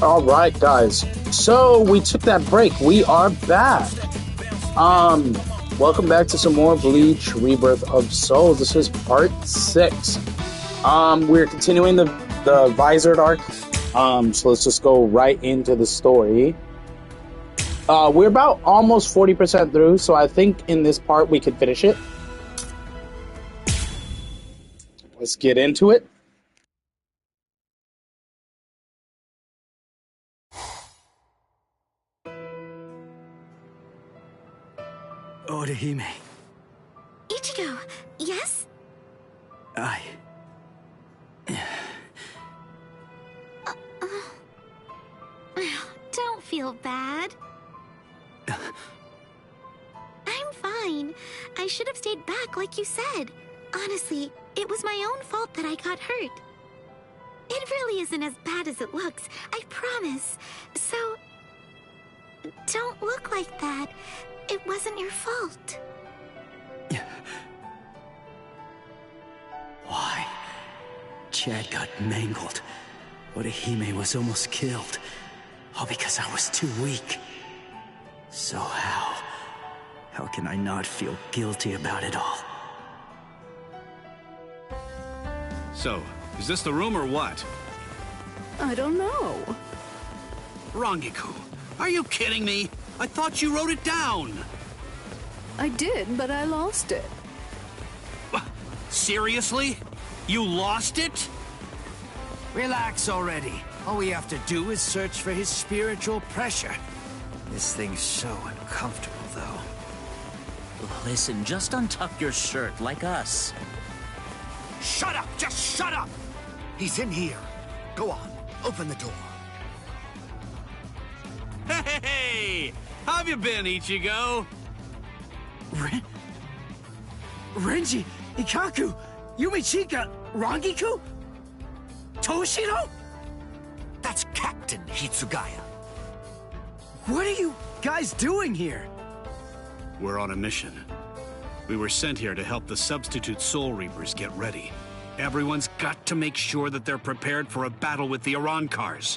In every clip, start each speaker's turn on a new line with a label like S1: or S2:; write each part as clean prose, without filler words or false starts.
S1: All right, guys. So we took that break. We are back. Welcome back to some more Bleach Rebirth of Souls. This is part 6. We're continuing the Visored arc. So let's just go right into the story. We're about almost 40% through, so I think in this part we can finish it. Let's get into it.
S2: Orihime.
S3: Ichigo, yes? Don't feel bad. I'm fine. I should have stayed back like you said. Honestly, it was my own fault that I got hurt. It really isn't as bad as it looks, I promise. So, don't look like that. It wasn't your fault.
S2: Why? Chad got mangled. Orihime was almost killed. All because I was too weak. So how can I not feel guilty about it all?
S4: So, is this the room or what?
S5: I don't know.
S4: Rangiku, are you kidding me? I thought you wrote it down.
S5: I did, but I lost it.
S4: Seriously? You lost it?
S6: Relax already. All we have to do is search for his spiritual pressure. This thing's so uncomfortable, though.
S7: Listen, just untuck your shirt like us.
S6: Shut up! Just shut up! He's in here. Go on, open the door.
S4: Hey! How have you been, Ichigo?
S2: Renji, Ikaku, Yumichika, Rangiku? Toshiro?
S6: That's Captain Hitsugaya.
S2: What are you guys doing here?
S4: We're on a mission. We were sent here to help the substitute Soul Reapers get ready. Everyone's got to make sure that they're prepared for a battle with the Arancars.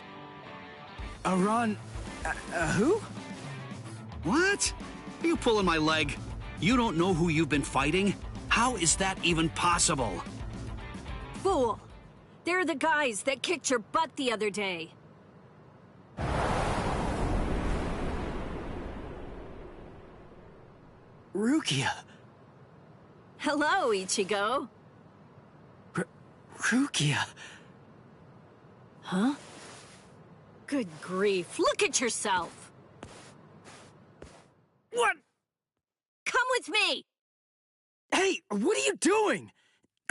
S2: Who?
S4: What? Are you pulling my leg? You don't know who you've been fighting? How is that even possible?
S5: Fool! They're the guys that kicked your butt the other day.
S2: Rukia.
S5: Hello, Ichigo.
S2: Rukia.
S5: Huh? Good grief, look at yourself!
S2: What?
S5: Come with me!
S2: Hey, what are you doing?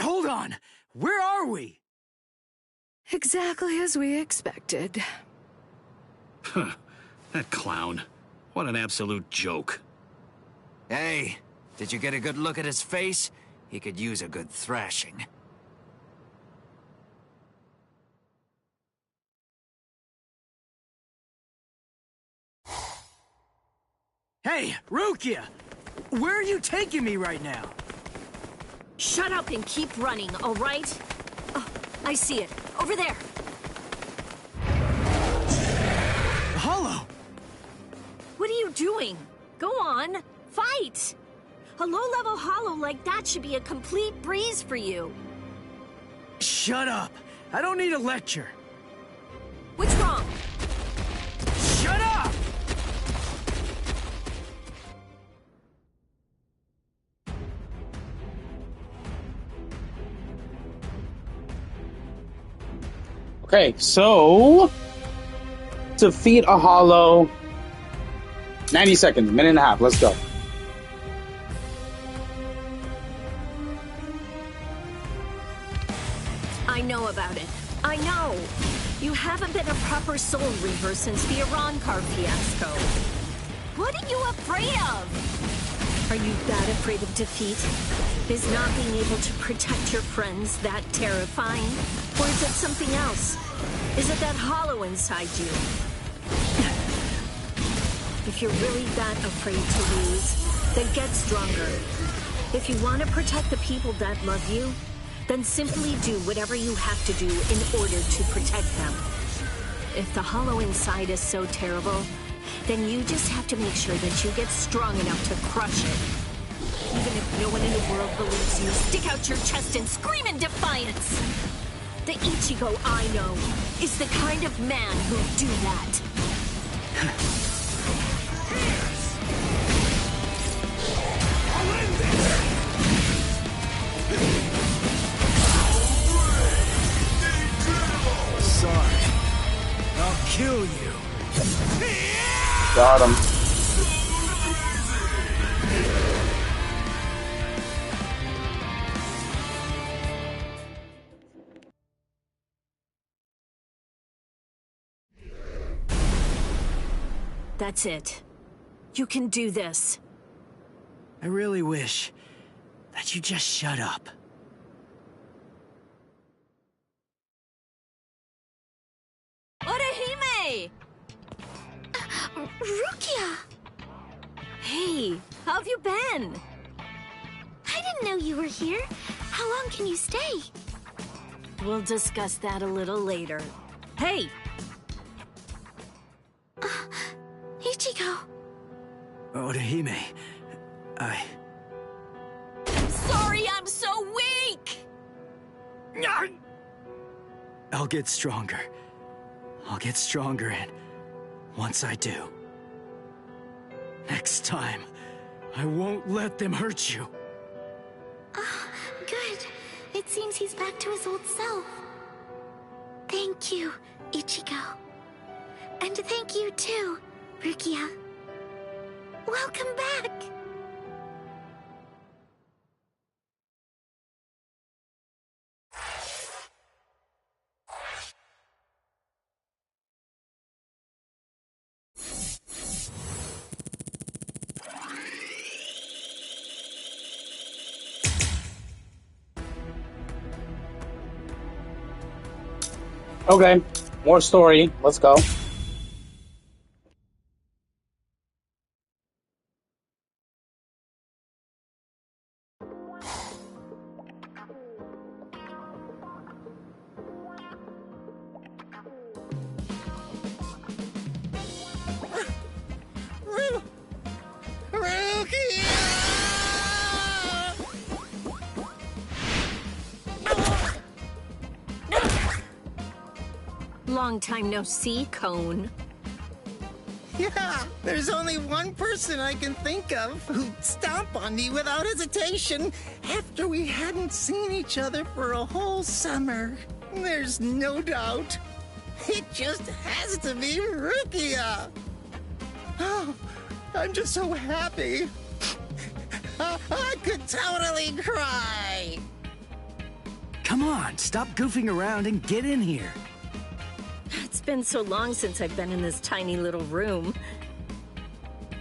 S2: Hold on. Where are we?
S5: Exactly as we expected.
S4: Huh. That clown. What an absolute joke.
S6: Hey, did you get a good look at his face? He could use a good thrashing.
S2: Hey, Rukia! Where are you taking me right now?
S5: Shut up and keep running, all right? Oh, I see it. Over there.
S2: Hollow!
S5: What are you doing? Go on, fight! A low-level hollow like that should be a complete breeze for you.
S2: Shut up! I don't need a lecture.
S5: What's wrong?
S2: Shut up!
S1: Okay, so defeat a hollow. 90 seconds, minute and a half. Let's go.
S5: I know about it. I know. You haven't been a proper Soul Reaper since the Arankar fiasco. What are you afraid of? Are you that afraid of defeat? Is not being able to protect your friends that terrifying? Or is it something else? Is it that hollow inside you? If you're really that afraid to lose, then get stronger. If you want to protect the people that love you, then simply do whatever you have to do in order to protect them. if the hollow inside is so terrible, then you just have to make sure that you get strong enough to crush it. Even if no one in the world believes you, stick out your chest and scream in defiance! The Ichigo I know is the kind of man who'd do that.
S6: Sorry. I'll kill you.
S1: Got him.
S5: That's it. You can do this.
S2: I really wish that you just shut up.
S5: Orihime!
S3: Rukia!
S5: Hey, how have you been?
S3: I didn't know you were here. How long can you stay?
S5: We'll discuss that a little later. Hey!
S3: Ichigo.
S2: Orihime,
S5: Sorry I'm so weak!
S2: I'll get stronger. I'll get stronger, and once I do, next time, I won't let them hurt you.
S3: Good. It seems he's back to his old self. Thank you, Ichigo. And thank you too, Rukia. Welcome back!
S1: Okay, more story. Let's go.
S5: Long time no see, Cone.
S8: Yeah, there's only one person I can think of who'd stomp on me without hesitation after we hadn't seen each other for a whole summer. There's no doubt. It just has to be Rukia. Oh, I'm just so happy. I could totally cry.
S2: Come on, stop goofing around and get in here.
S5: It's been so long since I've been in this tiny little room.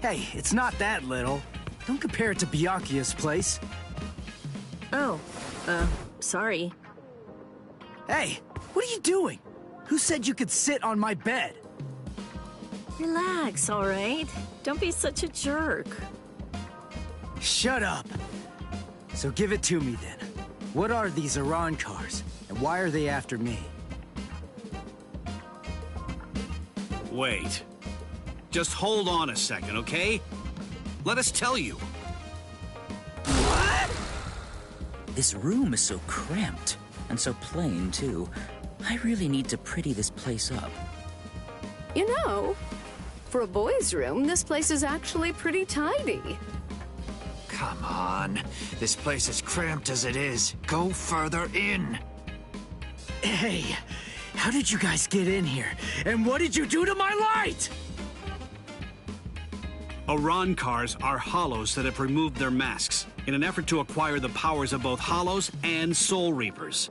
S2: Hey, it's not that little. Don't compare it to Byakuya's place.
S5: Oh, sorry.
S2: Hey, what are you doing? Who said you could sit on my bed?
S5: Relax, all right? Don't be such a jerk.
S2: Shut up. So give it to me then. What are these Iran cars, and why are they after me?
S4: Wait. Just hold on a second, okay? Let us tell you.
S7: This room is so cramped, and so plain, too. I really need to pretty this place up.
S9: You know, for a boys' room, this place is actually pretty tidy.
S6: Come on. This place is cramped as it is. Go further in.
S2: Hey, how did you guys get in here? And what did you do to my light?
S4: Iran cars are hollows that have removed their masks in an effort to acquire the powers of both hollows and soul reapers.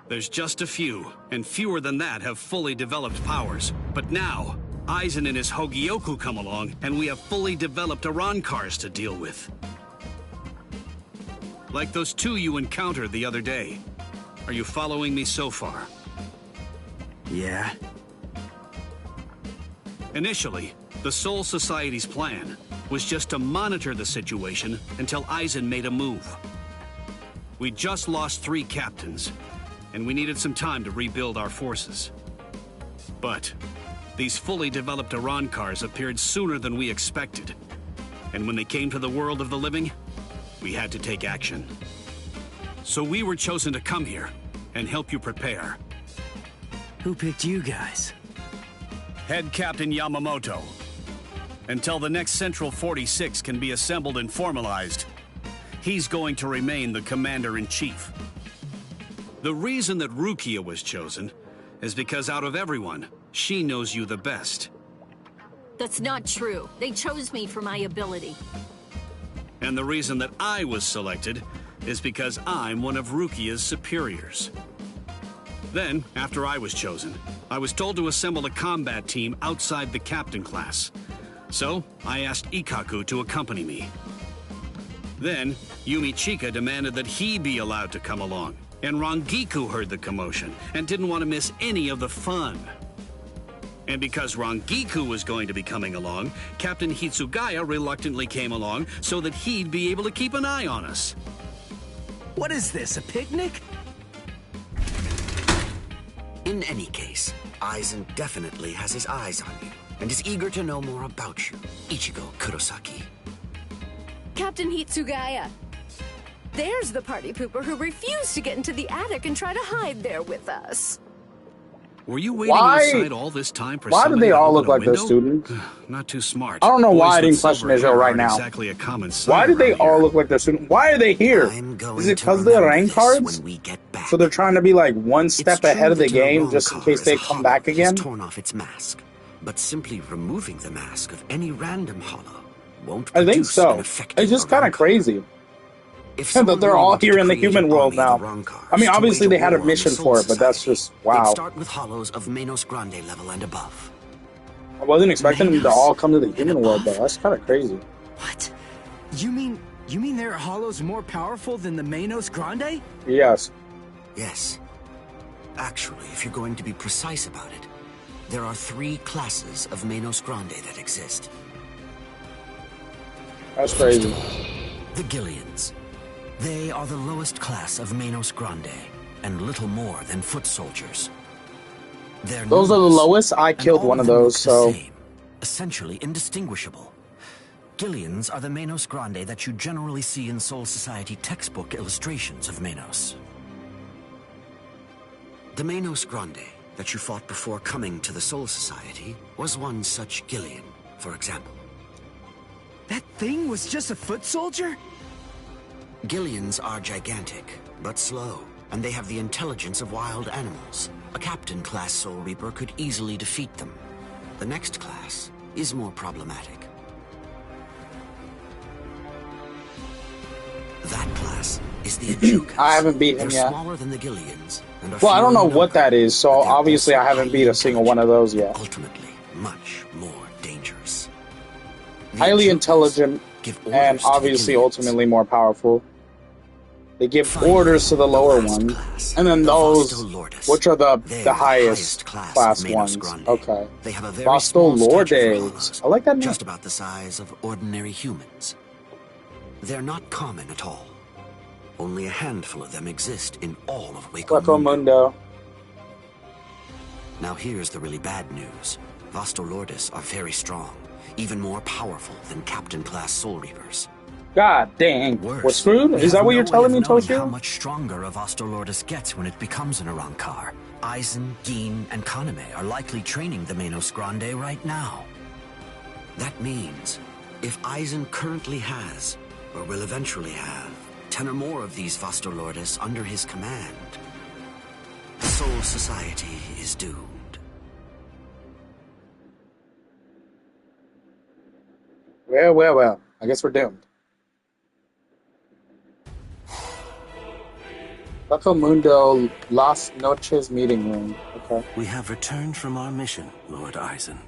S4: There's just a few, and fewer than that have fully developed powers. But now, Aizen and his Hogyoku come along, and we have fully developed Iran cars to deal with. Like those two you encountered the other day. Are you following me so far?
S2: Yeah.
S4: Initially, the Soul Society's plan was just to monitor the situation until Aizen made a move. We just lost 3 captains, and we needed some time to rebuild our forces. But these fully developed Arankars appeared sooner than we expected. And when they came to the world of the living, we had to take action. So we were chosen to come here and help you prepare.
S2: Who picked you guys?
S4: Head Captain Yamamoto. Until the next Central 46 can be assembled and formalized, he's going to remain the Commander-in-Chief. The reason that Rukia was chosen is because out of everyone, she knows you the best.
S5: That's not true. They chose me for my ability.
S4: And the reason that I was selected is because I'm one of Rukia's superiors. Then, after I was chosen, I was told to assemble a combat team outside the captain class. So, I asked Ikkaku to accompany me. Then, Yumi Chika demanded that he be allowed to come along. And Rangiku heard the commotion and didn't want to miss any of the fun. And because Rangiku was going to be coming along, Captain Hitsugaya reluctantly came along so that he'd be able to keep an eye on us.
S2: What is this, a picnic?
S10: In any case, Aizen definitely has his eyes on you, and is eager to know more about you, Ichigo Kurosaki.
S9: Captain Hitsugaya. There's the party pooper who refused to get into the attic and try to hide there with us.
S4: Were you waiting outside all this time for
S1: Why do
S4: somebody
S1: they
S4: to
S1: all
S4: open
S1: look
S4: a
S1: like those
S4: window?
S1: students?
S4: Not too smart.
S1: I don't know why I
S4: Boys with
S1: didn't question
S4: silver
S1: Israel
S4: hair
S1: right
S4: aren't
S1: now.
S4: Exactly a common sight
S1: Why do they
S4: around
S1: all
S4: here.
S1: look like they're students? Why are they here? Is it because they're rank cards?
S10: When we get back.
S1: So they're trying to be like one step
S10: It's true
S1: ahead of the
S10: that
S1: game
S10: your
S1: just in
S10: Rancor
S1: case they
S10: is
S1: come
S10: hollow
S1: back
S10: and
S1: again?
S10: has torn off its mask, but simply removing the mask of any random hollow won't
S1: I think
S10: produce
S1: so.
S10: an effective
S1: It's just kind of
S10: Rancor.
S1: crazy.
S10: If
S1: That they're
S10: someone
S1: all
S10: wanted
S1: here
S10: to
S1: in the
S10: create an
S1: human world
S10: army of
S1: now.
S10: Rancors
S1: I mean,
S10: to
S1: obviously
S10: wage
S1: they had a
S10: war on the
S1: mission
S10: Soul
S1: for it, but that's
S10: Society,
S1: just, wow.
S10: they'd start with hollows of Menos Grande level and above.
S1: I wasn't expecting them to
S2: Manos
S1: all come to the human
S2: and
S1: world, though.
S2: above.
S1: That's kind of crazy.
S2: What? You mean there are hollows more powerful than the Menos Grande?
S1: Yes.
S10: Yes. Actually, if you're going to be precise about it, there are 3 classes of Menos Grande that exist.
S1: That's crazy.
S10: The Gillians. They are the lowest class of Menos Grande, and little more than foot soldiers. They're
S1: Those are the
S10: numerous,
S1: lowest. I
S10: and
S1: killed
S10: all
S1: one of
S10: them
S1: those,
S10: look
S1: so...
S10: the same, essentially indistinguishable. Gillians are the Menos Grande that you generally see in Soul Society textbook illustrations of Menos. The Menos Grande that you fought before coming to the Soul Society was one such Gillian, for example.
S2: That thing was just a foot soldier?
S10: Gillians are gigantic, but slow, and they have the intelligence of wild animals. A captain-class Soul Reaper could easily defeat them. The next class is more problematic. That class is the Ajukas.
S1: I haven't beat him
S10: They're
S1: yet.
S10: smaller than the Gillians, and are
S1: Well, I don't know
S10: fewer in
S1: what that
S10: number,
S1: is, so
S10: but they're
S1: obviously I
S10: also
S1: haven't beat a single one of those yet.
S10: ultimately, much more dangerous. The
S1: Highly
S10: Ajukas
S1: intelligent,
S10: give orders
S1: and
S10: to the
S1: obviously
S10: Gillians.
S1: ultimately more powerful. They give
S10: Finally,
S1: orders to the lower
S10: last
S1: ones,
S10: class,
S1: and then
S10: the
S1: those,
S10: Vasto Lordes.
S1: which are
S10: They're
S1: the highest class
S10: of Menos
S1: ones.
S10: Grande.
S1: Okay.
S10: They have a very
S1: Vasto
S10: small stature for
S1: Lordes.
S10: hollows,
S1: I like that name.
S10: just about the size of ordinary humans. They're not common at all. Only a handful of them exist in all of
S1: Hueco
S10: Waco.
S1: Mundo.
S10: Now here's the really bad news. Vasto Lordes are very strong, even more powerful than Captain-class Soul Reapers.
S1: God dang.
S10: Worse,
S1: We're screwed?
S10: we
S1: Is
S10: have
S1: that what
S10: no
S1: you're
S10: way
S1: telling
S10: of
S1: me,
S10: knowing how
S1: Toshio?
S10: much stronger a Vasto Lordes gets when it becomes an Arankar. Aizen, Gin, and Kaname are likely training the Menos Grande right now. That means, if Aizen currently has, or will eventually have, 10 or more of these Vasto Lordes under his command, the Soul Society is doomed.
S1: Well. I guess we're doomed. Hueco Mundo Las Noches meeting room. Okay.
S11: We have returned from our mission, Lord Aizen.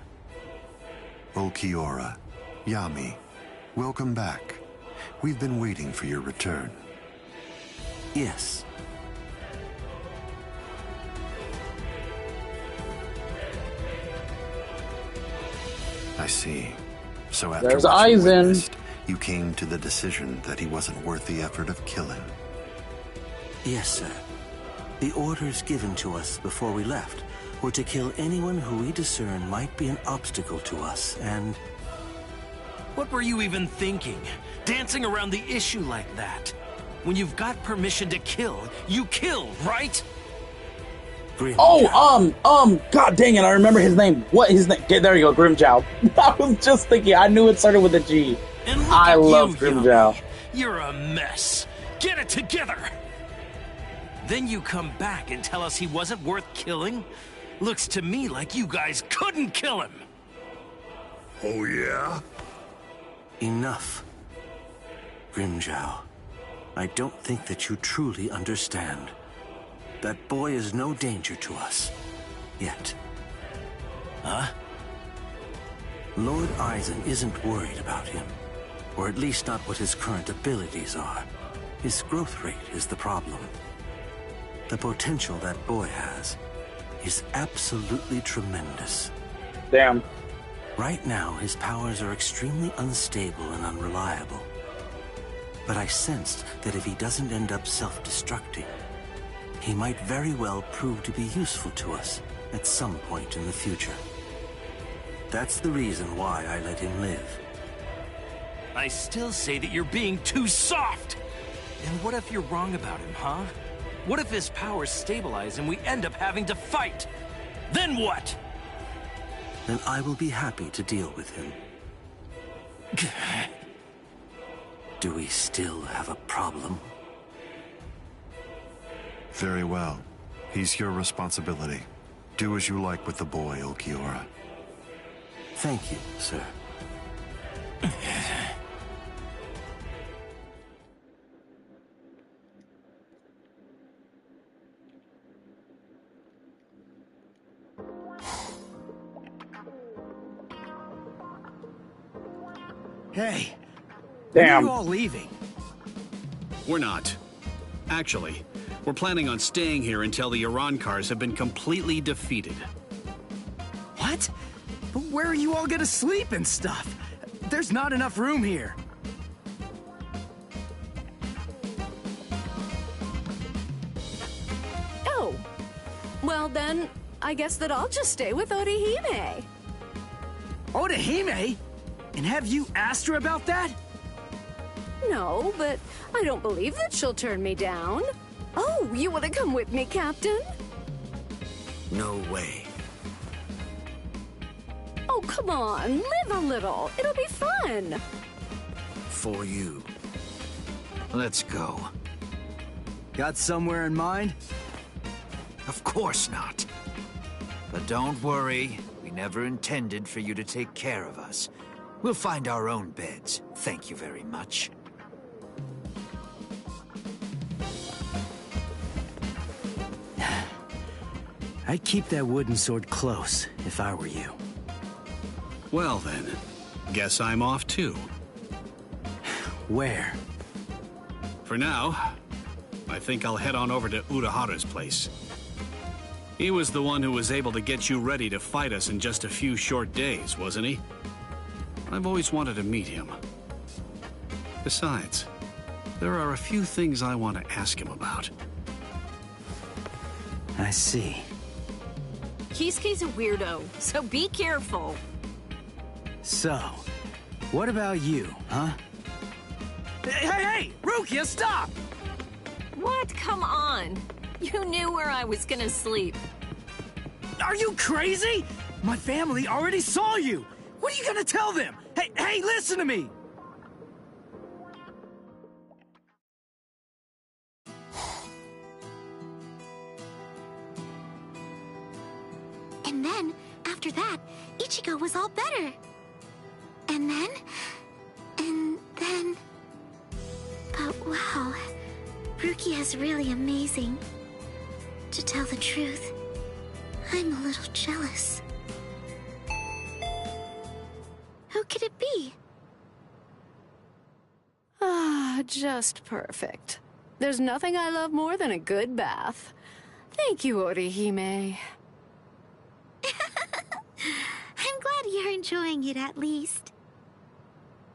S12: Kiora, Yami, welcome back. We've been waiting for your return.
S11: Yes.
S12: I see. So after
S1: There's
S12: what you
S1: Aizen.
S12: witnessed, you came to the decision that he wasn't worth the effort of killing.
S11: Yes, sir. The orders given to us before we left We're to kill anyone who we discern might be an obstacle to us, and...
S6: What were you even thinking? Dancing around the issue like that? When you've got permission to kill, you kill, right?
S1: Oh, god dang it, I remember his name. What his name? Okay, there you go, Grimjow. I was just thinking, I knew it started with a G. I love Grimjow.
S6: You're a mess. Get it together. Then you come back and tell us he wasn't worth killing? Looks to me like you guys couldn't kill him.
S11: Oh, yeah? Enough. Grimjow, I don't think that you truly understand. That boy is no danger to us. Yet.
S6: Huh?
S11: Lord Eisen isn't worried about him. Or at least not what his current abilities are. His growth rate is the problem. The potential that boy has is absolutely tremendous.
S1: Damn.
S11: Right now, his powers are extremely unstable and unreliable. But I sensed that if he doesn't end up self-destructing, he might very well prove to be useful to us at some point in the future. That's the reason why I let him live.
S6: I still say that you're being too soft! And what if you're wrong about him, huh? What if his powers stabilize and we end up having to fight? Then what?
S11: Then I will be happy to deal with him. Do we still have a problem?
S12: Very well. He's your responsibility. Do as you like with the boy, Ulquiorra.
S11: Thank you, sir.
S6: Hey,
S1: damn.
S6: When are you all leaving?
S4: We're not. Actually, we're planning on staying here until the Urankars have been completely defeated.
S2: What? But where are you all gonna sleep and stuff? There's not enough room here.
S9: Oh. Well then, I guess that I'll just stay with Orihime.
S2: Orihime? And have you asked her about that?
S9: No, but I don't believe that she'll turn me down. Oh, you want to come with me, Captain?
S10: No way.
S9: Oh, come on, live a little. It'll be fun.
S10: For you.
S2: Let's go. Got somewhere in mind?
S6: Of course not. But don't worry, we never intended for you to take care of us. We'll find our own beds. Thank you very much.
S2: I'd keep that wooden sword close if I were you.
S4: Well then, guess I'm off too.
S2: Where?
S4: For now, I think I'll head on over to Urahara's place. He was the one who was able to get you ready to fight us in just a few short days, wasn't he? I've always wanted to meet him. Besides, there are a few things I want to ask him about.
S2: I see.
S5: Kisuke's a weirdo, so be careful.
S2: So, what about you, huh? Hey, Rukia, stop!
S5: What? Come on. You knew where I was gonna sleep.
S2: Are you crazy? My family already saw you. What are you gonna tell them? Hey, listen to me!
S3: And then, after that, Ichigo was all better. And then... But wow, Rukia is really amazing. To tell the truth, I'm a little jealous. Who could it be?
S9: Ah, just perfect. There's nothing I love more than a good bath. Thank you, Orihime.
S3: I'm glad you're enjoying it at least.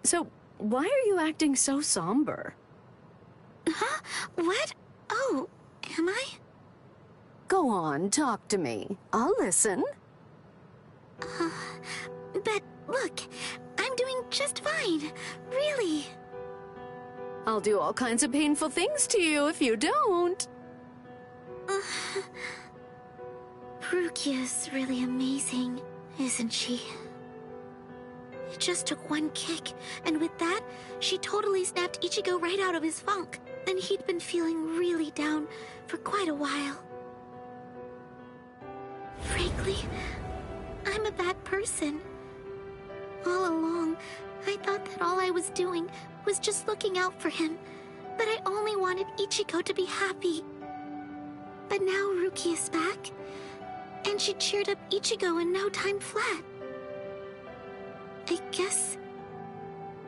S9: So, why are you acting so somber?
S3: Huh? What? Oh, am I?
S9: Go on, talk to me. I'll listen.
S3: But look, I'm doing just fine. Really.
S9: I'll do all kinds of painful things to you if you don't.
S3: Rukia's really amazing, isn't she? It just took one kick, and with that, she totally snapped Ichigo right out of his funk. And he'd been feeling really down for quite a while. Frankly, I'm a bad person. All along, I thought that all I was doing was just looking out for him, that I only wanted Ichigo to be happy. But now Ruki is back, and she cheered up Ichigo in no time flat. I guess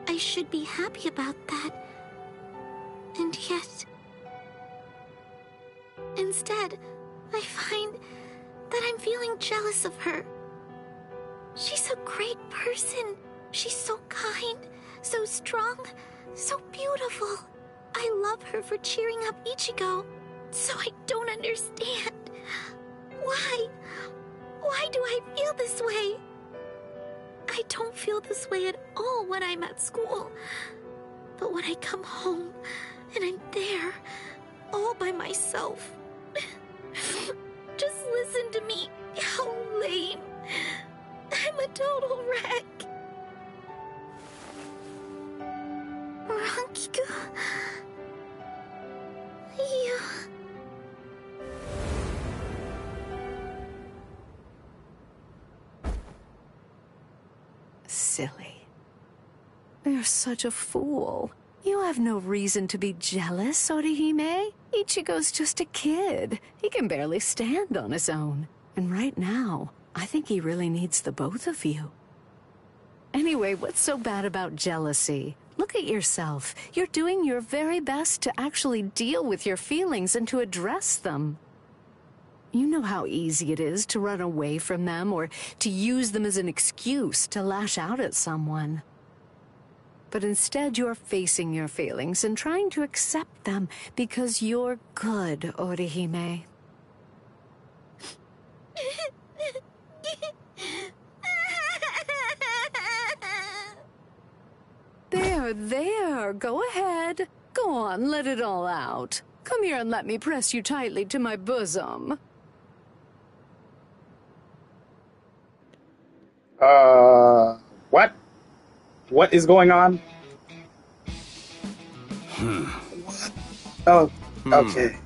S3: I should be happy about that. And yet, instead, I find that I'm feeling jealous of her. She's a great person. She's so kind, so strong, so beautiful. I love her for cheering up Ichigo. So I don't understand. Why? Why do I feel this way? I don't feel this way at all when I'm at school. But when I come home and I'm there, all by myself, just listen to me. How lame. I'm a total wreck. Rankiku. You...
S9: Silly. You're such a fool. You have no reason to be jealous, Orihime. Ichigo's just a kid. He can barely stand on his own. And right now, I think he really needs the both of you. Anyway, what's so bad about jealousy? Look at yourself. You're doing your very best to actually deal with your feelings and to address them. You know how easy it is to run away from them or to use them as an excuse to lash out at someone. But instead, you're facing your feelings and trying to accept them because you're good, Orihime. There, go ahead. Go on, let it all out. Come here and let me press you tightly to my bosom.
S1: What? What is going on? Oh, okay.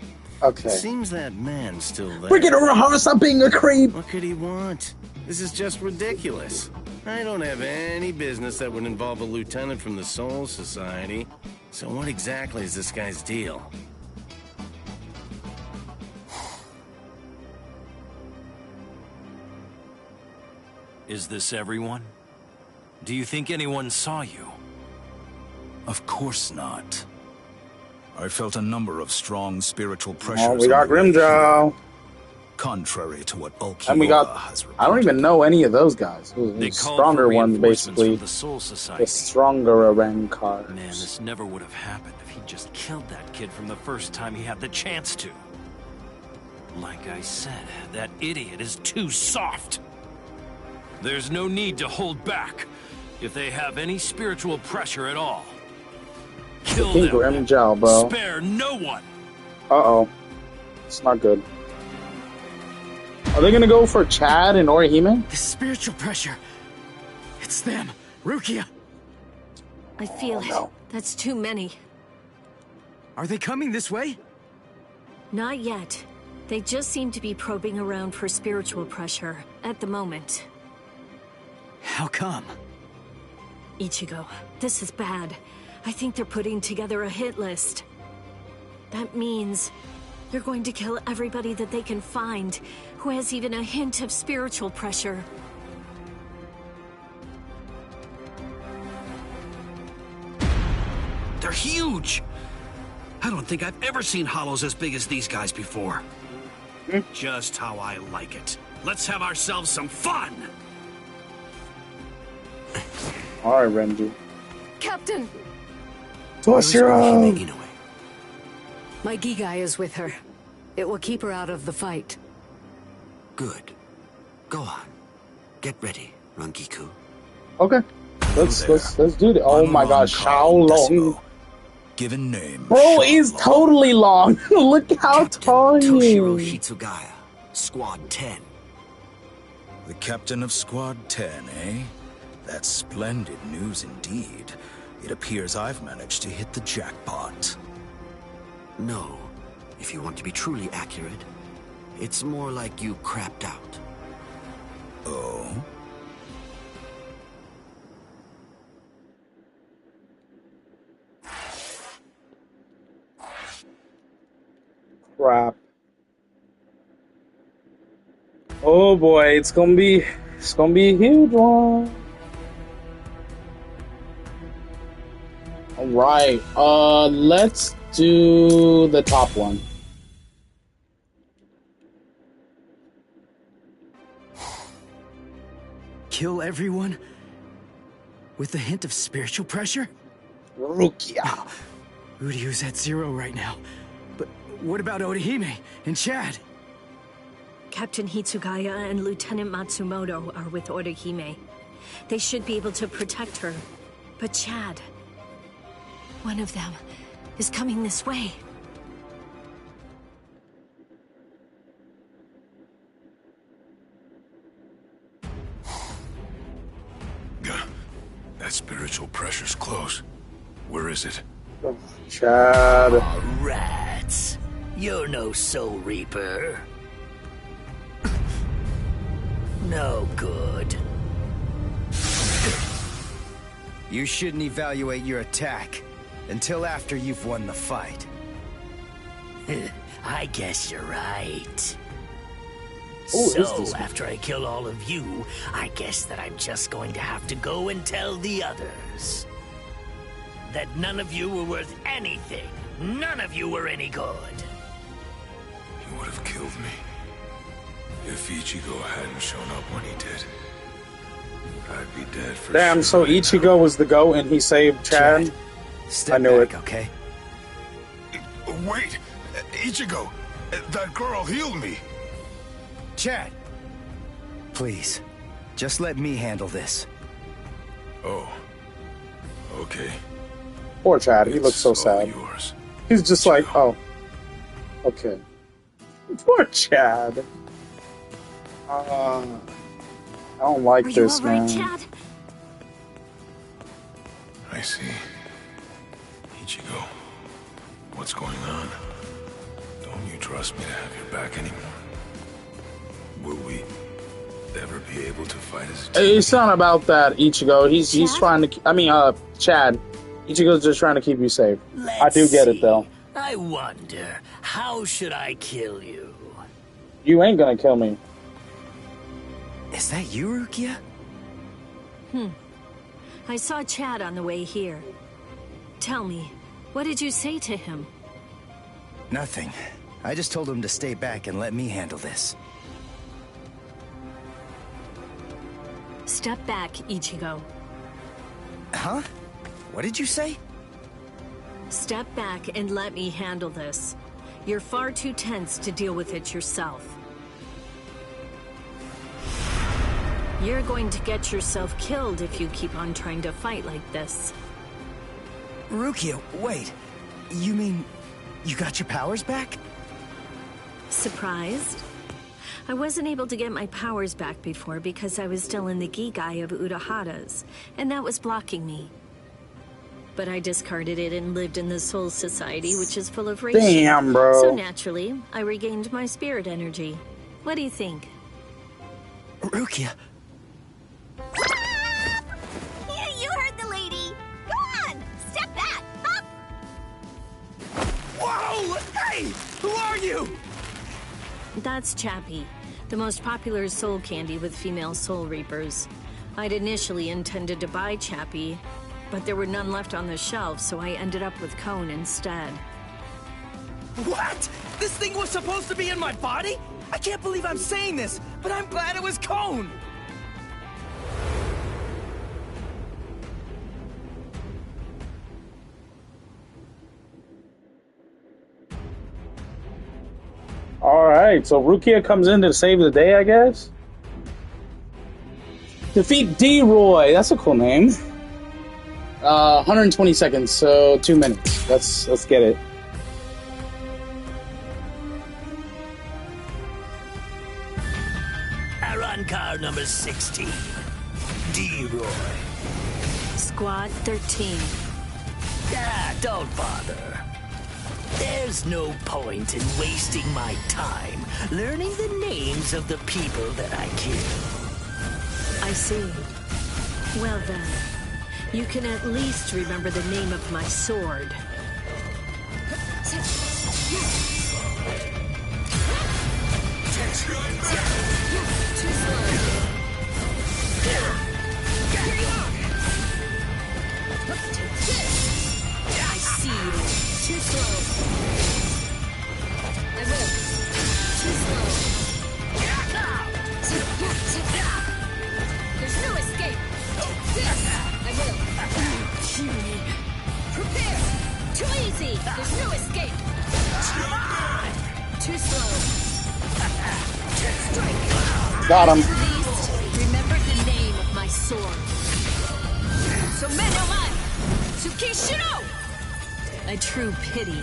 S1: Okay.
S13: Seems that man's still there.
S1: We're gonna rehearse on being a creep!
S13: What could he want? This is just ridiculous. I don't have any business that would involve a lieutenant from the Soul Society. So what exactly is this guy's deal?
S6: Is this everyone? Do you think anyone saw you?
S14: Of course not. I felt a number of strong spiritual pressures.
S1: Oh, we got Grimmjow.
S14: Contrary to what Ulquiorra
S1: And we got...
S14: has reported.
S1: I don't even know any of those guys. The stronger ones, basically.
S6: The Soul Society.
S1: The stronger Rancars.
S6: Man, this never would have happened if he just killed that kid from the first time he had the chance to. Like I said, that idiot is too soft. There's no need to hold back. If they have any spiritual pressure at all, kill them.
S1: Grimmjow, bro.
S6: Spare no one.
S1: Uh-oh. It's not good. Are they gonna go for Chad and Orihime?
S2: The spiritual pressure. It's them. Rukia.
S5: I feel it. That's too many.
S2: Are they coming this way?
S5: Not yet. They just seem to be probing around for spiritual pressure at the moment.
S2: How come?
S5: Ichigo, this is bad. I think they're putting together a hit list. That means they're going to kill everybody that they can find who has even a hint of spiritual pressure.
S4: They're huge! I don't think I've ever seen hollows as big as these guys before. Just how I like it. Let's have ourselves some fun!
S1: Alright, Renji.
S9: Captain!
S1: Toshiro!
S9: My Gigai is with her. It will keep her out of the fight.
S10: Good. Go on. Get ready, Rangiku.
S1: Okay. Let's do it. Oh my gosh, how long?
S14: Given name.
S1: Bro is totally long. Look how tall he
S10: Toshiro
S1: is.
S10: Hitsugaya, Squad 10.
S14: The captain of Squad 10, eh? That's splendid news indeed. It appears I've managed to hit the jackpot.
S10: No. If you want to be truly accurate, it's more like you crapped out.
S14: Oh?
S1: Crap. Oh boy, it's gonna be a huge one. Alright, let's do the top one.
S2: Kill everyone? With a hint of spiritual pressure?
S1: Rukia.
S2: Uryu's at 0 right now. But what about Orihime and Chad?
S5: Captain Hitsugaya and Lieutenant Matsumoto are with Orihime. They should be able to protect her. But Chad... one of them is coming this way.
S14: That spiritual pressure's close. Where is it?
S1: Chad.
S15: Oh, rats. You're no Soul Reaper. No good.
S2: You shouldn't evaluate your attack until after you've won the fight.
S15: I guess you're right.
S1: Ooh,
S15: So, after I kill all of you, I guess that I'm just going to have to go and tell the others. That none of you were worth anything. None of you were any good.
S14: He would have killed me. If Ichigo hadn't shown up when he did, I'd be dead for
S1: Damn, so Ichigo was the GOAT and he saved Chad?
S2: Step
S1: I knew
S2: back,
S1: it.
S2: Okay?
S14: Wait! Ichigo! That girl healed me!
S2: Chad! Please, just let me handle this.
S14: Oh. Okay.
S1: Poor Chad, he looks so sad.
S14: Yours.
S1: He's just like, oh. Okay. Poor Chad. I don't like this, man.
S5: Chad?
S14: I see. Ichigo, what's going on? Don't you trust me to have your back anymore? Will we ever be able to fight as a team?
S1: It's not about that, Ichigo. He's trying to. Chad. Ichigo's just trying to keep you safe. I do get it though.
S15: I wonder, how should I kill you?
S1: You ain't gonna kill me.
S2: Is that you, Rukia?
S5: I saw Chad on the way here. Tell me, what did you say to him?
S2: Nothing. I just told him to stay back and let me handle this.
S5: Step back, Ichigo.
S2: Huh? What did you say?
S5: Step back and let me handle this. You're far too tense to deal with it yourself. You're going to get yourself killed if you keep on trying to fight like this.
S2: Rukia, wait. You mean you got your powers back?
S5: Surprised? I wasn't able to get my powers back before because I was still in the Gigai of Urahara's, and that was blocking me. But I discarded it and lived in the Soul Society, which is full of reishi.
S1: Damn, bro.
S5: So naturally, I regained my spirit energy. What do you think?
S2: Rukia.
S3: Yeah, you heard the lady. Go on, step back, up.
S2: Whoa! Hey! Who are you?
S5: That's Chappie, the most popular soul candy with female soul reapers. I'd initially intended to buy Chappie, but there were none left on the shelf, so I ended up with Cone instead.
S2: What? This thing was supposed to be in my body? I can't believe I'm saying this, but I'm glad it was Cone!
S1: Alright. Alright, so Rukia comes in to save the day, I guess? Defeat D-Roy. That's a cool name. 120 seconds, so 2 minutes. Let's get it.
S15: Aron car number 16. D-Roy.
S5: Squad 13.
S15: Ah, don't bother. There's no point in wasting my time learning the names of the people that I kill.
S5: I see. Well then, you can at least remember the name of my sword.
S16: I see you. Too slow. I will. Too slow. There's no escape. I will. Prepare. Too easy. There's no escape. Too slow. Strike.
S1: Got him.
S5: Please remember the name of my sword.
S16: So no man. Tsukishiro.
S5: A true pity.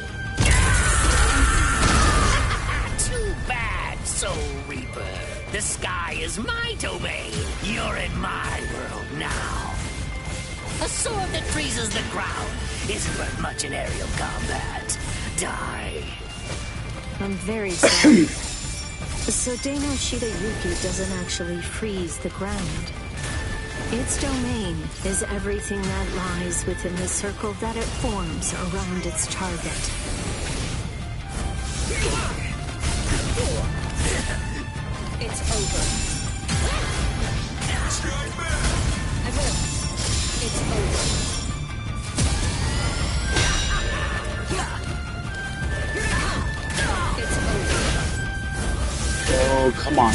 S15: Too bad, Soul Reaper. The sky is my domain. You're in my world now. A sword that freezes the ground isn't worth much in aerial combat. Die.
S5: I'm very sorry. So Deno Shidayuki doesn't actually freeze the ground. Its domain is everything that lies within the circle that it forms around its target.
S16: It's over. I will. It's over. It's over.
S1: Oh, come on.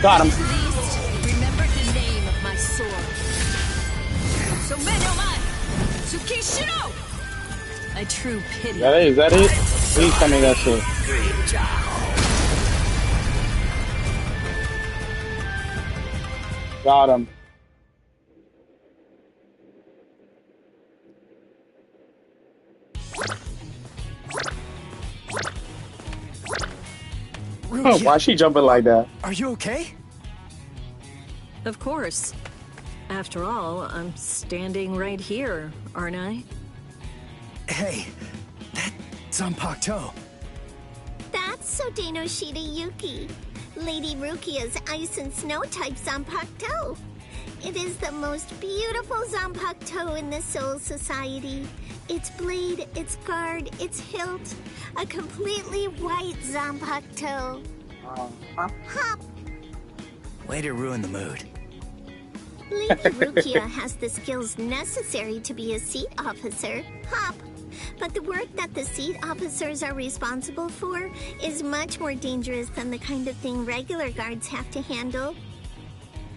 S1: Got him.
S16: Please remember the name of my sword. So man, Tsukishiro.
S5: A true pity.
S1: Is that it? Please tell me that's it. Got him. Oh, why is she jumping like that?
S2: Are you okay?
S5: Of course. After all, I'm standing right here, aren't I?
S2: Hey, that Zanpakuto.
S3: That's Sodeno Shidayuki, Lady Rukia's ice and snow type Zanpakuto. It is the most beautiful Zanpakuto in the Soul Society. Its blade, its guard, its hilt, a completely white Zanpakuto. Hop!
S2: Way to ruin the mood.
S3: Lady Rukia has the skills necessary to be a seat officer, Hop. But the work that the seat officers are responsible for is much more dangerous than the kind of thing regular guards have to handle.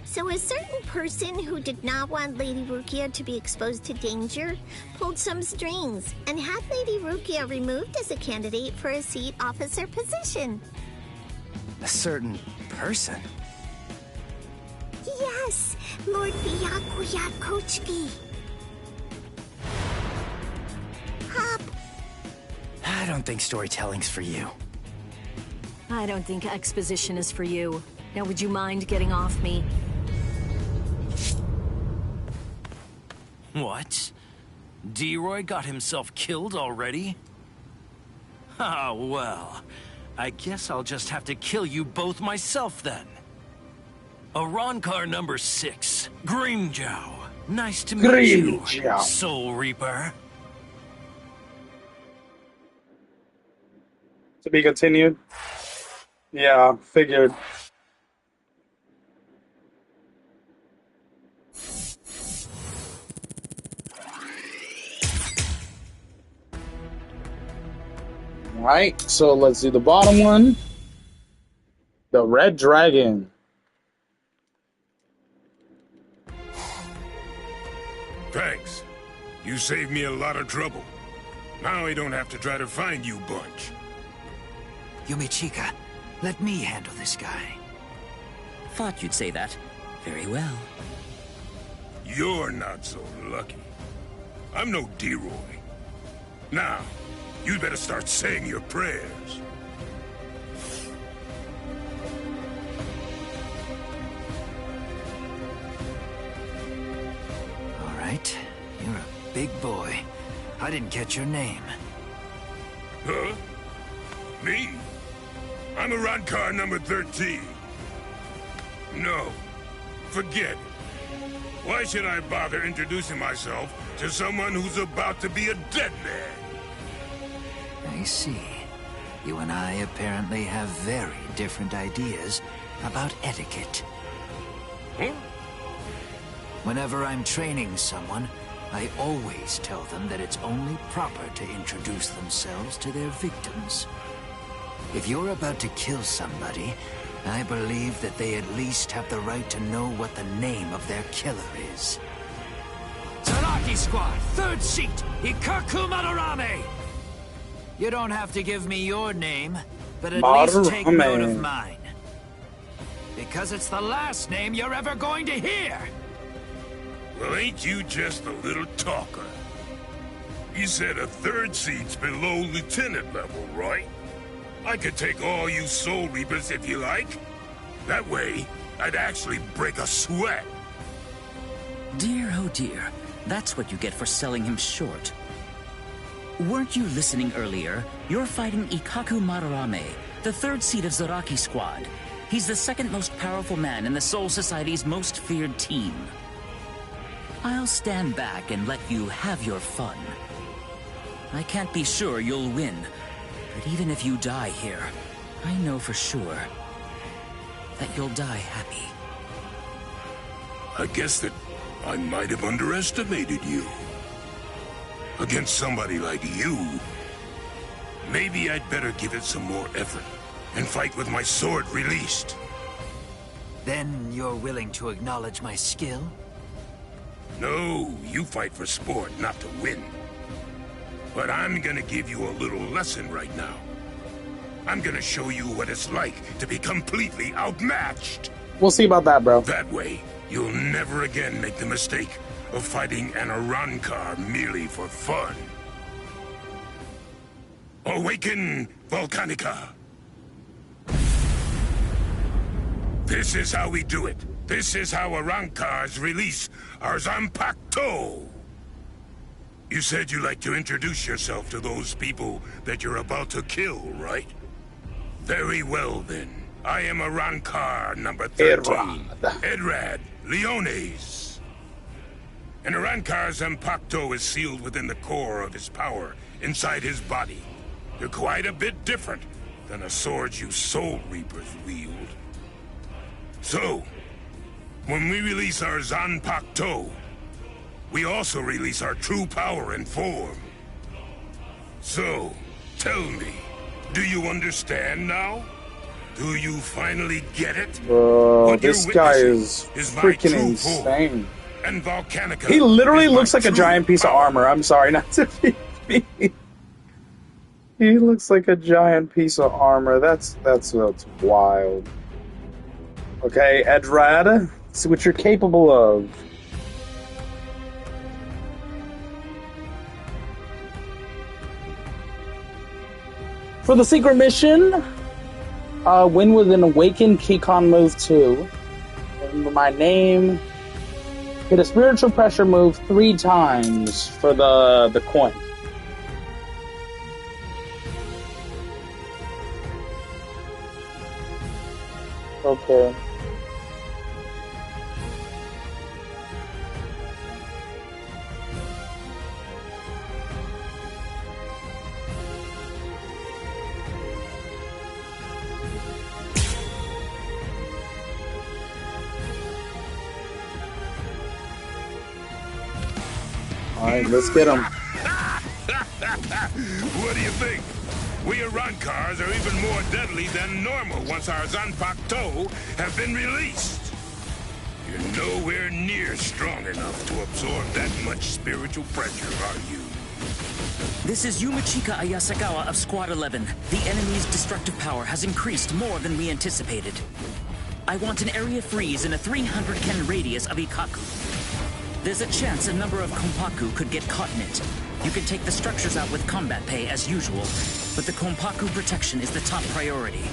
S3: So a certain person who did not want Lady Rukia to be exposed to danger pulled some strings and had Lady Rukia removed as a candidate for a seat officer position.
S2: A certain person?
S3: Yes, Lord Byakuya Kochiki. Hop.
S2: I don't think storytelling's for you.
S5: I don't think exposition is for you. Now would you mind getting off me?
S6: What? D-Roy got himself killed already? Ah, well. I guess I'll just have to kill you both myself then. Arankar number 6, Grimjow. Nice to meet you, Soul Reaper.
S1: To be continued? Yeah, figured. Alright, so let's do the bottom one. The Red Dragon.
S14: Thanks. You saved me a lot of trouble. Now I don't have to try to find you bunch.
S2: Yumichika, let me handle this guy.
S7: Thought you'd say that. Very well.
S14: You're not so lucky. I'm no D-Roy. Now, you'd better start saying your prayers.
S2: All right, you're a big boy. I didn't catch your name.
S14: Huh? Me? I'm Arankar number 13. No, forget it. Why should I bother introducing myself to someone who's about to be a dead man?
S2: I see. You and I apparently have very different ideas about etiquette.
S14: Huh?
S2: Whenever I'm training someone, I always tell them that it's only proper to introduce themselves to their victims. If you're about to kill somebody, I believe that they at least have the right to know what the name of their killer is. Zaraki Squad, 3rd seat, Ikaku Madarame! You don't have to give me your name, but at least take note of mine. Because it's the last name you're ever going to hear!
S14: Well, ain't you just a little talker? You said a 3rd seat's below lieutenant level, right? I could take all you Soul Reapers if you like. That way, I'd actually break a sweat.
S7: Dear, oh dear. That's what you get for selling him short. Weren't you listening earlier? You're fighting Ikaku Madarame, the 3rd seat of Zaraki Squad. He's the 2nd most powerful man in the Soul Society's most feared team. I'll stand back and let you have your fun. I can't be sure you'll win, but even if you die here, I know for sure that you'll die happy.
S14: I guess that I might have underestimated you. Against somebody like you, maybe I'd better give it some more effort and fight with my sword released.
S2: Then you're willing to acknowledge my skill?
S14: No, you fight for sport, not to win. But I'm gonna give you a little lesson right now. I'm gonna show you what it's like to be completely outmatched.
S1: We'll see about that, bro.
S14: That way, you'll never again make the mistake of fighting an Arankar merely for fun. Awaken, Volcanica! This is how we do it. This is how Arankars release our Zanpakuto. You said you like to introduce yourself to those people that you're about to kill, right? Very well, then. I am Arankar number 13. Edrad Leones. An Arankar's Zanpakuto is sealed within the core of his power, inside his body. You're quite a bit different than a sword you Soul Reapers wield. So, when we release our Zanpakuto, we also release our true power and form. So, tell me, do you understand now? Do you finally get it?
S1: Bro, this guy is freaking insane.
S14: And Volcanica,
S1: he literally looks like a giant piece of armor. I'm sorry not to be mean. He looks like a giant piece of armor. That's wild. Okay, Edrad, see what you're capable of. For the secret mission, win with an Awakened Keycon move 2. Remember my name. Hit a spiritual pressure move 3 times for the coin. Okay. Alright, let's get him.
S14: What do you think? We Arankars are even more deadly than normal once our Zanpakuto have been released. You're nowhere near strong enough to absorb that much spiritual pressure, are you?
S7: This is Yumichika Ayasagawa of Squad 11. The enemy's destructive power has increased more than we anticipated. I want an area freeze in a 300 ken radius of Ikaku. There's a chance a number of Konpaku could get caught in it. You can take the structures out with combat pay as usual, but the Konpaku protection is the top priority.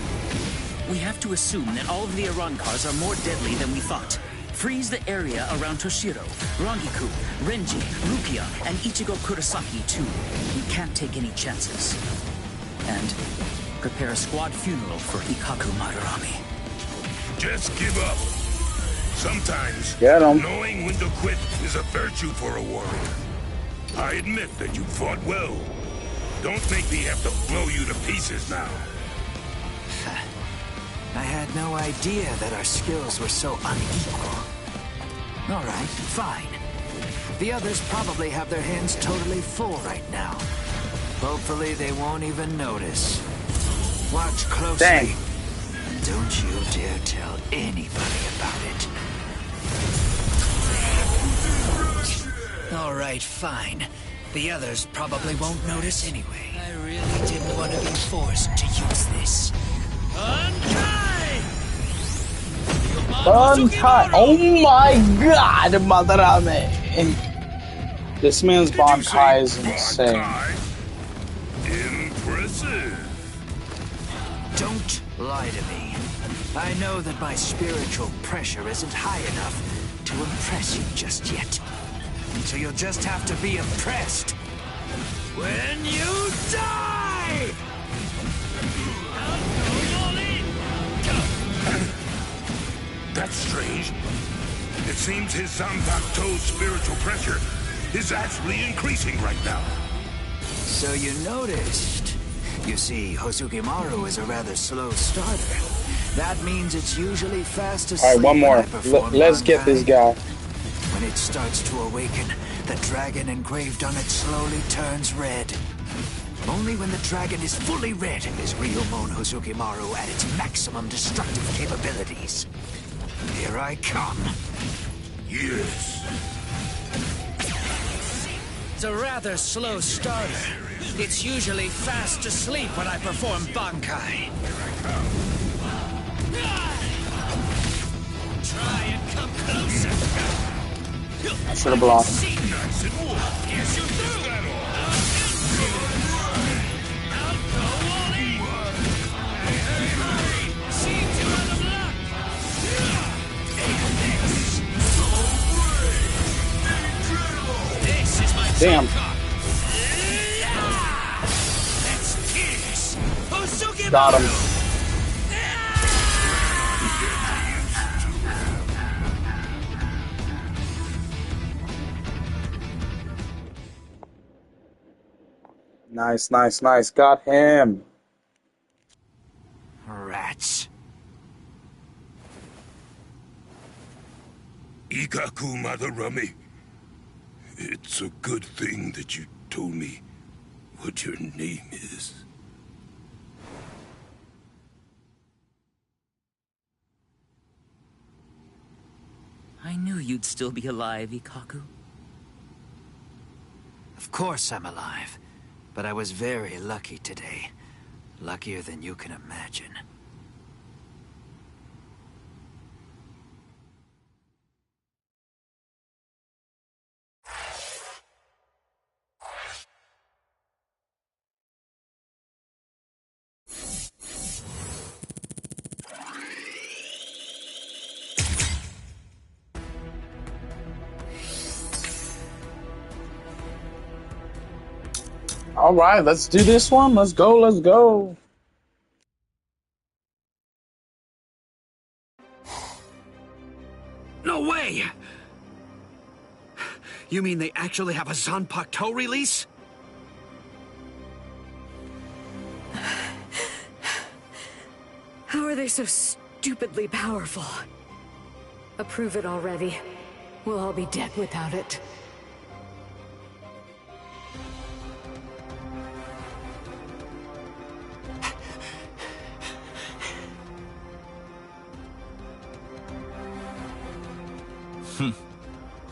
S7: We have to assume that all of the Arankars are more deadly than we thought. Freeze the area around Toshiro, Rangiku, Renji, Rukia, and Ichigo Kurosaki too. We can't take any chances. And prepare a squad funeral for Ikaku Madarame.
S14: Just give up. Sometimes knowing when to quit is a virtue for a warrior. I admit that you fought well. Don't make me have to blow you to pieces now.
S17: I had no idea that our skills were so unequal. All right, fine. The others probably have their hands totally full right now. Hopefully they won't even notice. Watch closely.
S1: Dang.
S17: And don't you dare tell anybody about it. All right, fine. The others probably won't notice anyway. I really didn't want to be forced to use this.
S1: Bankai! Oh my god, Madarame! This man's Bankai is insane.
S14: Impressive.
S17: Don't lie to me. I know that my spiritual pressure isn't high enough to impress you just yet. So you'll just have to be impressed when you die!
S14: That's strange. It seems his Zanpakuto's spiritual pressure is actually increasing right now.
S17: So you noticed. You see, Hosukimaru is a rather slow starter. That means it's usually fast asleep.
S1: Alright, one more. Let's get this guy.
S17: When it starts to awaken, the dragon engraved on it slowly turns red. Only when the dragon is fully red is Ryomon Hosukimaru at its maximum destructive capabilities. Here I come.
S14: Yes.
S17: It's a rather slow starter. It's usually fast asleep when I perform Bankai. Try and come closer.
S1: I should have blocked.
S17: Yes, you do. I'll go all in. See to the block. This is my
S1: damn.
S17: That's tears.
S1: Got him. Nice, nice, nice. Got him.
S17: Rats.
S14: Ikaku Madarame. It's a good thing that you told me what your name is.
S7: I knew you'd still be alive, Ikaku.
S17: Of course I'm alive. But I was very lucky today. Luckier than you can imagine.
S1: All right, let's do this one. Let's go, let's go.
S4: No way! You mean they actually have a Zanpakuto release?
S9: How are they so stupidly powerful? Approve it already. We'll all be dead without it.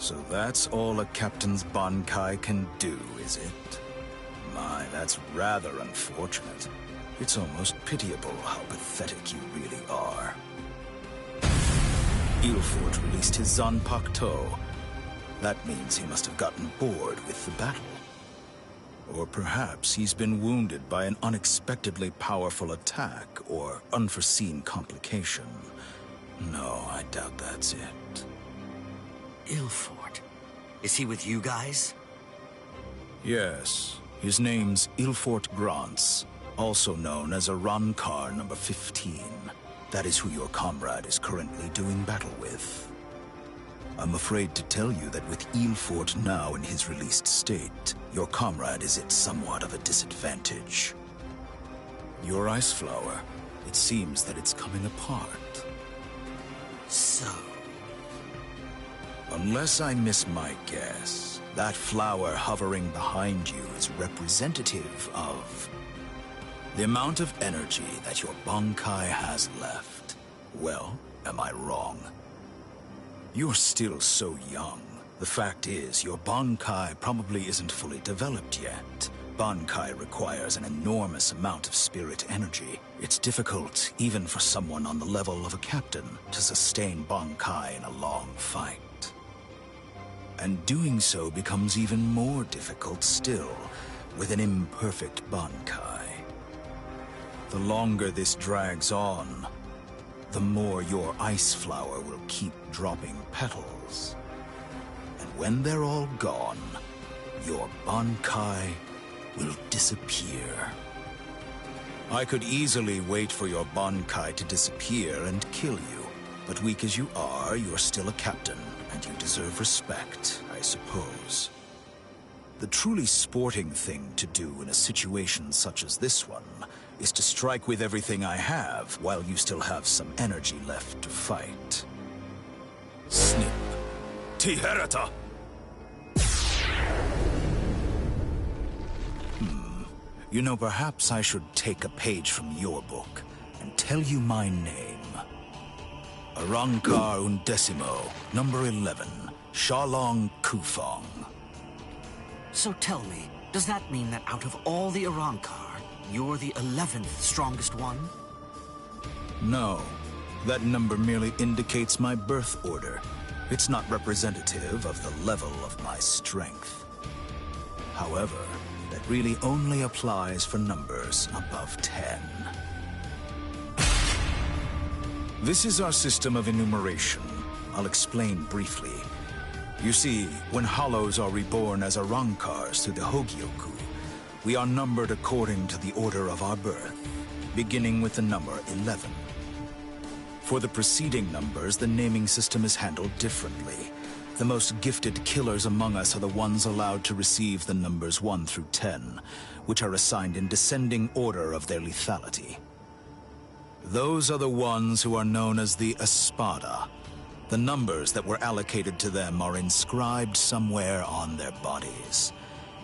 S18: So that's all a captain's Bankai can do, is it? My, that's rather unfortunate. It's almost pitiable how pathetic you really are. Ilfort released his Zanpakuto. That means he must have gotten bored with the battle. Or perhaps he's been wounded by an unexpectedly powerful attack or unforeseen complication. No, I doubt that's it.
S10: Ilfort? Is he with you guys?
S18: Yes. His name's Ilfort Grants, also known as Arankar number 15. That is who your comrade is currently doing battle with. I'm afraid to tell you that with Ilfort now in his released state, your comrade is at somewhat of a disadvantage. Your ice flower, it seems that it's coming apart.
S10: So?
S18: Unless I miss my guess, that flower hovering behind you is representative of the amount of energy that your Bankai has left. Well, am I wrong? You're still so young. The fact is, your Bankai probably isn't fully developed yet. Bankai requires an enormous amount of spirit energy. It's difficult, even for someone on the level of a captain, to sustain Bankai in a long fight. And doing so becomes even more difficult still, with an imperfect Bankai. The longer this drags on, the more your ice flower will keep dropping petals. And when they're all gone, your Bankai will disappear. I could easily wait for your Bankai to disappear and kill you, but weak as you are, you're still a captain, and you deserve respect, I suppose. The truly sporting thing to do in a situation such as this one is to strike with everything I have while you still have some energy left to fight. Snip. Tiherata! You know, perhaps I should take a page from your book and tell you my name. Arankar Undecimo, number 11, Shalong Kufong.
S10: So tell me, does that mean that out of all the Arankar, you're the 11th strongest one?
S18: No. That number merely indicates my birth order. It's not representative of the level of my strength. However, that really only applies for numbers above 10. This is our system of enumeration. I'll explain briefly. You see, when hollows are reborn as Arankars through the Hogyoku, we are numbered according to the order of our birth, beginning with the number 11. For the preceding numbers, the naming system is handled differently. The most gifted killers among us are the ones allowed to receive the numbers 1 through 10, which are assigned in descending order of their lethality. Those are the ones who are known as the Espada. The numbers that were allocated to them are inscribed somewhere on their bodies.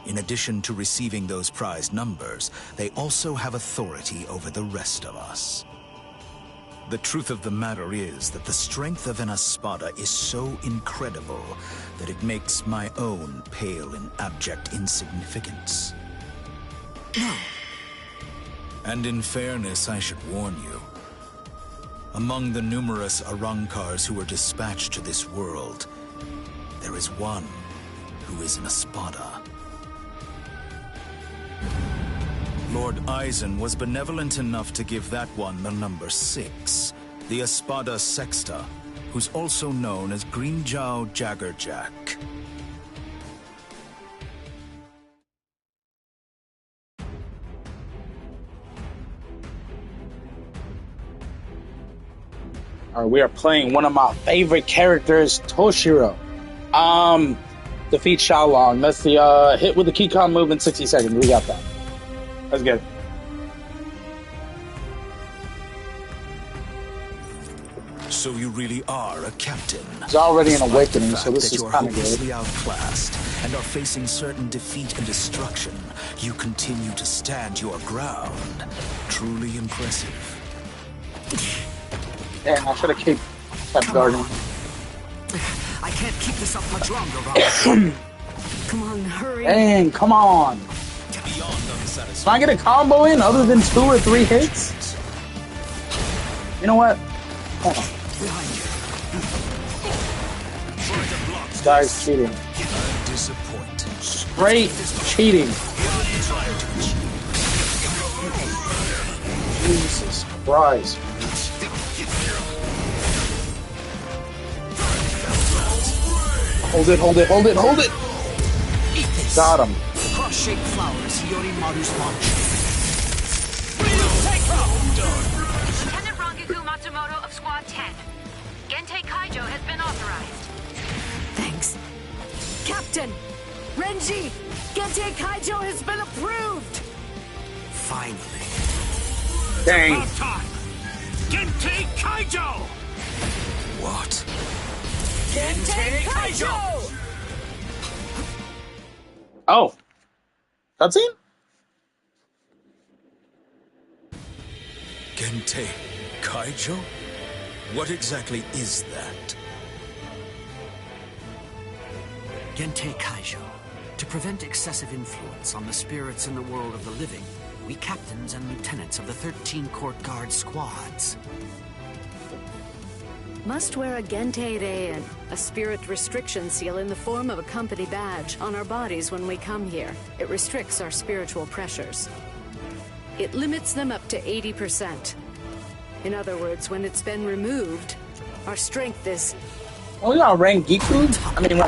S18: In addition to receiving those prized numbers, they also have authority over the rest of us. The truth of the matter is that the strength of an Espada is so incredible that it makes my own pale in abject insignificance. And in fairness, I should warn you. Among the numerous Arankars who were dispatched to this world, there is one who is an Espada. Lord Eisen was benevolent enough to give that one the number 6, the Espada Sexta, who's also known as Greenjow Jaggerjack.
S1: We are playing one of my favorite characters, Toshiro. Defeat Xiaolong. That's the hit with the Keycon move in 60 seconds. We got that. That's good.
S18: So you really are a captain.
S1: It's already an awakening, so this is kind of good.
S18: Hopelessly outclassed and are facing certain defeat and destruction, you continue to stand your ground. Truly impressive.
S1: Damn, I should have kept guarding.
S10: I
S17: I can't keep this up much longer, Rob.
S9: Come on, hurry.
S1: Dang, come on. Can I get a combo in other than 2 or 3 hits? You know what? Hold on. This guy's cheating. Straight cheating. Jesus Christ. Hold it, hold it, hold it, hold it! Got him.
S17: Cross-shaped flowers, Yorimaru's launch.
S19: Lieutenant Rangaku Matsumoto of Squad 10. Gentei Kaijo has been authorized.
S9: Thanks. Captain! Renji! Gentei Kaijo has been approved!
S17: Finally.
S1: Dang.
S6: About time! Gentei Kaijo!
S17: What?
S9: Gentei Kaijo!
S1: Oh. Cutscene?
S18: Gentei Kaijo? What exactly is that?
S7: Gentei Kaijo. To prevent excessive influence on the spirits in the world of the living, we captains and lieutenants of the 13 court guard squads.
S9: Must wear a Gentei Reien, a spirit restriction seal in the form of a company badge, on our bodies when we come here. It restricts our spiritual pressures. It limits them up to 80%. In other words, when it's been removed, our strength is...
S1: Oh, we got Rangiku? I mean,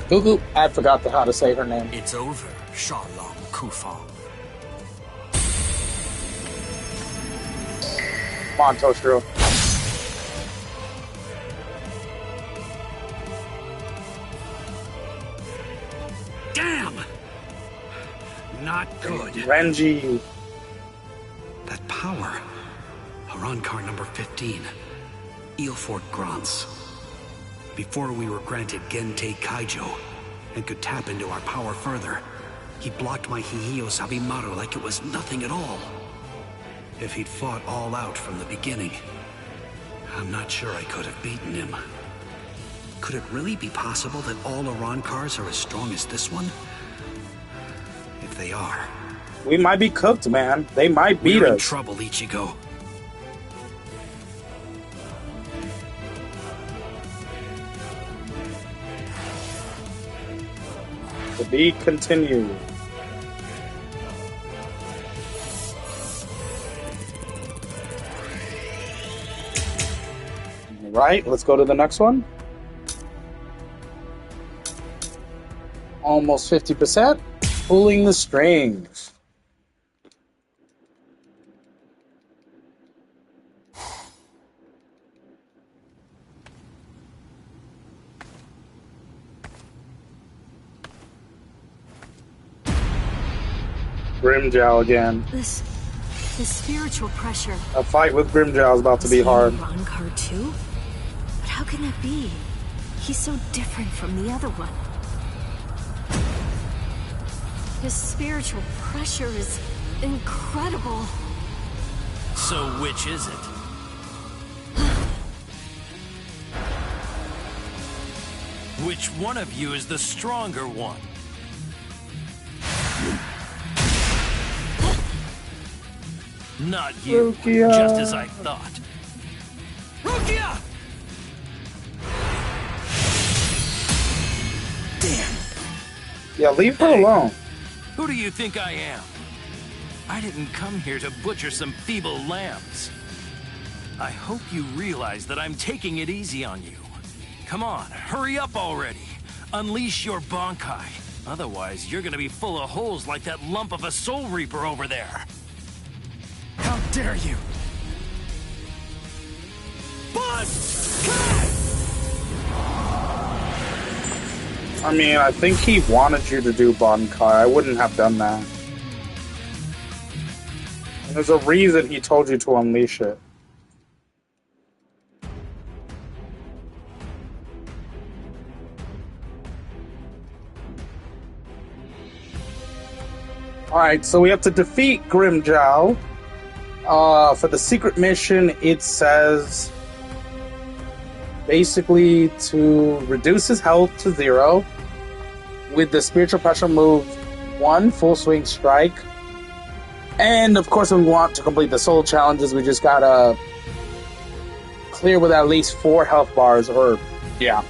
S1: Gugu. I forgot how to say her name.
S17: It's over, Shalom Kufa.
S1: Come on, Toshiro.
S4: Damn! Not good.
S1: Renji.
S4: That power. Arankar number 15. Eelfort Grants. Before we were granted Gentei Kaijo and could tap into our power further, he blocked my Hihiyo Sabimaru like it was nothing at all. If he'd fought all out from the beginning, I'm not sure I could have beaten him. Could it really be possible that all Arankars are as strong as this one? If they are...
S1: We might be cooked, man. They might beat
S4: we're in
S1: us.
S4: trouble, Ichigo.
S1: To be continued. Right, let's go to the next one. Almost 50%. Pulling the strings. Grimjow again.
S5: This spiritual pressure.
S1: A fight with Grimjow is about to be hard.
S5: Arankar too? But how can that be? He's so different from the other one. His spiritual pressure is incredible.
S6: So which is it? Which one of you is the stronger one? Not you,
S1: Rukia.
S6: just as I thought. Rukia! Damn!
S1: Yeah, leave her alone.
S6: Who do you think I am? I didn't come here to butcher some feeble lambs. I hope you realize that I'm taking it easy on you. Come on, hurry up already. Unleash your Bankai. Otherwise, you're gonna be full of holes like that lump of a Soul Reaper over there. How dare you!
S1: I mean, I think he wanted you to do Bankai. I wouldn't have done that. There's a reason he told you to unleash it. Alright, so we have to defeat Grimjow. For the secret mission, it says... basically to reduce his health to 0 with the spiritual pressure move 1 full swing strike. And of course, if we want to complete the soul challenges, we just gotta clear with at least 4 health bars, or yeah.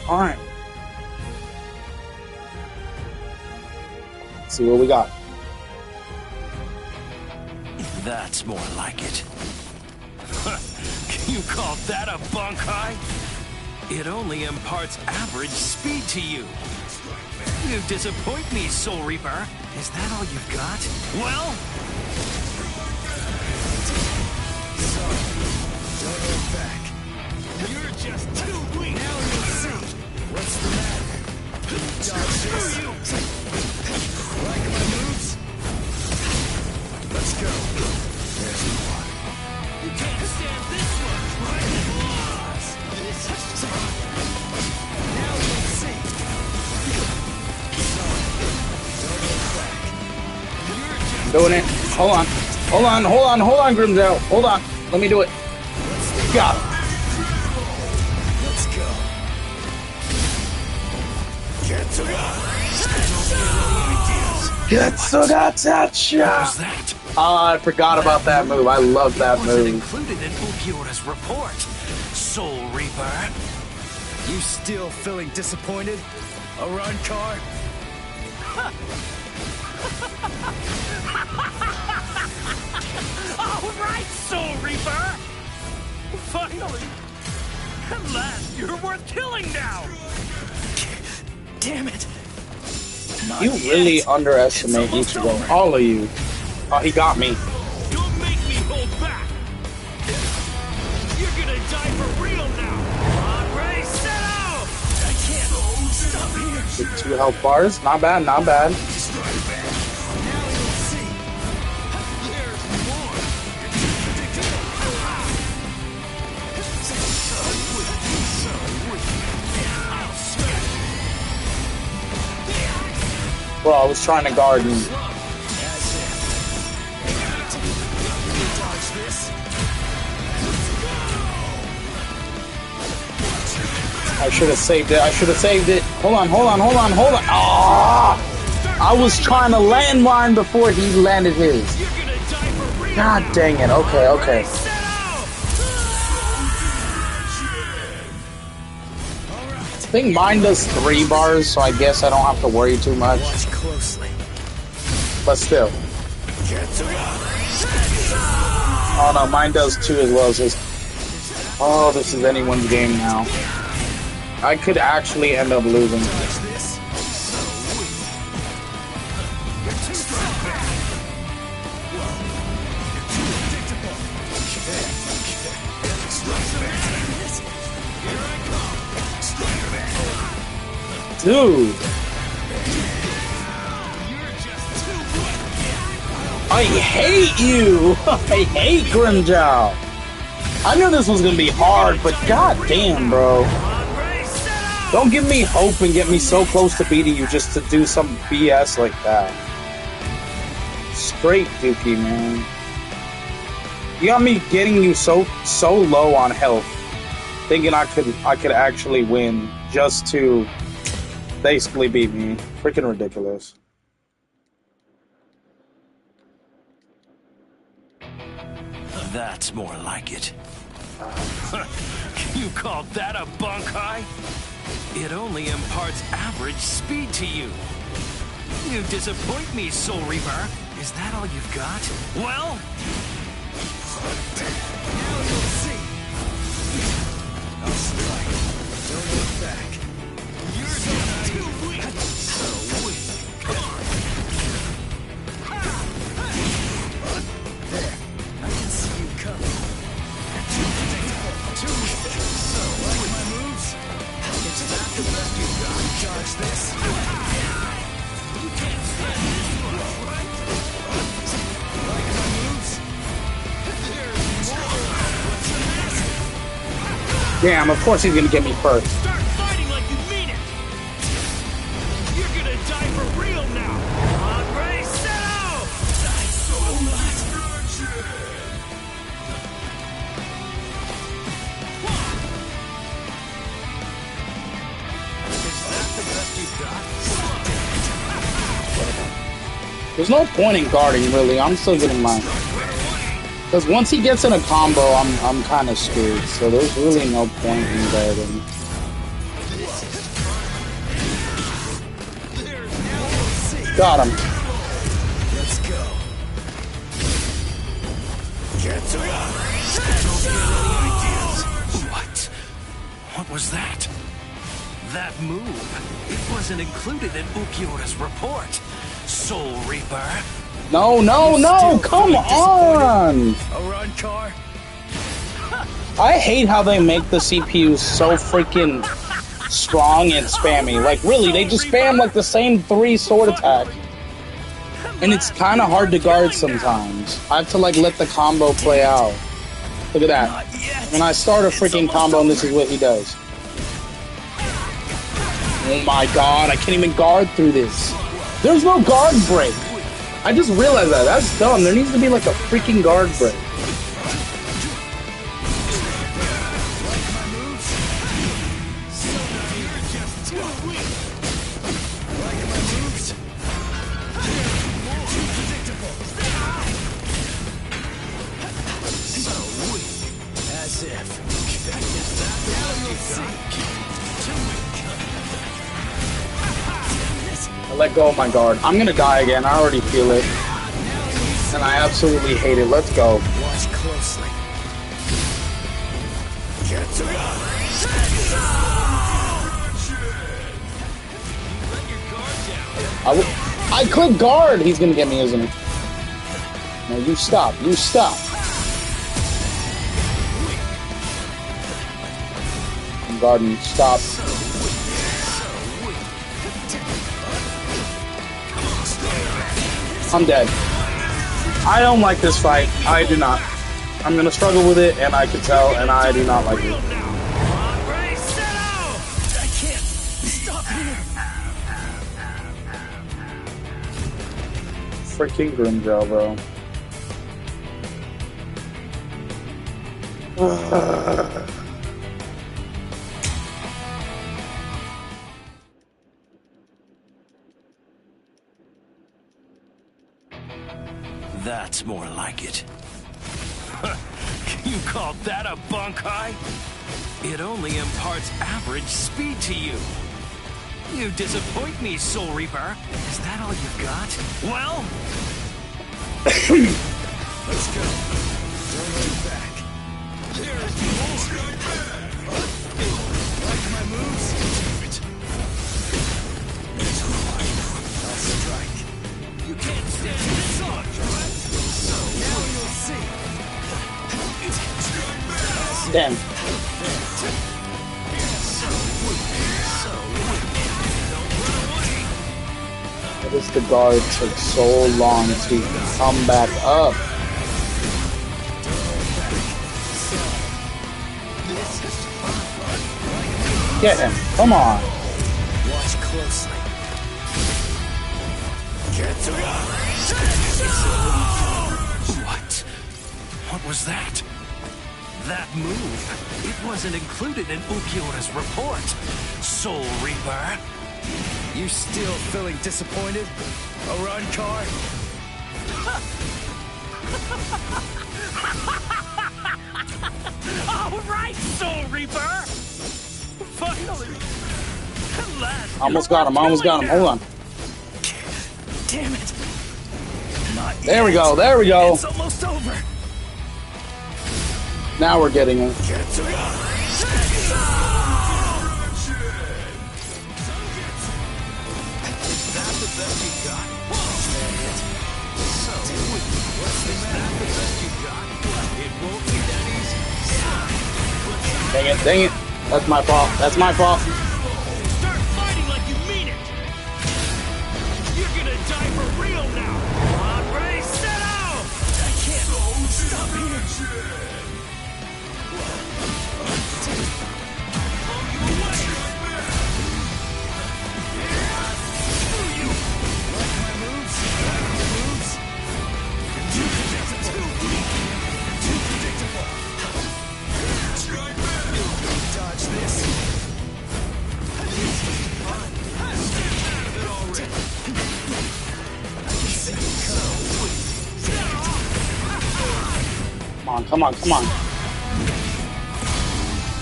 S1: Alright. Let's see what we got.
S6: That's more like it. You call that a bunkai? It only imparts average speed to you. You disappoint me, Soul Reaper. Is that all you've got? Well...
S17: Don't hold back.
S6: You're just too weak.
S17: Now you'll see. What's the matter? Can you dodge this? Like my moves? Let's go. There's one.
S6: You can't stand this one, right?
S17: Now you'll see. Don't hold back.
S1: Doing it. Hold on. Hold on, hold on, hold on, Grimdale. Hold on. Let me do it. Got it.
S17: Let's go.
S1: Getsuga. Oh, I forgot about that move. I love that move.
S6: Included in Ulquiorra's report. Soul Reaper.
S17: You still feeling disappointed? Arankar?
S6: All right, Soul Reaper! Finally! At last, you're worth killing now!
S17: Damn it!
S1: You really underestimate Ichigo. All of you. Oh, he got me.
S6: Don't make me hold back! You're gonna die for real now! Andre, set out!
S17: I can't stop here!
S1: With 2 health bars. Not bad, not bad. Bro, I was trying to guard him. I should have saved it. I should have saved it. Hold on, hold on, hold on, hold on. Ah! I was trying to landmine before he landed his. God dang it. Okay, okay. I think mine does 3 bars, so I guess I don't have to worry too much.
S17: Watch closely.
S1: But still. Oh no, mine does 2 as well. So oh, this is anyone's game now. I could actually end up losing. Dude. I hate you! I hate Grimjow! I knew this was gonna be hard, but goddamn, bro. Don't give me hope and get me so close to beating you just to do some BS like that. Straight Dookie, man. You got me getting you so low on health, thinking I could actually win just to basically beat me. Freaking ridiculous.
S6: That's more like it. You call that a bunkai? It only imparts average speed to you. You disappoint me, Soul Reaper. Is that all you've got? Well...
S17: Now you'll see. I'll strike. Don't look back.
S6: You're just too weak. So weak.
S17: There. I can see you coming. Too predictable. Too weak. So, like my moves? Is that the best you've got? Dodge this.
S6: You can't spend this much, right?
S17: Like my moves?
S1: Damn, of course he's gonna get me first.
S6: Start fighting like you mean it! You're gonna die for real now! Andre, set out!
S1: There's no point in guarding, really. I'm still getting mine. Because once he gets in a combo, I'm kind of screwed. So there's really no point in guarding. Got him.
S17: Let's go.
S6: What was that? That move, it wasn't included in Ukiura's report. Soul Reaper.
S1: No, come on!
S17: A run car?
S1: I hate how they make the CPU so freaking strong and spammy. Like, really, they just spam like the same 3 sword attack. And it's kind of hard to guard sometimes. I have to like let the combo play out. Look at that. When I start a freaking combo and this is what he does. Oh my god, I can't even guard through this. There's no guard break. I just realized that. That's dumb. There needs to be like a freaking guard break. Let go of my guard. I'm gonna die again. I already feel it. And I absolutely hate it. Let's go.
S17: Watch closely.
S1: I click guard. He's gonna get me, isn't he? No, you stop. You stop. I'm guarding. Stop. I'm dead. I don't like this fight. I do not. I'm gonna struggle with it, and I can tell, and I do not like it.
S17: I can't stop here.
S1: Freaking Grimjaw, bro.
S6: That's more like it. You call that a bunkai? It only imparts average speed to you. You disappoint me, Soul Reaper. Is that all you got? Well...
S17: Let's go. Don't look back. There's more. Like my moves? I'll strike. You can't stand this on, right? So now you'll see.
S1: Damn. What is the guard took so long to come back up? Get him. Come on.
S17: Watch closely.
S6: What was that? That move, it wasn't included in Ukiura's report. Soul Reaper.
S17: You still feeling disappointed? A run car?
S6: All right, Soul Reaper. Finally. At last.
S1: Almost got him. Hold on.
S17: Damn it.
S1: There we go. There we go.
S17: It's almost over.
S1: Now we're getting it. Dang it. That's my fault.
S6: Start fighting like you mean it. You're gonna die for real now. On, ready, set out.
S17: I can't stop here.
S1: come on, come on.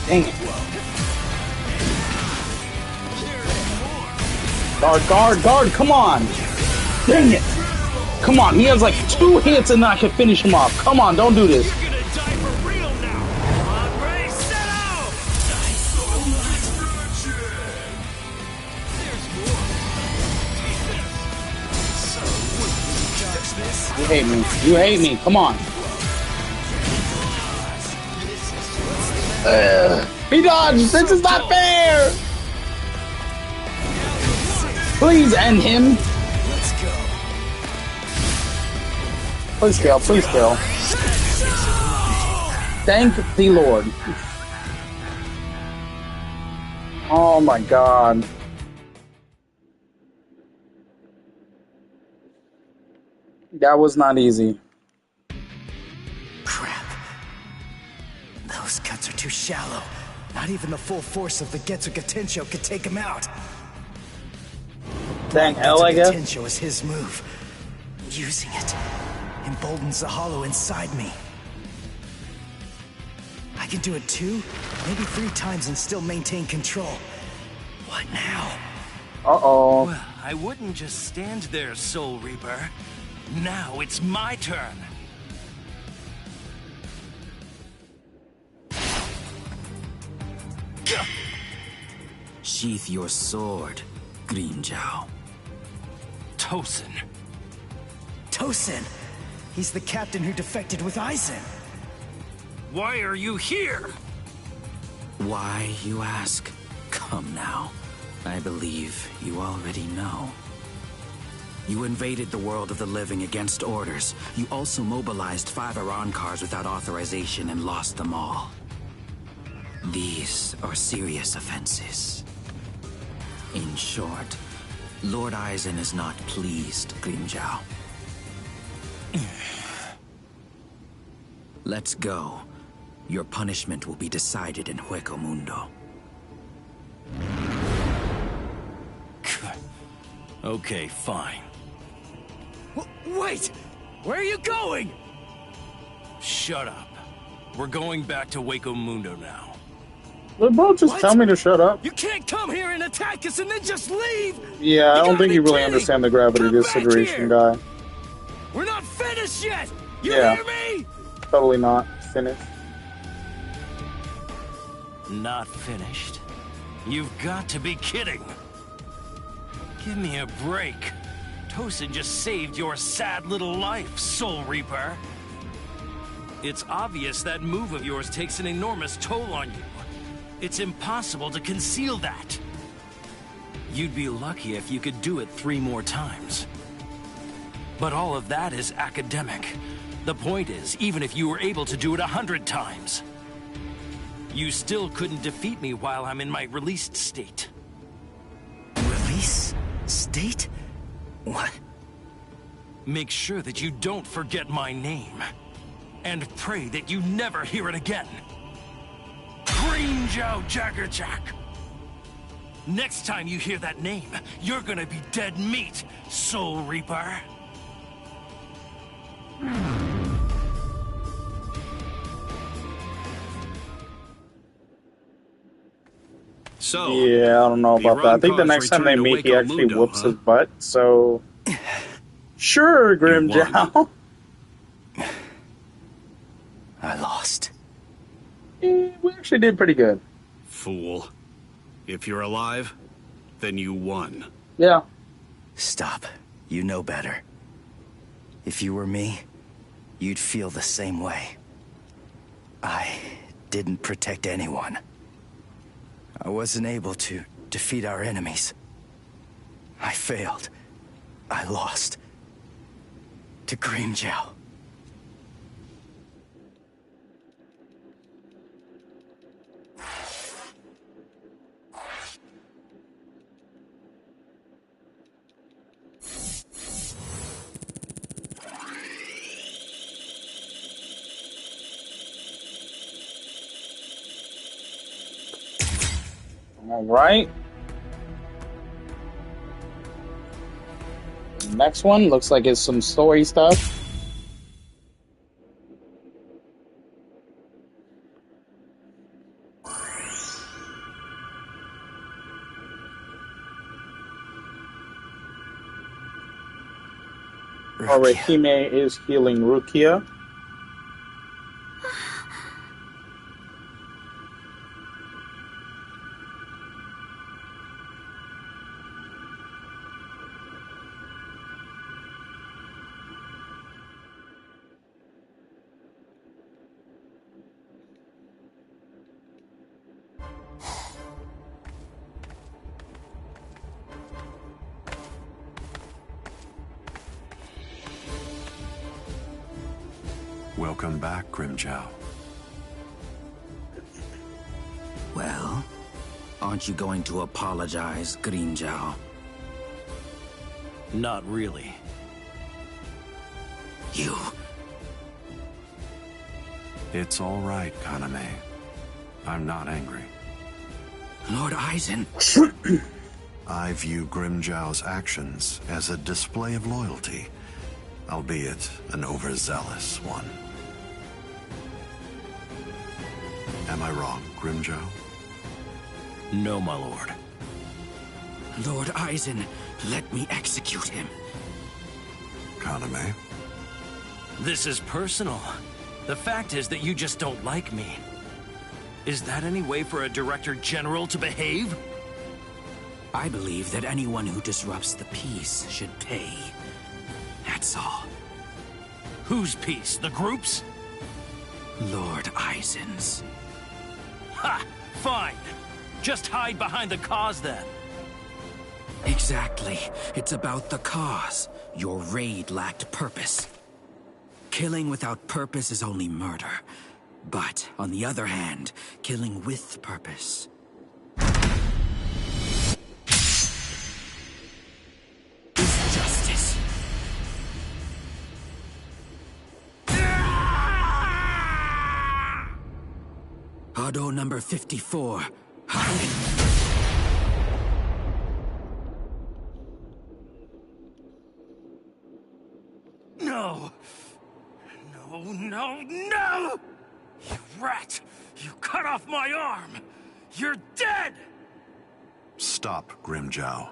S1: Dang it. Guard, come on. Dang it. Come on, he has like 2 hits and I can finish him off. Come on, don't do this. You hate me. You hate me. Come on. He dodged. This is not fair. Please end him. Please kill. Please kill. Thank the Lord. Oh my God. That was not easy.
S2: Crap. Those cuts are too shallow. Not even the full force of the Getsu Gatensho could take him out.
S1: Dang hell, I guess.
S2: Gatensho is his move. Using it emboldens the hollow inside me. I can do it 2, maybe 3 times and still maintain control. What now?
S1: Uh-oh.
S6: Well, I wouldn't just stand there, Soul Reaper. Now it's my turn.
S7: Sheath your sword, Grimmjow.
S6: Tosin.
S2: Tosin! He's the captain who defected with Aizen.
S6: Why are you here?
S7: Why, you ask? Come now. I believe you already know. You invaded the world of the living against orders. You also mobilized 5 Iran cars without authorization and lost them all. These are serious offenses. In short, Lord Aizen is not pleased, Grimmjow. Let's go. Your punishment will be decided in Hueco Mundo.
S6: Okay, fine.
S2: Wait! Where are you going?
S6: Shut up. We're going back to Hueco Mundo now.
S1: They both just tell me to shut up.
S2: You can't come here and attack us and then just leave!
S1: Yeah, I don't think you really understand the gravity of this situation, guy.
S2: We're not finished yet! You
S1: Yeah.
S2: hear me?
S1: Totally not finished.
S6: Not finished? You've got to be kidding. Give me a break. Tosin just saved your sad little life, Soul Reaper. It's obvious that move of yours takes an enormous toll on you. It's impossible to conceal that. You'd be lucky if you could do it 3 more times. But all of that is academic. The point is, even if you were able to do it 100 times, you still couldn't defeat me while I'm in my released state.
S2: Release? State? What?
S6: Make sure that you don't forget my name. And pray that you never hear it again. Grimmjow Jaggerjack! Next time you hear that name, you're gonna be dead meat, Soul Reaper.
S4: So,
S1: yeah, I don't know about that. I think the
S4: Iran
S1: next time they
S4: cars
S1: meet, he
S4: return to
S1: actually
S4: Hueco
S1: whoops
S4: Mundo,
S1: his butt. So, sure, Grimmjow.
S2: I lost.
S1: We actually did pretty good.
S4: Fool. If you're alive, then you won.
S1: Yeah.
S2: Stop. You know better. If you were me, you'd feel the same way. I didn't protect anyone. I wasn't able to defeat our enemies. I failed. I lost. To Grimmjow.
S1: All right. Next one looks like it's some story stuff. Orihime is healing Rukia.
S12: Welcome back, Grimjow.
S17: Well, aren't you going to apologize, Grimjow?
S6: Not really.
S17: You...
S12: It's all right, Kaname. I'm not angry.
S17: Lord Aizen...
S12: I view Grimjow's actions as a display of loyalty, albeit an overzealous one. Am I wrong, Grimjow?
S6: No, my lord.
S17: Lord Aizen, let me execute him.
S12: Kaname?
S6: This is personal. The fact is that you just don't like me. Is that any way for a Director General to behave?
S17: I believe that anyone who disrupts the peace should pay. That's all.
S6: Whose peace? The group's?
S17: Lord Aizen's.
S6: Ha! Fine. Just hide behind the cause then.
S17: Exactly. It's about the cause. Your raid lacked purpose. Killing without purpose is only murder. But, on the other hand, killing with purpose is justice. Hado number 54.
S6: No! No, no, no! You rat! You cut off my arm! You're dead!
S12: Stop, Grimjow.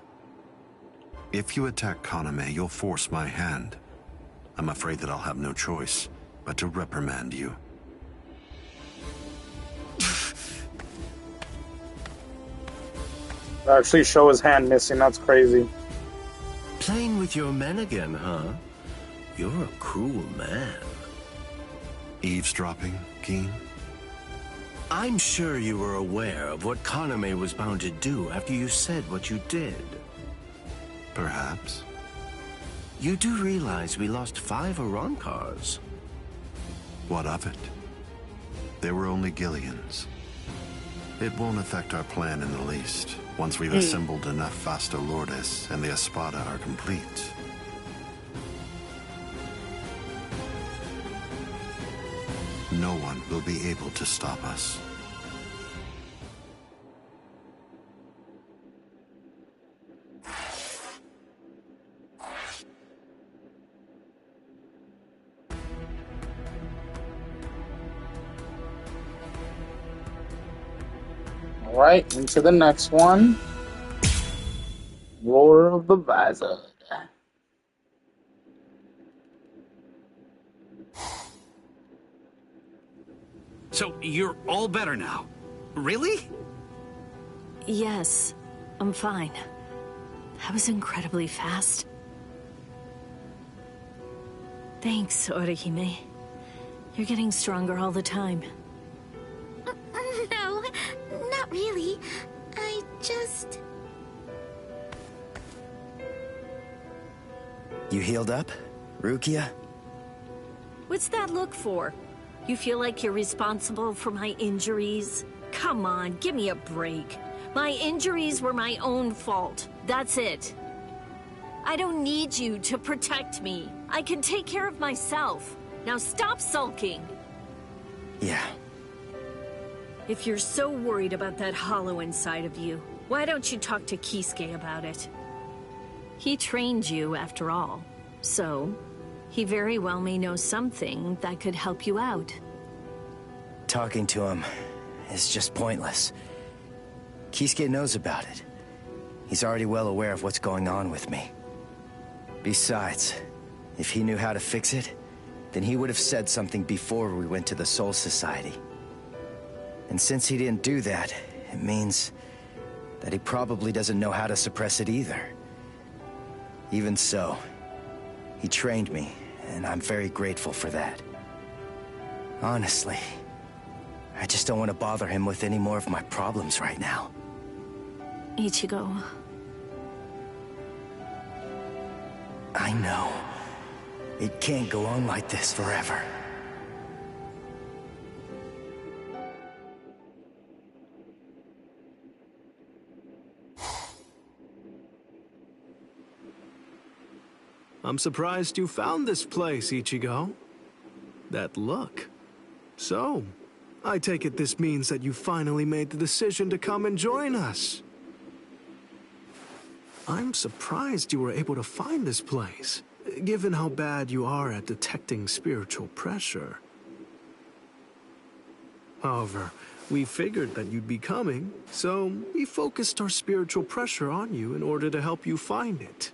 S12: If you attack Kaname, you'll force my hand. I'm afraid that I'll have no choice but to reprimand you.
S1: Actually show his hand missing, that's crazy.
S13: Playing with your men again, huh? You're a cruel man.
S12: Eavesdropping, Keen?
S13: I'm sure you were aware of what Kaname was bound to do after you said what you did.
S12: Perhaps.
S13: You do realize we lost 5 Arankars?
S12: What of it? They were only Gillians. It won't affect our plan in the least, once we've assembled enough Vasta Lourdes and the Espada are complete. No one will be able to stop us.
S1: Alright, into the next one. Roar of the Visored.
S4: So, you're all better now? Really?
S5: Yes, I'm fine. That was incredibly fast. Thanks, Orihime. You're getting stronger all the time.
S3: No, not really. I just...
S17: You healed up, Rukia?
S5: What's that look for? You feel like you're responsible for my injuries? Come on, give me a break. My injuries were my own fault. That's it. I don't need you to protect me. I can take care of myself. Now stop sulking.
S17: Yeah.
S5: If you're so worried about that hollow inside of you, why don't you talk to Kisuke about it? He trained you, after all. So, he very well may know something that could help you out.
S17: Talking to him is just pointless. Kisuke knows about it. He's already well aware of what's going on with me. Besides, If he knew how to fix it, then he would have said something before we went to the Soul Society. And since he didn't do that, it means that he probably doesn't know how to suppress it either. Even so, he trained me, and I'm very grateful for that. Honestly, I just don't want to bother him with any more of my problems right now.
S9: Ichigo.
S17: I know. It can't go on like this forever.
S20: I'm surprised you found this place, Ichigo. That look. So, I take it this means that you finally made the decision to come and join us. I'm surprised you were able to find this place, given how bad you are at detecting spiritual pressure. However, we figured that you'd be coming, so we focused our spiritual pressure on you in order to help you find it.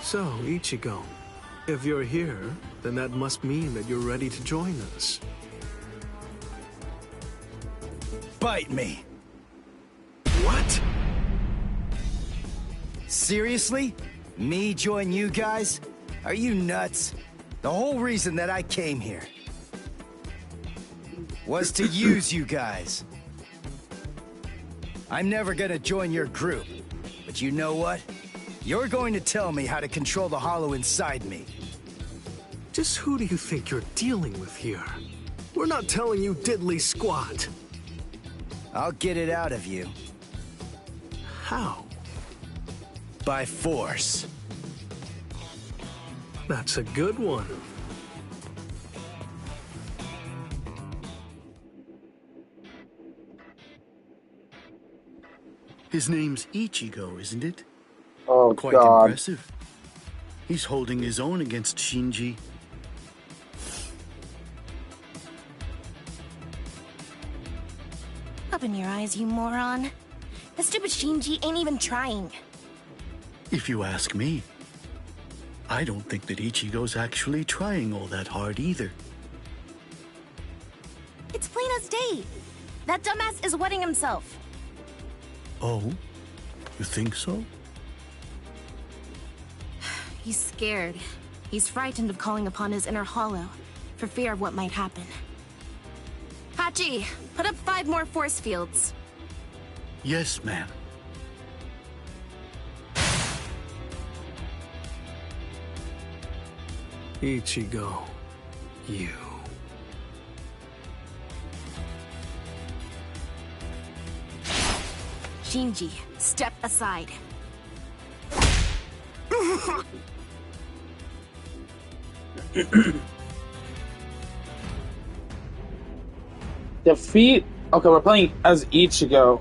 S20: So, Ichigo, if you're here, then that must mean that you're ready to join us.
S17: Bite me!
S20: What?
S17: Seriously? Me join you guys? Are you nuts? The whole reason that I came here was to use you guys. I'm never gonna join your group, but you know what? You're going to tell me how to control the hollow inside me.
S20: Just who do you think you're dealing with here? We're not telling you diddly squat.
S17: I'll get it out of you.
S20: How?
S17: By force.
S20: That's a good one.
S21: His name's Ichigo, isn't it?
S1: Oh,
S21: quite
S1: God.
S21: impressive. He's holding his own against Shinji.
S22: Open your eyes, you moron. The stupid Shinji ain't even trying.
S21: If you ask me, I don't think that Ichigo's actually trying all that hard either.
S22: It's plain as day. That dumbass is wetting himself.
S21: Oh? You think so?
S22: He's scared. He's frightened of calling upon his inner hollow, for fear of what might happen. Hachi, put up 5 more force fields.
S21: Yes, ma'am.
S20: Ichigo, you.
S22: Shinji, step aside.
S1: Defeat. Okay, we're playing as Ichigo.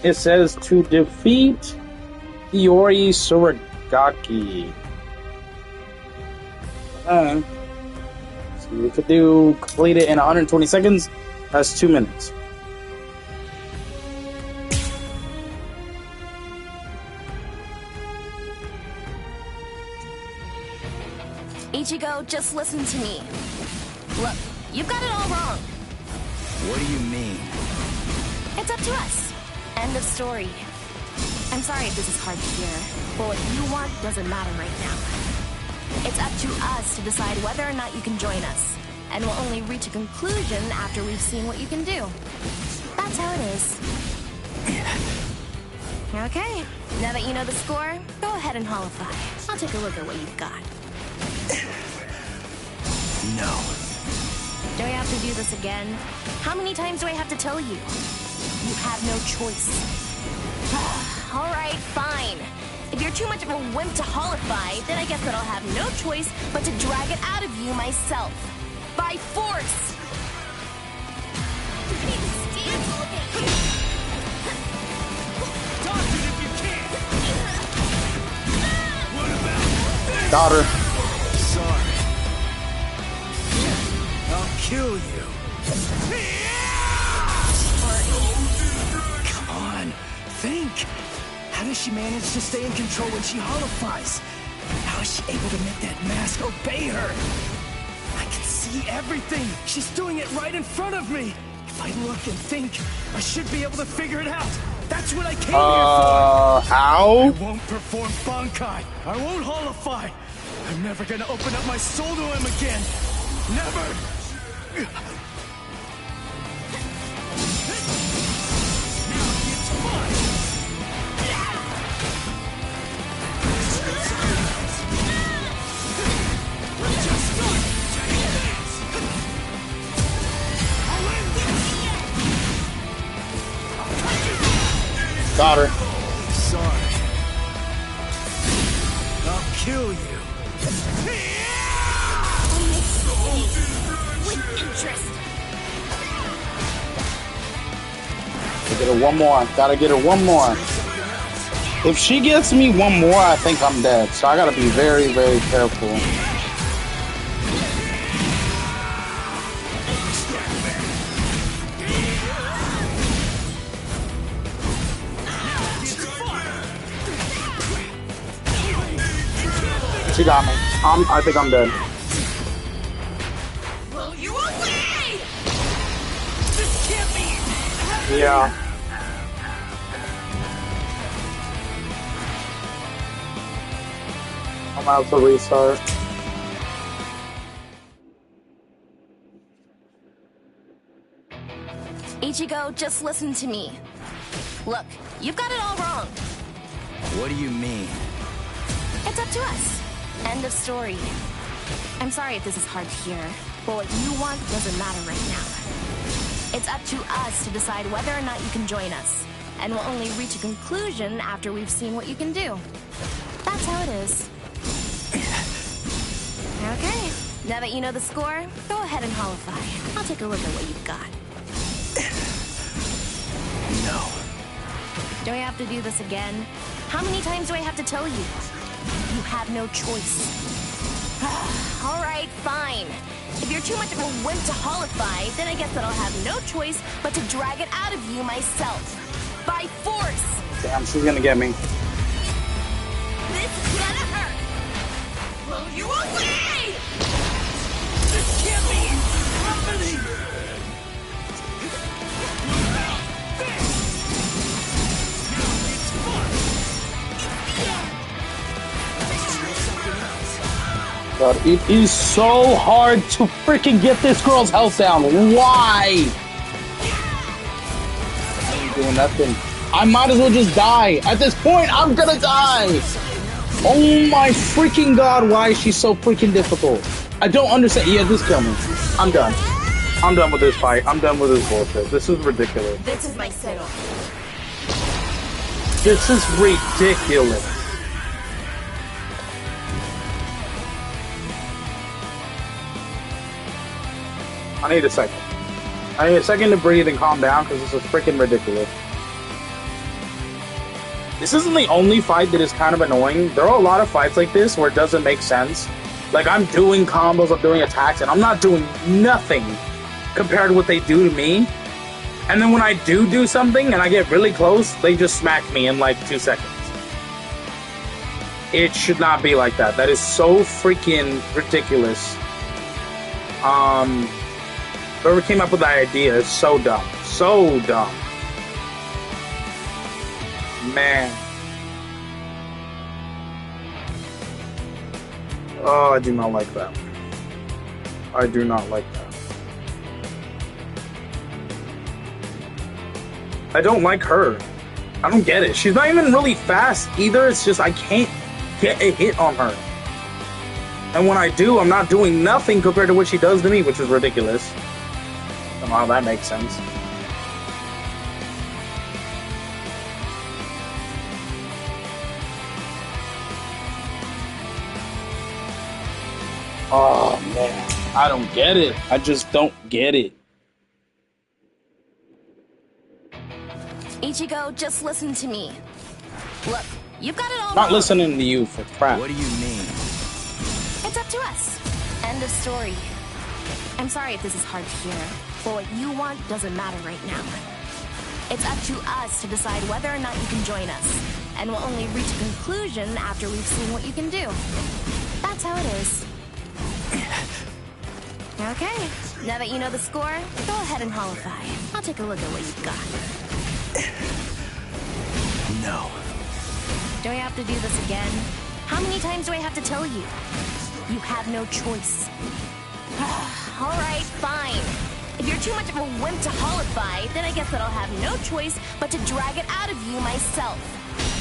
S1: It says to defeat Iori Suragaki. So we could complete it in 120 seconds. That's 2 minutes.
S22: Ichigo, just listen to me. Look, you've got it all wrong.
S17: What do you mean?
S22: It's up to us. End of story. I'm sorry if this is hard to hear, but what you want doesn't matter right now. It's up to us to decide whether or not you can join us, and we'll only reach a conclusion after we've seen what you can do. That's how it is. Okay, now that you know the score, go ahead and holify. I'll take a look at what you've got.
S17: No.
S22: Do I have to do this again? How many times do I have to tell you? You have no choice. All right, fine. If you're too much of a wimp to holify, then I guess that I'll have no choice but to drag it out of you myself. By force!
S1: Daughter.
S17: Sorry. I'll kill you. Come on, think. How does she manage to stay in control when she holifies? How is she able to make that mask obey her? I can see everything. She's doing it right in front of me. If I look and think, I should be able to figure it out. That's what I came here for.
S1: How?
S17: I won't perform Bankai. I won't holify. I'm never gonna open up my soul to him again. Never.
S1: Got her.
S17: Sorry. I'll kill you.
S3: With interest.
S1: Gotta get her one more. Gotta get her one more. If she gets me one more, I think I'm dead. So I gotta be very, very careful. She got me. I think I'm dead.
S16: Blow you away! This can't be happening.
S1: Yeah. I'm out to restart.
S22: Ichigo, just listen to me. Look, you've got it all wrong.
S17: What do you mean?
S22: It's up to us. End of story. I'm sorry if this is hard to hear, but what you want doesn't matter right now. It's up to us to decide whether or not you can join us, and we'll only reach a conclusion after we've seen what you can do. That's how it is. Okay, now that you know the score, go ahead and holify. I'll take a look at what you've got.
S17: No.
S22: Do I have to do this again? How many times do I have to tell you? You have no choice. All right, fine. If you're too much of a wimp to holify, then I guess that I'll have no choice but to drag it out of you myself. By force!
S1: Damn, she's gonna get me.
S16: This is gonna hurt. Blow you away! This can't be happening.
S1: God, it is so hard to freaking get this girl's health down. Why? I ain't doing nothing. I might as well just die. At this point, I'm gonna die. Oh my freaking god, why is she so freaking difficult? I don't understand. Yeah, just kill me. I'm done. I'm done with this fight. I'm done with this bullshit. This is ridiculous.
S22: This is my settle.
S1: This is ridiculous. I need a second. I need a second to breathe and calm down because this is freaking ridiculous. This isn't the only fight that is kind of annoying. There are a lot of fights like this where it doesn't make sense. Like, I'm doing combos, I'm doing attacks, and I'm not doing nothing compared to what they do to me. And then when I do something and I get really close, they just smack me in like 2 seconds. It should not be like that. That is so freaking ridiculous. Whoever came up with that idea is so dumb. So dumb. Man. Oh, I do not like that. I do not like that. I don't like her. I don't get it. She's not even really fast either. It's just I can't get a hit on her. And when I do, I'm not doing nothing compared to what she does to me, which is ridiculous. I don't know how that makes sense. Oh, man. I don't get it. I just don't get it.
S22: Ichigo, just listen to me. Look, you've got it all
S1: Not
S22: wrong.
S1: listening to you for crap.
S17: What do you mean?
S22: It's up to us. End of story. I'm sorry if this is hard to hear, but what you want doesn't matter right now. It's up to us to decide whether or not you can join us, and we'll only reach a conclusion after we've seen what you can do. That's how it is. Okay, now that you know the score, go ahead and holify. I'll take a look at what you've got.
S17: No.
S22: Do I have to do this again? How many times do I have to tell you? You have no choice. All right, fine. If you're too much of a wimp to holify, then I guess that I'll have no choice but to drag it out of you myself.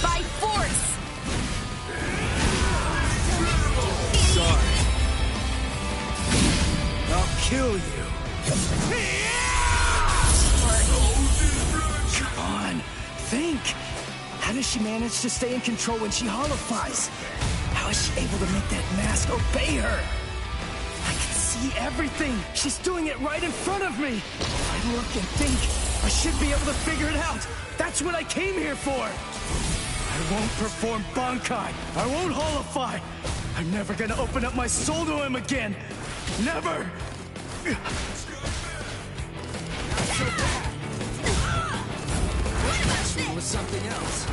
S22: By force!
S17: Sorry. I'll kill you. Come on, think. How does she manage to stay in control when she holifies? How is she able to make that mask obey her? I can see everything. She's doing it right in front of me. If I look and think, I should be able to figure it out. That's what I came here for. I won't perform Bankai. I won't holify. I'm never gonna open up my soul to him again. Never! Not so bad.
S22: What about this?
S17: It was something else.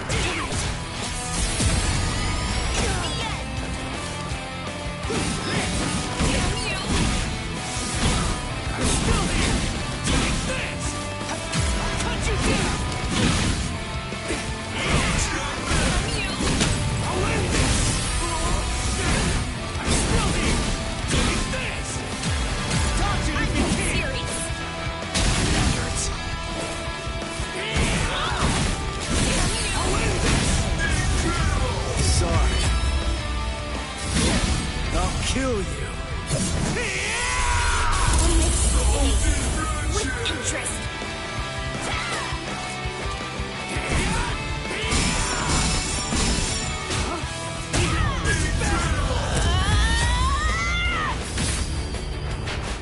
S22: I'm still here! Take this! I'll cut you down!
S17: I'll end this! I'm still here! Take this! Told you to be serious! That hurts. I'll end this! Sorry. I'll kill you.
S22: With interest!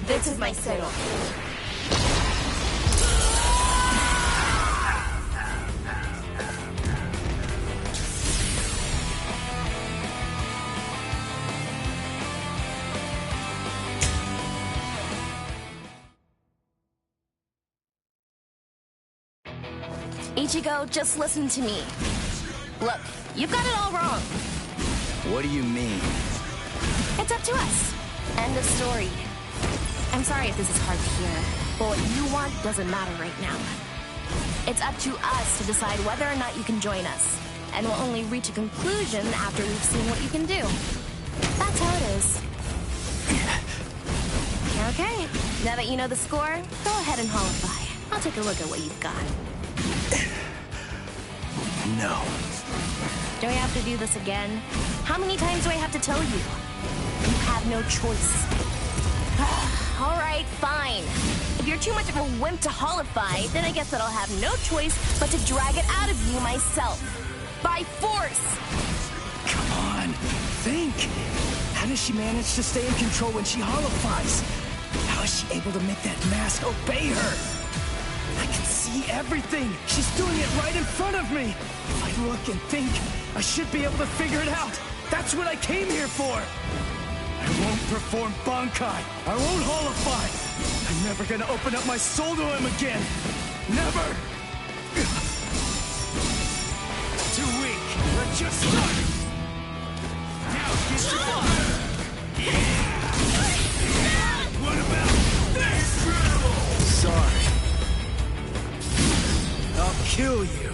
S22: This is my signal. Ichigo, just listen to me. Look, you've got it all wrong.
S17: What do you mean?
S22: It's up to us. End of story. I'm sorry if this is hard to hear, but what you want doesn't matter right now. It's up to us to decide whether or not you can join us, and we'll only reach a conclusion after we've seen what you can do. That's how it is. Okay, now that you know the score, go ahead and holify. I'll take a look at what you've got.
S17: No.
S22: Do I have to do this again? How many times do I have to tell you? You have no choice. All right, fine. If you're too much of a wimp to holify, then I guess that I'll have no choice but to drag it out of you myself. By force!
S17: Come on, think. How does she manage to stay in control when she holifies? How is she able to make that mask obey her? I can see everything. She's doing it right in front of me. If I look and think, I should be able to figure it out. That's what I came here for. I won't perform Bankai. I won't holify. I'm never gonna open up my soul to him again. Never! Too weak. Let's just start. Now get your What about this? Sorry. I'll kill you.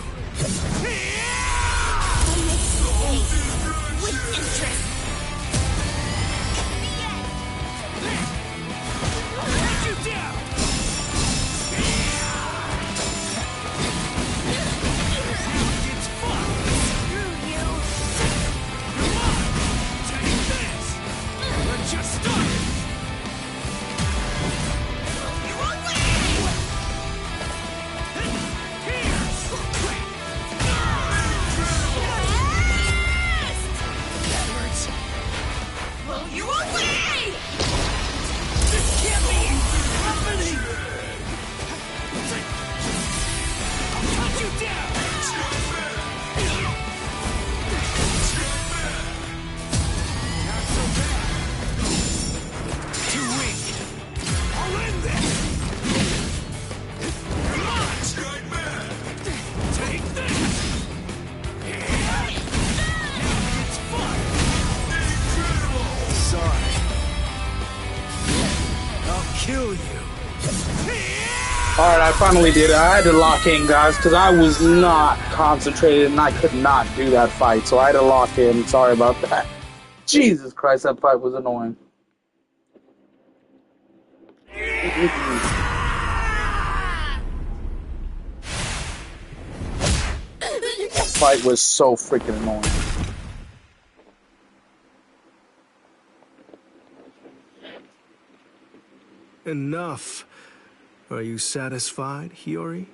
S22: With interest.
S17: Let you down. Now it gets fun.
S22: Screw you.
S17: Come on. Take this. Let's just start. Here.
S1: Alright, I finally did it. I had to lock in, guys, because I was not concentrated and I could not do that fight. So I had to lock in. Sorry about that. Jesus Christ, that fight was annoying. That fight was so freaking annoying.
S20: Enough. Are you satisfied, Hiyori?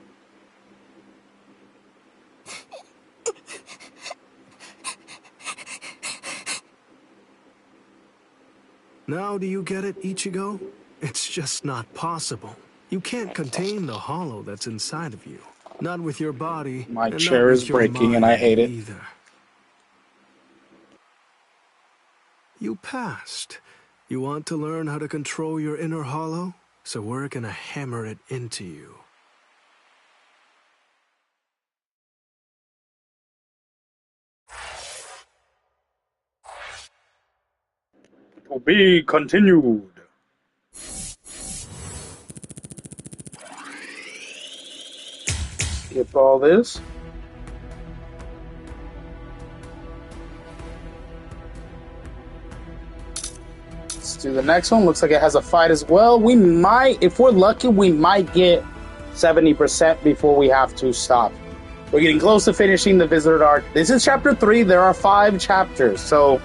S20: Now do you get it, Ichigo? It's just not possible. You can't contain the hollow that's inside of you. Not with your body.
S1: My chair is breaking and I hate it.
S20: Either. You passed. You want to learn how to control your inner hollow? So we're gonna hammer it into you.
S1: To be continued. Skip all this. Let's do the next one. Looks like it has a fight as well. We might, if we're lucky, we might get 70% before we have to stop. We're getting close to finishing the Visored arc. This is chapter 3. There are 5 chapters, so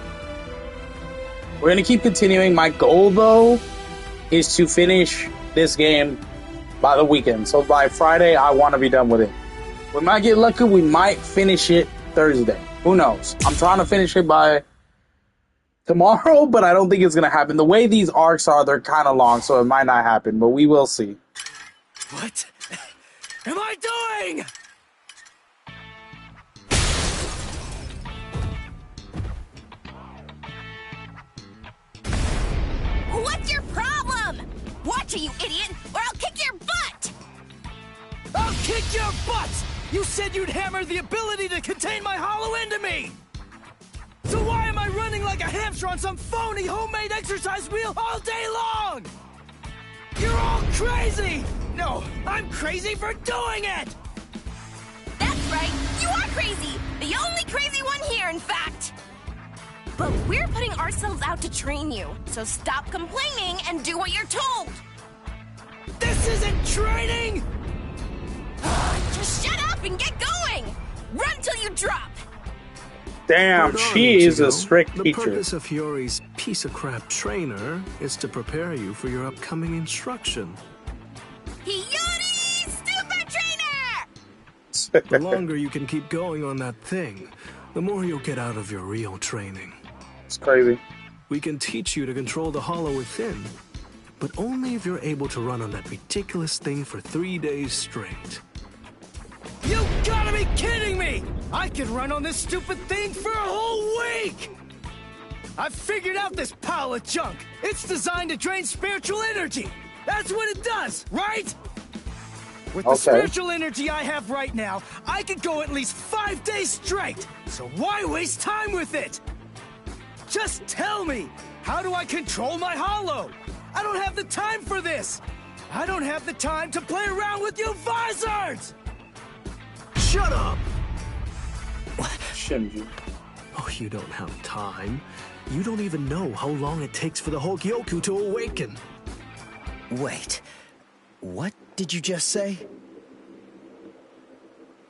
S1: we're going to keep continuing. My goal, though, is to finish this game by the weekend. So by Friday, I want to be done with it. We might get lucky. We might finish it Thursday. Who knows? I'm trying to finish it by tomorrow, but I don't think it's going to happen. The way these arcs are, they're kind of long, so it might not happen, but we will see.
S6: What am I doing?
S22: What's your problem? Watch it, you idiot, or I'll kick your butt!
S6: I'll kick your butts! You said you'd hammer the ability to contain my hollow into me! So why am I running like a hamster on some phony homemade exercise wheel all day long? You're all crazy! No, I'm crazy for doing it!
S22: That's right, you are crazy! The only crazy one here, in fact! But we're putting ourselves out to train you, so stop complaining and do what you're told!
S6: This isn't training!
S22: Just shut up and get going! Run till you drop!
S1: Damn, she is a strict
S20: The
S1: teacher.
S20: purpose of Hiyori's piece of crap trainer is to prepare you for your upcoming instruction.
S22: Hiyori, stupid trainer!
S20: The longer you can keep going on that thing, the more you'll get out of your real training.
S1: It's crazy.
S20: We can teach you to control the hollow within, but only if you're able to run on that ridiculous thing for 3 days straight.
S6: You gotta be kidding me! I can run on this stupid thing for a whole week! I've figured out this pile of junk. It's designed to drain spiritual energy. That's what it does, right? With the spiritual energy I have right now, I could go at least 5 days straight. So why waste time with it? Just tell me, how do I control my hollow? I don't have the time for this. I don't have the time to play around with you Visards!
S20: Shut up!
S1: Shinji.
S20: Oh, you don't have time. You don't even know how long it takes for the Hogyoku to awaken.
S2: Wait, what did you just say?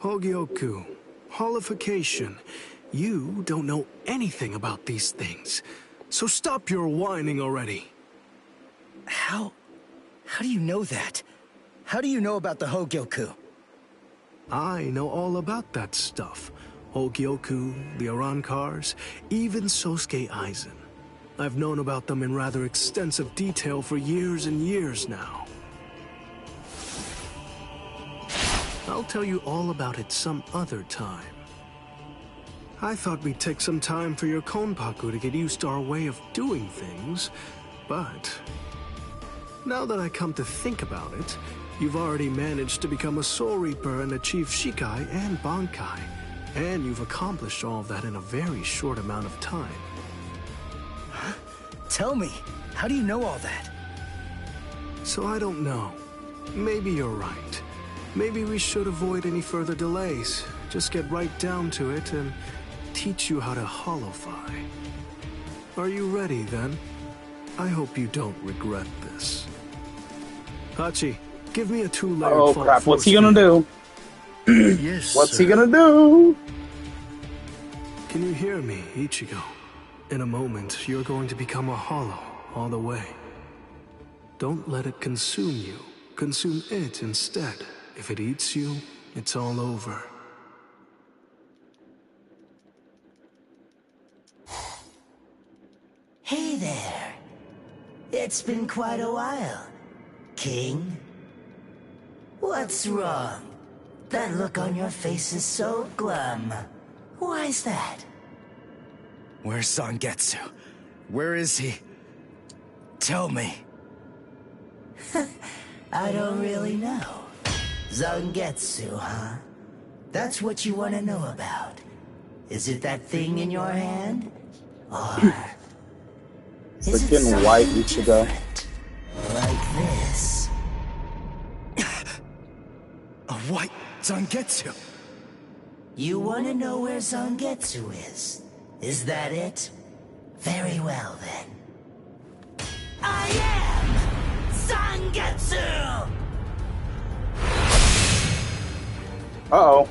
S20: Hogyoku, holification. You don't know anything about these things. So stop your whining already.
S2: How do you know that? How do you know about the Hogyoku?
S20: I know all about that stuff. Hogyoku, the Arankars, even Sosuke Aizen. I've known about them in rather extensive detail for years and years now. I'll tell you all about it some other time. I thought we'd take some time for your Konpaku to get used to our way of doing things, but now that I come to think about it, you've already managed to become a Soul Reaper and achieve Shikai and Bankai, and you've accomplished all of that in a very short amount of time.
S2: Tell me, how do you know all that?
S20: So I don't know. maybe you're right. Maybe we should avoid any further delays. Just get right down to it and teach you how to holofy. Are you ready, then? I hope you don't regret this. Hachi, give me a 2-layered
S1: Oh
S20: fault
S1: crap, what's he
S20: force
S1: gonna do?
S21: Yes,
S1: What's
S21: sir.
S1: he gonna do?
S20: Can you hear me, Ichigo? In a moment, you're going to become a hollow all the way. Don't let it consume you. Consume it instead. If it eats you, it's all over.
S15: Hey there. It's been quite a while, King. What's wrong? That look on your face is so glum. Why's that?
S17: Where's Zangetsu? Where is he? Tell me.
S15: I don't really know. Zangetsu, huh? That's what you want to know about. Is it that thing in your hand? Or
S1: It's getting white, Ichigo.
S15: like this?
S17: A white Zangetsu.
S15: You want to know where Zangetsu is? Is that it? Very well, then. I am Zangetsu!
S1: Uh-oh.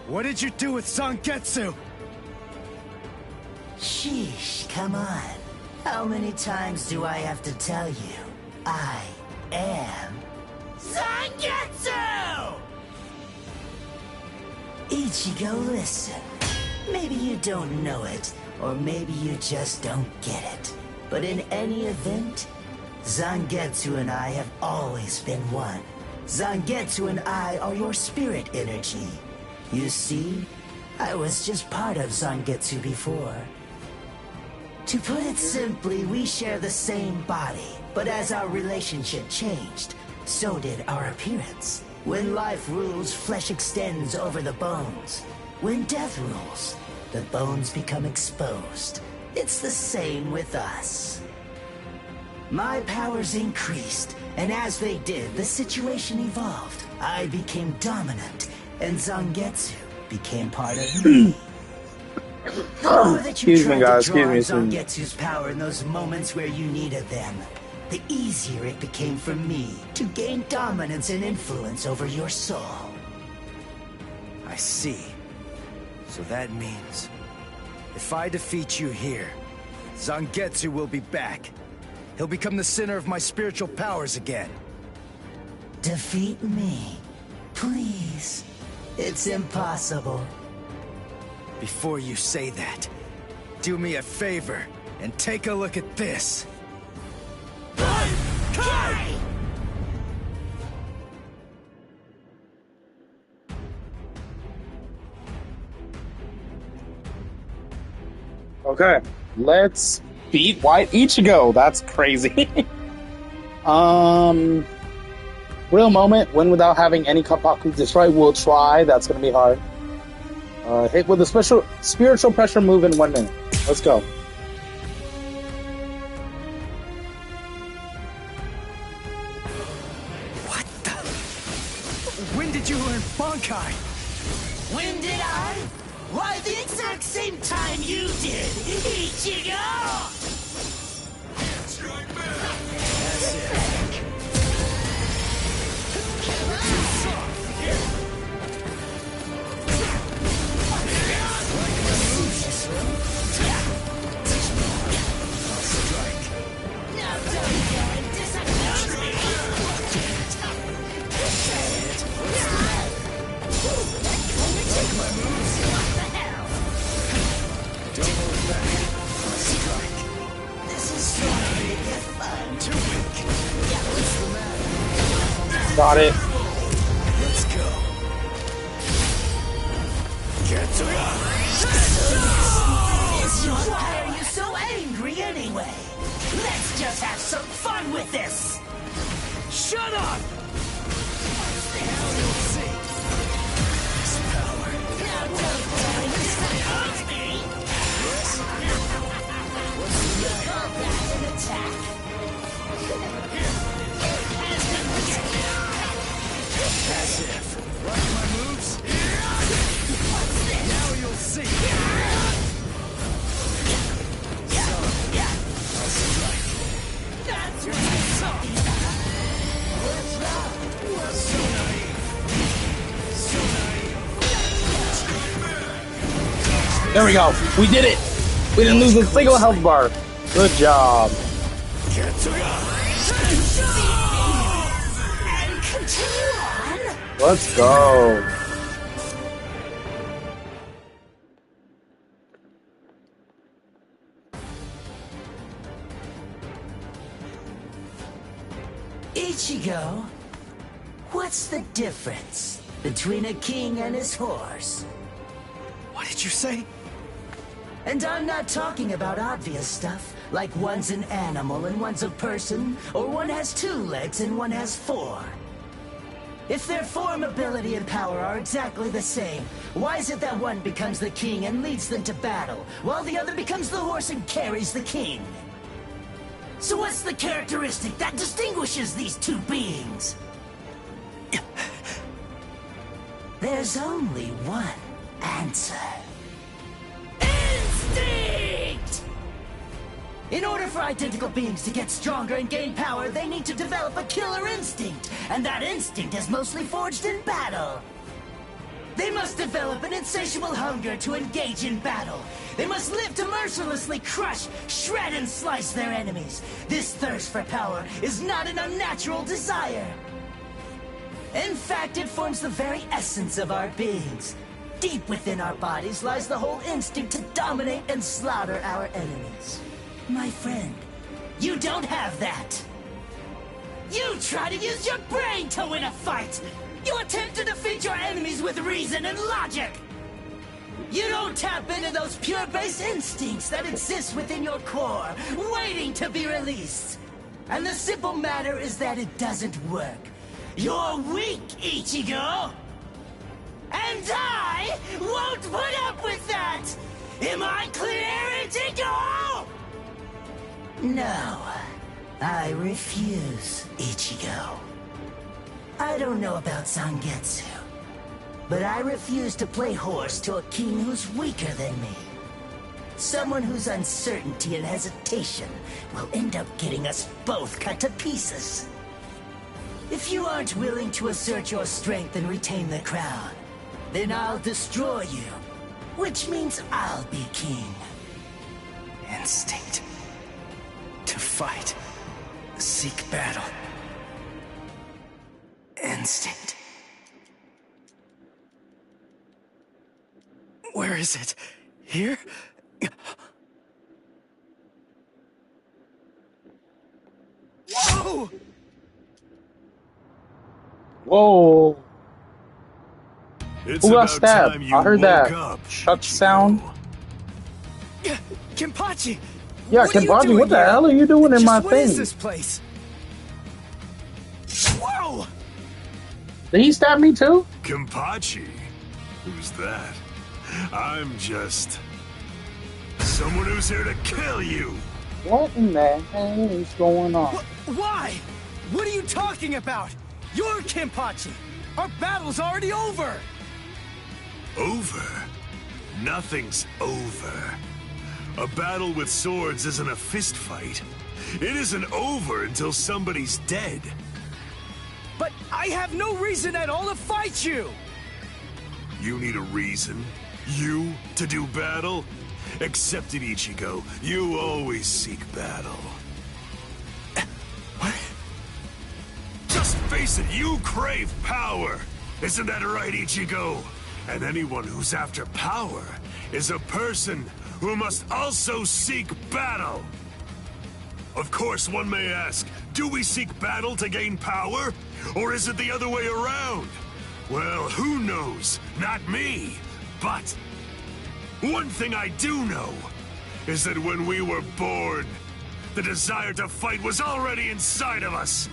S17: What did you do with Zangetsu?
S15: Sheesh, come on. How many times do I have to tell you? I am Zangetsu! Ichigo, listen. Maybe you don't know it, or maybe you just don't get it. But in any event, Zangetsu and I have always been one. Zangetsu and I are your spirit energy. You see, I was just part of Zangetsu before. To put it simply, we share the same body, but as our relationship changed, so did our appearance. When life rules, flesh extends over the bones. When death rules, the bones become exposed. It's the same with us. My powers increased, and as they did, the situation evolved. I became dominant, and Zangetsu became part of me. The more that you
S1: Excuse me,
S15: tried
S1: guys.
S15: to draw
S1: Excuse
S15: on
S1: me.
S15: Zangetsu's power in those moments where you needed them, the easier it became for me to gain dominance and influence over your soul.
S17: I see. So that means, if I defeat you here, Zangetsu will be back. He'll become the center of my spiritual powers again.
S15: Defeat me, please. It's impossible.
S17: Before you say that, do me a favor and take a look at this.
S1: Okay, let's beat White Ichigo. That's crazy. Real moment, win without having any Kapaku destroy. We'll try. That's gonna be hard. Hit with a special spiritual pressure move in 1 minute. Let's go.
S17: When did you learn Bankai?
S15: When did I? Why, the exact same time you did, Ichigo!
S17: That's it.
S1: Got it.
S17: Let's go. Get to
S15: Why are you so angry anyway? Let's just have some fun with this!
S17: Shut up! The hell you'll see. This power. What As if. Like my moves? Now you'll see. That's what I'm talking about. So naive. So naive.
S1: There we go. We did it. We didn't lose a single health bar. Good job.
S15: And continue on.
S1: Let's go.
S15: Ichigo, what's the difference between a king and his horse?
S17: What did you say?
S15: And I'm not talking about obvious stuff, like one's an animal and one's a person, or one has 2 legs and one has 4. If their form, ability, and power are exactly the same, why is it that one becomes the king and leads them to battle, while the other becomes the horse and carries the king? So what's the characteristic that distinguishes these 2 beings? There's only one answer. Instinct! In order for identical beings to get stronger and gain power, they need to develop a killer instinct, and that instinct is mostly forged in battle. They must develop an insatiable hunger to engage in battle. They must live to mercilessly crush, shred, and slice their enemies. This thirst for power is not an unnatural desire. In fact, it forms the very essence of our beings. Deep within our bodies lies the whole instinct to dominate and slaughter our enemies. My friend, you don't have that. You try to use your brain to win a fight. You attempt to defeat your enemies with reason and logic. You don't tap into those pure base instincts that exist within your core, waiting to be released. And the simple matter is that it doesn't work. You're weak, Ichigo! And I won't put up with that! Am I clear, Ichigo? No, I refuse, Ichigo. I don't know about Zangetsu, but I refuse to play horse to a king who's weaker than me. Someone whose uncertainty and hesitation will end up getting us both cut to pieces. If you aren't willing to assert your strength and retain the crown, then I'll destroy you, which means I'll be king.
S17: Instinct. To fight. Seek battle. Instinct. Where is it? Here? Whoa!
S1: Whoa!
S14: It's
S1: Who got
S14: about
S1: stabbed?
S14: time you
S1: I heard
S14: woke
S1: that
S14: up,
S1: chuck sound.
S20: Kenpachi!
S1: Yeah,
S20: what are you
S1: Kenpachi,
S20: doing
S1: what the
S20: here?
S1: hell are you doing in my
S20: What is
S1: thing?
S20: this place? Whoa!
S1: Did he stab me too?
S14: Kenpachi? Who's that? I'm just someone who's here to kill you.
S1: What in the hell is going on?
S20: Why? What are you talking about? You're Kenpachi! Our battle's already over!
S14: Over? Nothing's over. A battle with swords isn't a fist fight. It isn't over until somebody's dead.
S20: But I have no reason at all to fight you!
S14: You need a reason? You to do battle? Accept it, Ichigo. You always seek battle.
S20: What?
S14: Just face it, you crave power! Isn't that right, Ichigo? And anyone who's after power is a person who must also seek battle. Of course, one may ask, do we seek battle to gain power? Or is it the other way around? Well, who knows? Not me. But one thing I do know is that when we were born, the desire to fight was already inside of us.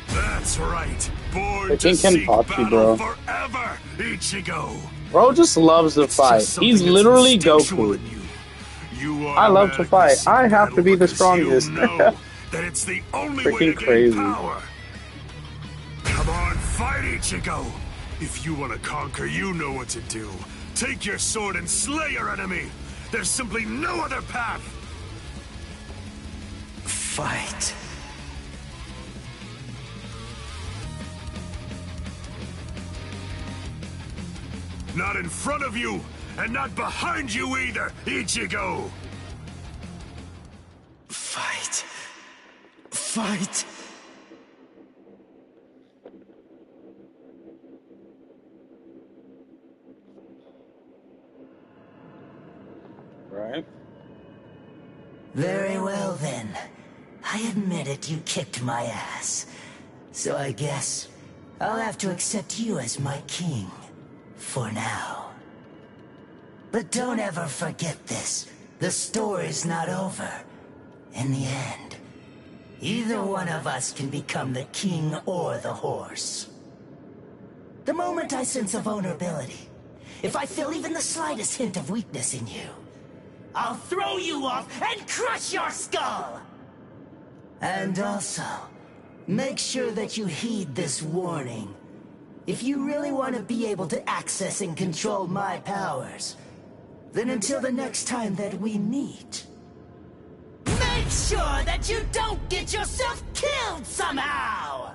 S14: That's right. Born to seek battle forever, Ichigo.
S1: Bro just loves to fight. He's literally Goku.
S14: You
S1: I love to fight. I have to be the strongest.
S14: You know that it's the only way to
S1: Freaking
S14: gain
S1: crazy.
S14: power. Come on, fight, Ichigo. If you want to conquer, you know what to do. Take your sword and slay your enemy. There's simply no other path.
S17: Fight.
S14: Not in front of you, and not behind you either, Ichigo!
S17: Fight. Fight.
S1: Right.
S15: Very well then. I admit it, you kicked my ass. So I guess I'll have to accept you as my king. For now. But don't ever forget this. The story's not over. In the end, either one of us can become the king or the horse. The moment I sense a vulnerability, if I feel even the slightest hint of weakness in you, I'll throw you off and crush your skull! And also, make sure that you heed this warning. If you really want to be able to access and control my powers, then until the next time that we meet, make sure that you don't get yourself killed somehow!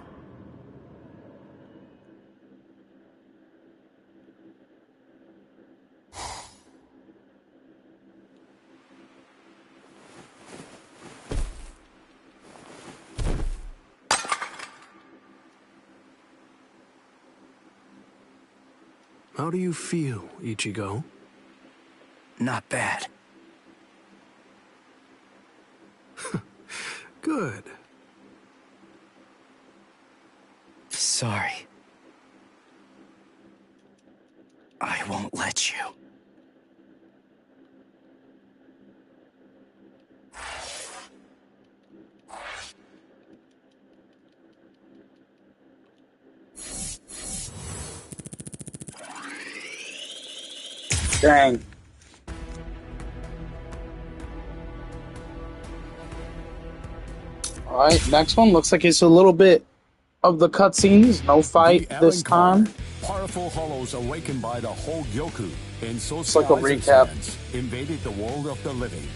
S20: How do you feel, Ichigo?
S17: Not bad.
S20: Good.
S17: Sorry. I won't let you.
S1: Dang. Alright, next one looks like it's a little bit of the cutscenes. No fight this time.
S8: Powerful hollows awakened by the whole Gyoku in
S1: It's like a recap.
S8: invaded the world of the living.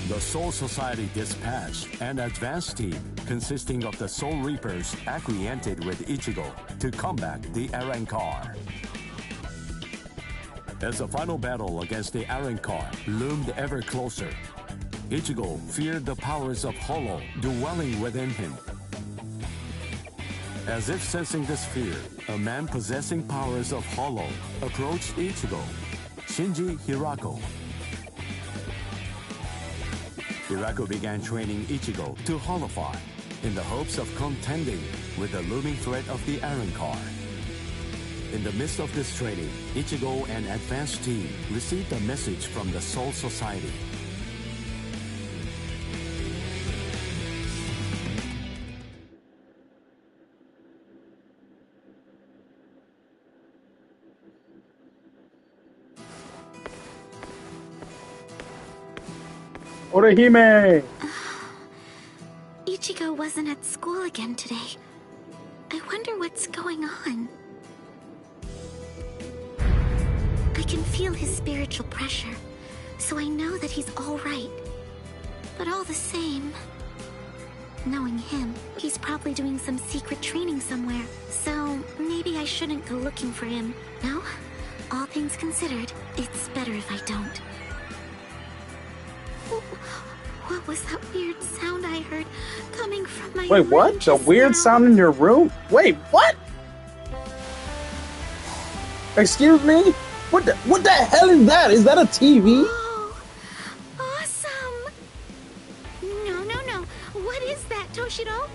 S8: The Soul Society dispatched an advance team consisting of the Soul Reapers acquainted with Ichigo to combat the Arrancar. As the final battle against the Arrancar loomed ever closer, Ichigo feared the powers of Hollow dwelling within him. As if sensing this fear, a man possessing powers of Hollow approached Ichigo, Shinji Hirako. Hirako began training Ichigo to Hollowfy in the hopes of contending with the looming threat of the Arrancar. In the midst of this training, Ichigo and advanced team received a message from the Soul Society.
S1: Orihime!
S3: Ichigo wasn't at school again today. I wonder what's going on. I can feel his spiritual pressure, so I know that he's all right. But all the same, knowing him, he's probably doing some secret training somewhere. So maybe I shouldn't go looking for him. No? All things considered, it's better if I don't. What was that weird sound I heard coming from my
S1: Wait, what? The weird sound in your room? Wait, what? Excuse me? What the hell is that? Is that a TV?
S3: Oh, awesome! No. What is that, Toshiro?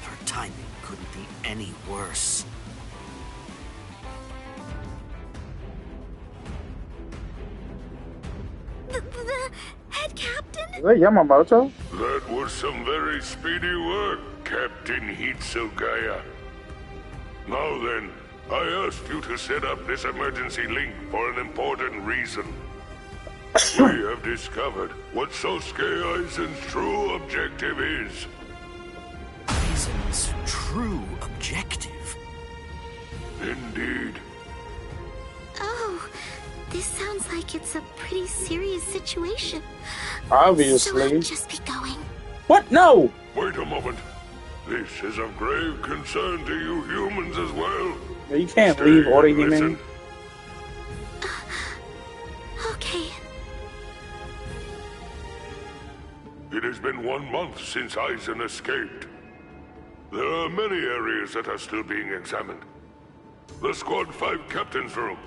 S17: Your timing couldn't be any worse.
S3: The head captain?
S1: Is that Yamamoto?
S14: That was some very speedy work, Captain Hitsugaya. Now then, I asked you to set up this emergency link for an important reason. We have discovered what Sosuke Aizen's true objective is.
S17: Aizen's true objective?
S14: Indeed.
S3: Oh, this sounds like it's a pretty serious situation.
S1: Obviously.
S3: So I'll just be going.
S1: What? No!
S14: Wait a moment. This is of grave concern to you humans as well.
S1: You can't leave, Orihime.
S14: Listen.
S3: Okay.
S14: It has been 1 month since Aizen escaped. There are many areas that are still being examined. The Squad 5 Captain's Room,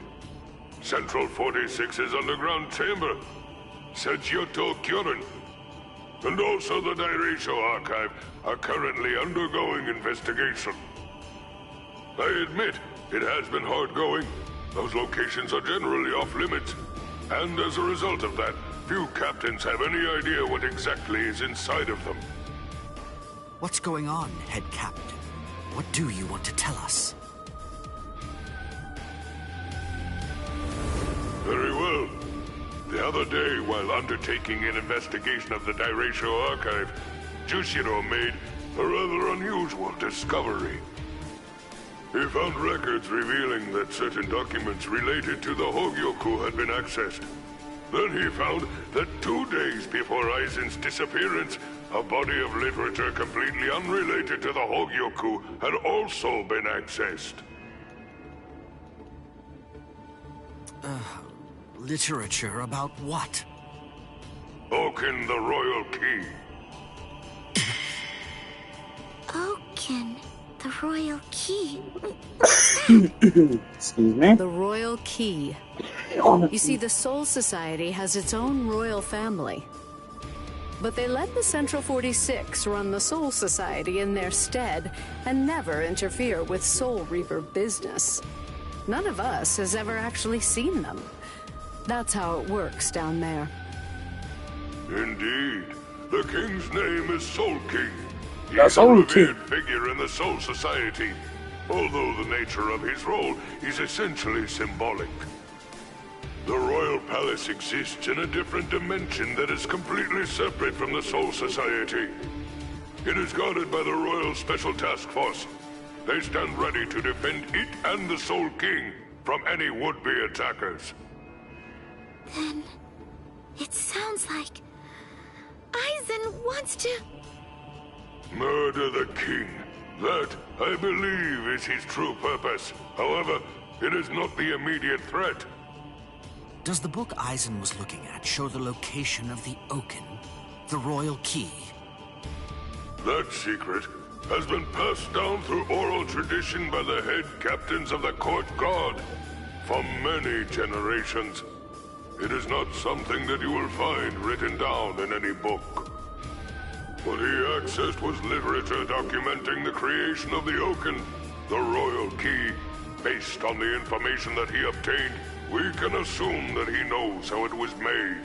S14: Central 46's underground chamber, Sechioto Kyorin, and also the Dairasho Archive are currently undergoing investigation. I admit, it has been hard going. Those locations are generally off limits, and as a result of that, few captains have any idea what exactly is inside of them.
S17: What's going on, Head Captain? What do you want to tell us?
S14: Very well. The other day, while undertaking an investigation of the Dairasho Archive, Jushiro made a rather unusual discovery. He found records revealing that certain documents related to the Hogyoku had been accessed. Then he found that 2 days before Aizen's disappearance, a body of literature completely unrelated to the Hogyoku had also been accessed.
S17: Literature about what?
S14: Oken the Royal Key.
S3: Oken, the Royal Key.
S1: Excuse me?
S9: The Royal Key. You see, the Soul Society has its own royal family. But they let the Central 46 run the Soul Society in their stead and never interfere with Soul Reaper business. None of us has ever actually seen them. That's how it works down there.
S14: Indeed. The king's name is Soul King. He
S1: The
S14: is a
S1: Soul
S14: revered
S1: King.
S14: figure in the Soul Society, although the nature of his role is essentially symbolic. The Royal Palace exists in a different dimension that is completely separate from the Soul Society. It is guarded by the Royal Special Task Force. They stand ready to defend it and the Soul King from any would-be attackers.
S3: Then, it sounds like Aizen wants to...
S14: Murder the king. That, I believe, is his true purpose. However, it is not the immediate threat.
S17: Does the book Aizen was looking at show the location of the Oken, the Royal Key?
S14: That secret has been passed down through oral tradition by the head captains of the court guard for many generations. It is not something that you will find written down in any book. What he accessed was literature documenting the creation of the Oken, the Royal Key. Based on the information that he obtained, we can assume that he knows how it was made.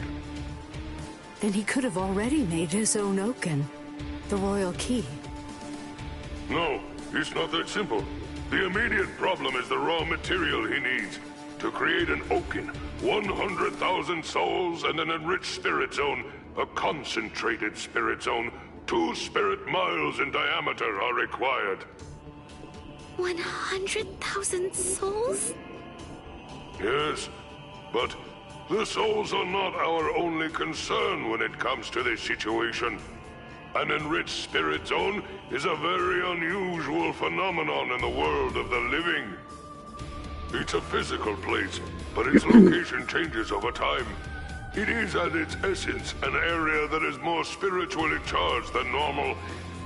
S9: Then he could have already made his own Oken, the Royal Key.
S14: No, it's not that simple. The immediate problem is the raw material he needs. To create an Oken, 100,000 souls and an enriched spirit zone, a concentrated spirit zone, 2 spirit miles in diameter are required.
S3: 100,000 souls?
S14: Yes, but the souls are not our only concern when it comes to this situation. An enriched spirit zone is a very unusual phenomenon in the world of the living. It's a physical place, but its location changes over time. It is at its essence an area that is more spiritually charged than normal,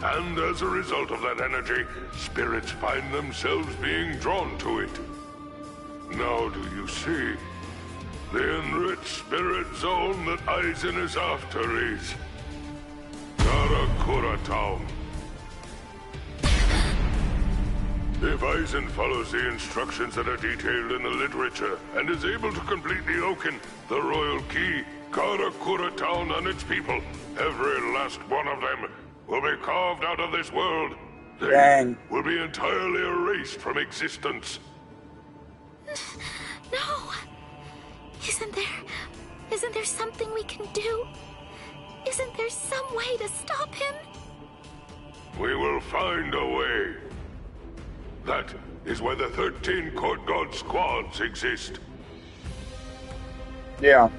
S14: and as a result of that energy, spirits find themselves being drawn to it. Now do you see? The enriched spirit zone that Aizen is after is Karakura Town. If Aizen follows the instructions that are detailed in the literature and is able to complete the Oken, the Royal Key, Karakura Town and its people, every last one of them, will be carved out of this world. They
S1: Dang.
S14: will be entirely erased from existence.
S3: No! Isn't there something we can do? Isn't there some way to stop him?
S14: We will find a way. That is why the 13 Court God squads exist.
S1: Yeah.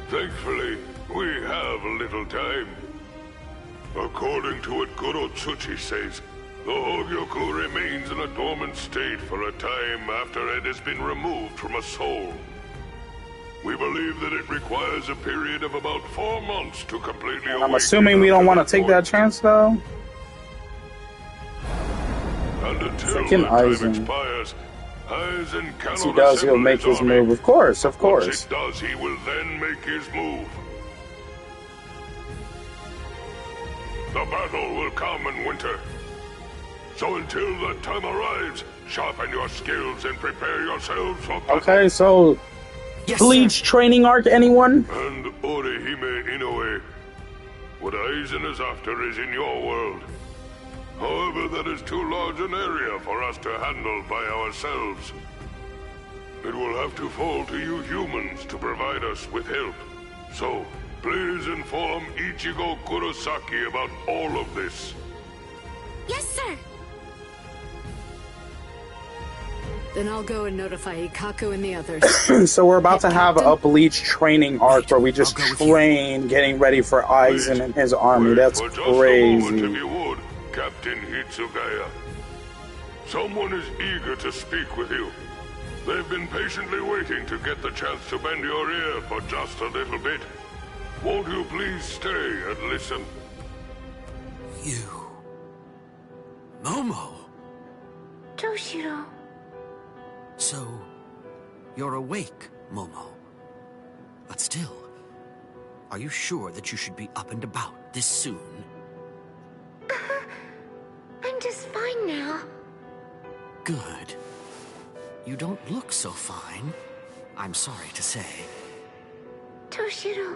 S14: Thankfully, we have a little time. According to what Goro Tsuchi says, the Hogyoku remains in a dormant state for a time after it has been removed from a soul. We believe that it requires a period of about 4 months to completely awaken.
S1: I'm assuming we don't want to take that chance, though.
S14: And until
S1: Freaking
S14: that time
S1: Aizen.
S14: expires, Aizen cannot
S1: Once he does, he'll
S14: assemble
S1: make his
S14: army.
S1: move. Of course, of
S14: Once
S1: course.
S14: it does, he will then make his move. The battle will come in winter. So until that time arrives, sharpen your skills and prepare yourselves for battle.
S1: Okay, so Bleach training arc, anyone?
S14: And Orihime Inoue, what Aizen is after is in your world. However, that is too large an area for us to handle by ourselves. It will have to fall to you humans to provide us with help. So, please inform Ichigo Kurosaki about all of this.
S3: Yes, sir.
S9: Then I'll go and notify Ikaku and the others.
S1: So we're about to have a Bleach training arc where we just train getting ready for Aizen and his army. That's
S14: For just a moment, if
S1: crazy.
S14: you would, Captain Hitsugaya. Someone is eager to speak with you. They've been patiently waiting to get the chance to bend your ear for just a little bit. Won't you please stay and listen?
S6: You... Momo!
S3: Toshiro.
S6: So, you're awake, Momo. But still, are you sure that you should be up and about this soon?
S3: I'm just fine now.
S6: Good. You don't look so fine, I'm sorry to say.
S3: Toshiro,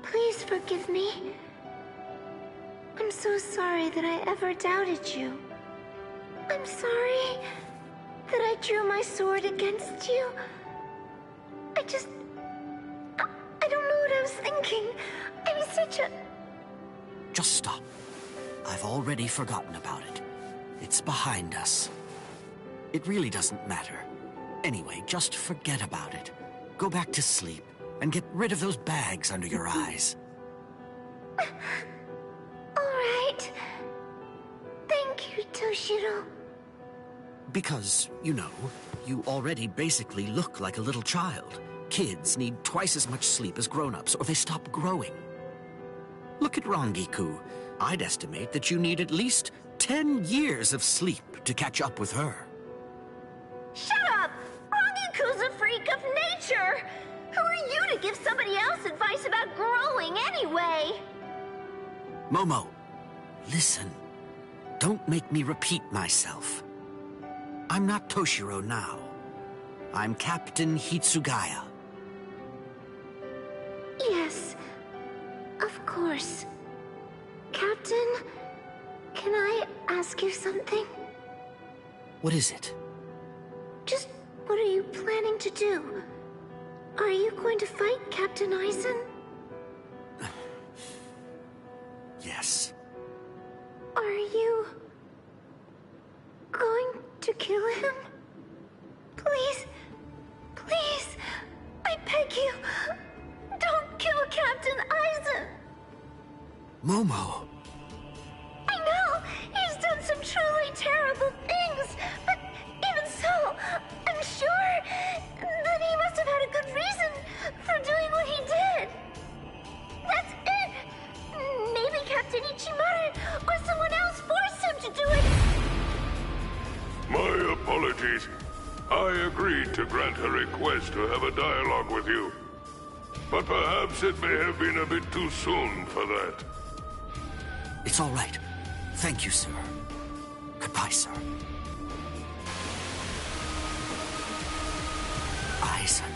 S3: please forgive me. I'm so sorry that I ever doubted you. I'm sorry that I drew my sword against you. I don't know what I was thinking. I was such a...
S6: Just stop. I've already forgotten about it. It's behind us. It really doesn't matter. Anyway, just forget about it. Go back to sleep and get rid of those bags under your eyes.
S3: All right. Thank you, Toshiro.
S6: Because, you know, you already basically look like a little child. Kids need twice as much sleep as grown-ups, or they stop growing. Look at Rangiku. I'd estimate that you need at least 10 years of sleep to catch up with her.
S3: Shut up! Rangiku's a freak of nature! Who are you to give somebody else advice about growing anyway?
S6: Momo, listen. Don't make me repeat myself. I'm not Toshiro now. I'm Captain Hitsugaya.
S3: Yes, of course. Captain, can I ask you something?
S6: What is it?
S3: Just what are you planning to do? Are you going to fight Captain Aizen?
S6: Yes.
S3: Are you going to kill him? Please, please, I beg you, don't kill Captain Aizen.
S6: Momo.
S3: I know he's done some truly terrible things, but even so, I'm sure that he must have had a good reason for doing what he did. That's it. Maybe Captain Ichimaru or someone else forced him to do it.
S14: My apologies. I agreed to grant her request to have a dialogue with you. But perhaps it may have been a bit too soon for that.
S6: It's all right. Thank you, sir. Goodbye, sir. Aizen.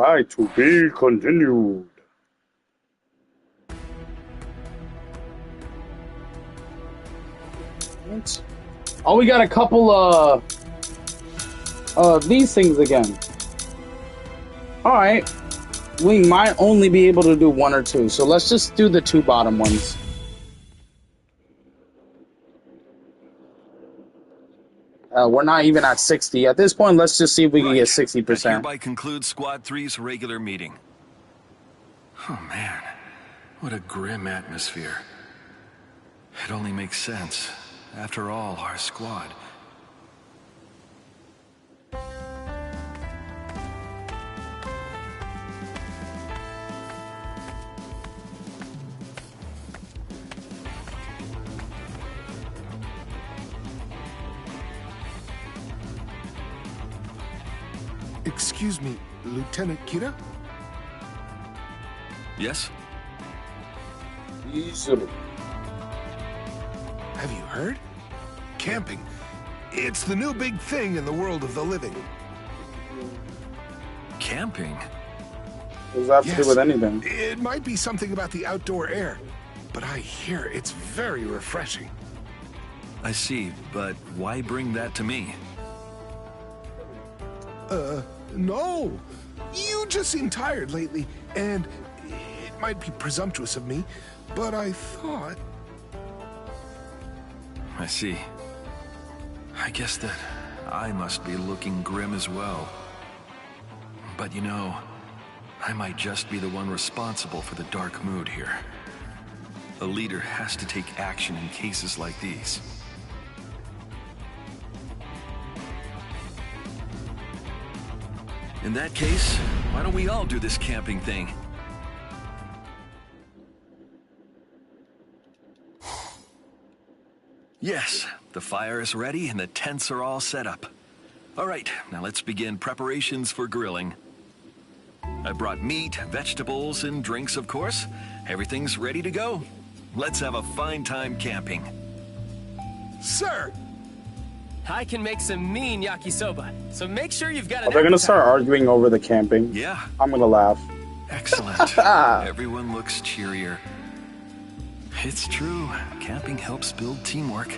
S1: Alright, to be continued. Oh, we got a couple these things again. Alright. We might only be able to do one or two, so let's just do the two bottom ones. We're not even at 60. At this point, let's just see if we can get 60%.
S6: That hereby concludes Squad 3's regular meeting. Oh man, what a grim atmosphere. It only makes sense. After all, our squad.
S10: Excuse me, Lieutenant Kira?
S6: Yes?
S1: Visored.
S10: Have you heard? Camping. It's the new big thing in the world of the living.
S6: Camping?
S1: What does that have to do with anything?
S10: It might be something about the outdoor air, but I hear it's very refreshing.
S6: I see, but why bring that to me?
S10: No. You just seem tired lately, and it might be presumptuous of me, but I thought...
S6: I see. I guess that I must be looking grim as well. But you know, I might just be the one responsible for the dark mood here. A leader has to take action in cases like these. In that case, why don't we all do this camping thing? Yes, the fire is ready and the tents are all set up. All right, now let's begin preparations for grilling. I brought meat, vegetables, and drinks, of course. Everything's ready to go. Let's have a fine time camping.
S10: Sir!
S11: I can make some mean yakisoba, so make sure you've got
S1: Are they gonna start arguing over the camping?
S6: Yeah.
S1: I'm gonna laugh.
S6: Excellent. Everyone looks cheerier. It's true. Camping helps build teamwork,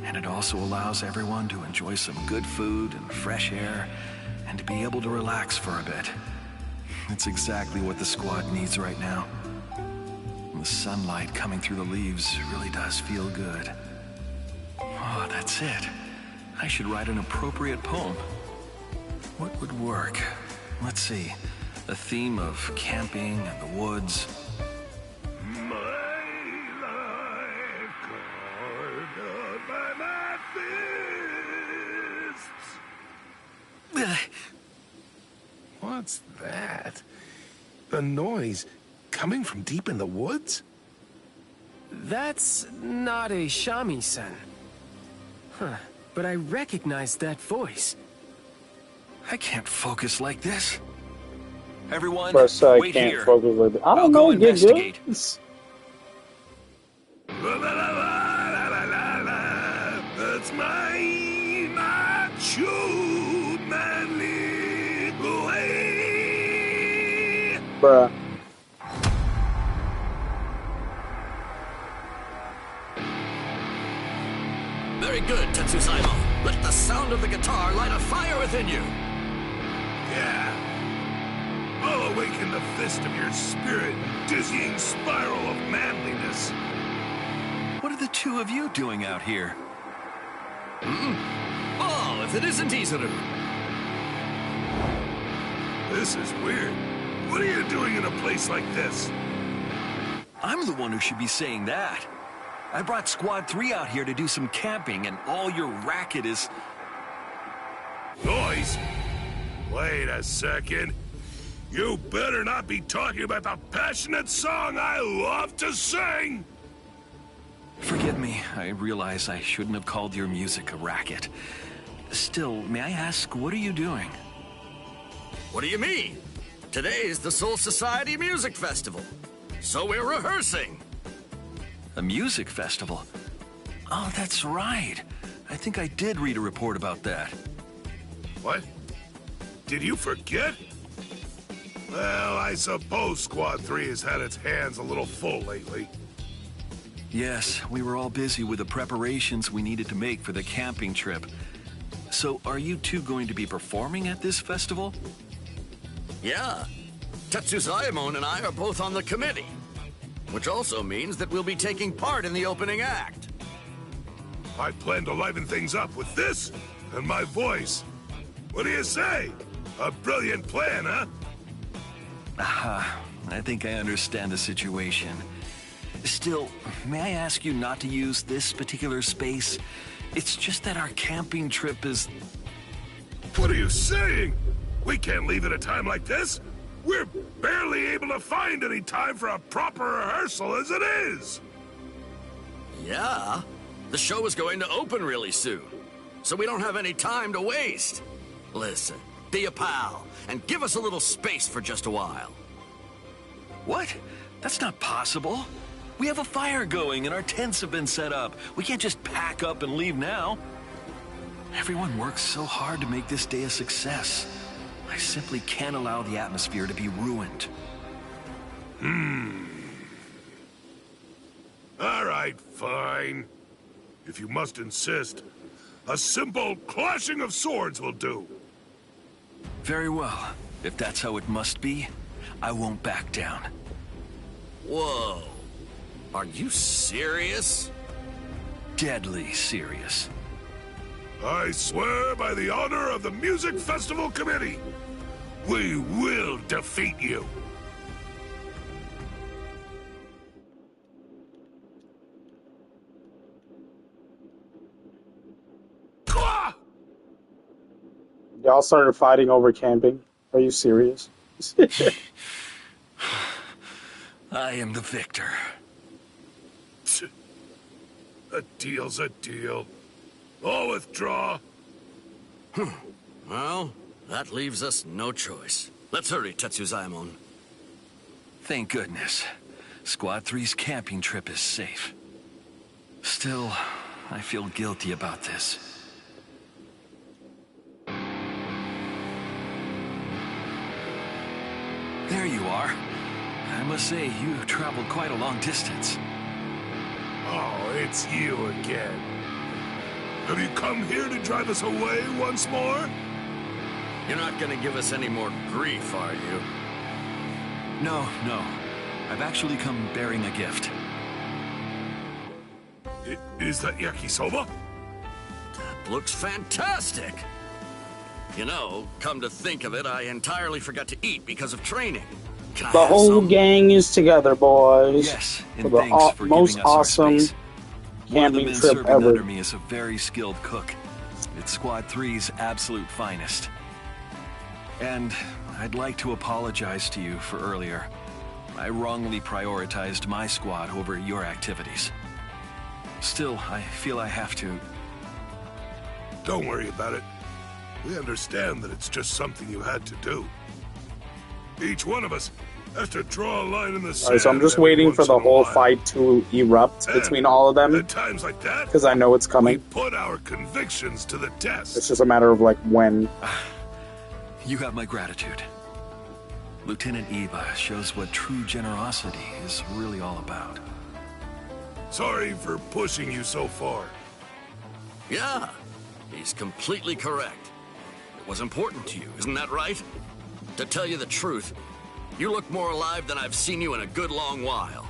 S6: and it also allows everyone to enjoy some good food and fresh air, and to be able to relax for a bit. It's exactly what the squad needs right now. The sunlight coming through the leaves really does feel good. Oh, that's it. I should write an appropriate poem. What would work? Let's see. A theme of camping and the woods.
S10: What's that? A noise coming from deep in the woods?
S11: That's not a shamisen. Huh, but I recognize that voice.
S6: I can't focus like this. Everyone,
S1: Plus, I
S6: wait
S1: can't
S6: here.
S1: focus like that. I
S6: I'll
S1: don't
S6: go
S1: know,
S6: investigate.
S1: That's
S14: my macho manly way.
S1: Bruh.
S23: Very good, Tetsusaimo. Let the sound of the guitar light a fire within you.
S14: Yeah. I'll awaken the fist of your spirit, dizzying spiral of manliness.
S6: What are the two of you doing out here?
S23: Oh, if it isn't Visored.
S14: This is weird. What are you doing in a place like this?
S6: I'm the one who should be saying that. I brought Squad 3 out here to do some camping, and all your racket is...
S14: Noise? Wait a second. You better not be talking about the passionate song I love to sing!
S6: Forgive me. I realize I shouldn't have called your music a racket. Still, may I ask, what are you doing?
S23: What do you mean? Today is the Soul Society Music Festival. So we're rehearsing.
S6: A music festival? Oh, that's right. I think I did read a report about that.
S14: What? Did you forget?
S10: Well, I suppose Squad 3 has had its hands a little full lately.
S6: Yes, we were all busy with the preparations we needed to make for the camping trip. So, are you two going to be performing at this festival?
S23: Yeah. Tetsuzaemon and I are both on the committee. Which also means that we'll be taking part in the opening act.
S10: I plan to liven things up with this and my voice. What do you say? A brilliant plan, huh?
S6: I think I understand the situation. Still, may I ask you not to use this particular space? It's just that our camping trip is...
S10: What are you saying? We can't leave at a time like this. We're barely able to find any time for a proper rehearsal as it is.
S23: Yeah. The show is going to open really soon. So we don't have any time to waste. Listen, be a pal and give us a little space for just a while.
S6: What? That's not possible. We have a fire going and our tents have been set up. We can't just pack up and leave now. Everyone works so hard to make this day a success. I simply can't allow the atmosphere to be ruined.
S10: All right, fine. If you must insist, a simple clashing of swords will do.
S6: Very well. If that's how it must be, I won't back down.
S23: Whoa. Are you serious?
S6: Deadly serious.
S10: I swear by the honor of the Music Festival Committee, we will defeat you.
S1: Y'all started fighting over camping. Are you serious?
S6: I am the victor.
S10: A deal's a deal. I'll withdraw.
S23: Well, that leaves us no choice. Let's hurry, Tetsuzaemon.
S6: Thank goodness. Squad 3's camping trip is safe. Still, I feel guilty about this. There you are. I must say, you traveled quite a long distance.
S10: Oh, it's you again. Have you come here to drive us away once more?
S23: You're not gonna give us any more grief, are you?
S6: No. I've actually come bearing a gift.
S10: Is that yakisoba?
S23: That looks fantastic! You know, come to think of it, I entirely forgot to eat because of training. Can I
S1: The
S23: have
S1: whole
S23: some?
S1: gang is together, boys.
S6: Yes,
S1: For
S6: and
S1: the
S6: thanks for
S1: most
S6: giving us our
S1: awesome
S6: space. One of the
S1: camping
S6: men
S1: trip
S6: serving
S1: ever.
S6: under me is a very skilled cook. It's Squad 3's absolute finest. And I'd like to apologize to you for earlier. I wrongly prioritized my squad over your activities. Still, I feel I have to...
S10: Don't worry about it. We understand that it's just something you had to do. Each one of us has to draw a line in the sand.
S1: Alright, so I'm just
S10: every
S1: waiting for
S10: once
S1: the
S10: in a
S1: whole
S10: while.
S1: fight to erupt
S10: And
S1: between all of them.
S10: At times like that,
S1: Because I know it's coming.
S10: put our convictions to the test.
S1: It's just a matter of like when.
S6: You have my gratitude. Lieutenant Eva shows what true generosity is really all about.
S10: Sorry for pushing you so far.
S23: Yeah, he's completely correct. It was important to you, isn't that right? To tell you the truth, you look more alive than I've seen you in a good long while.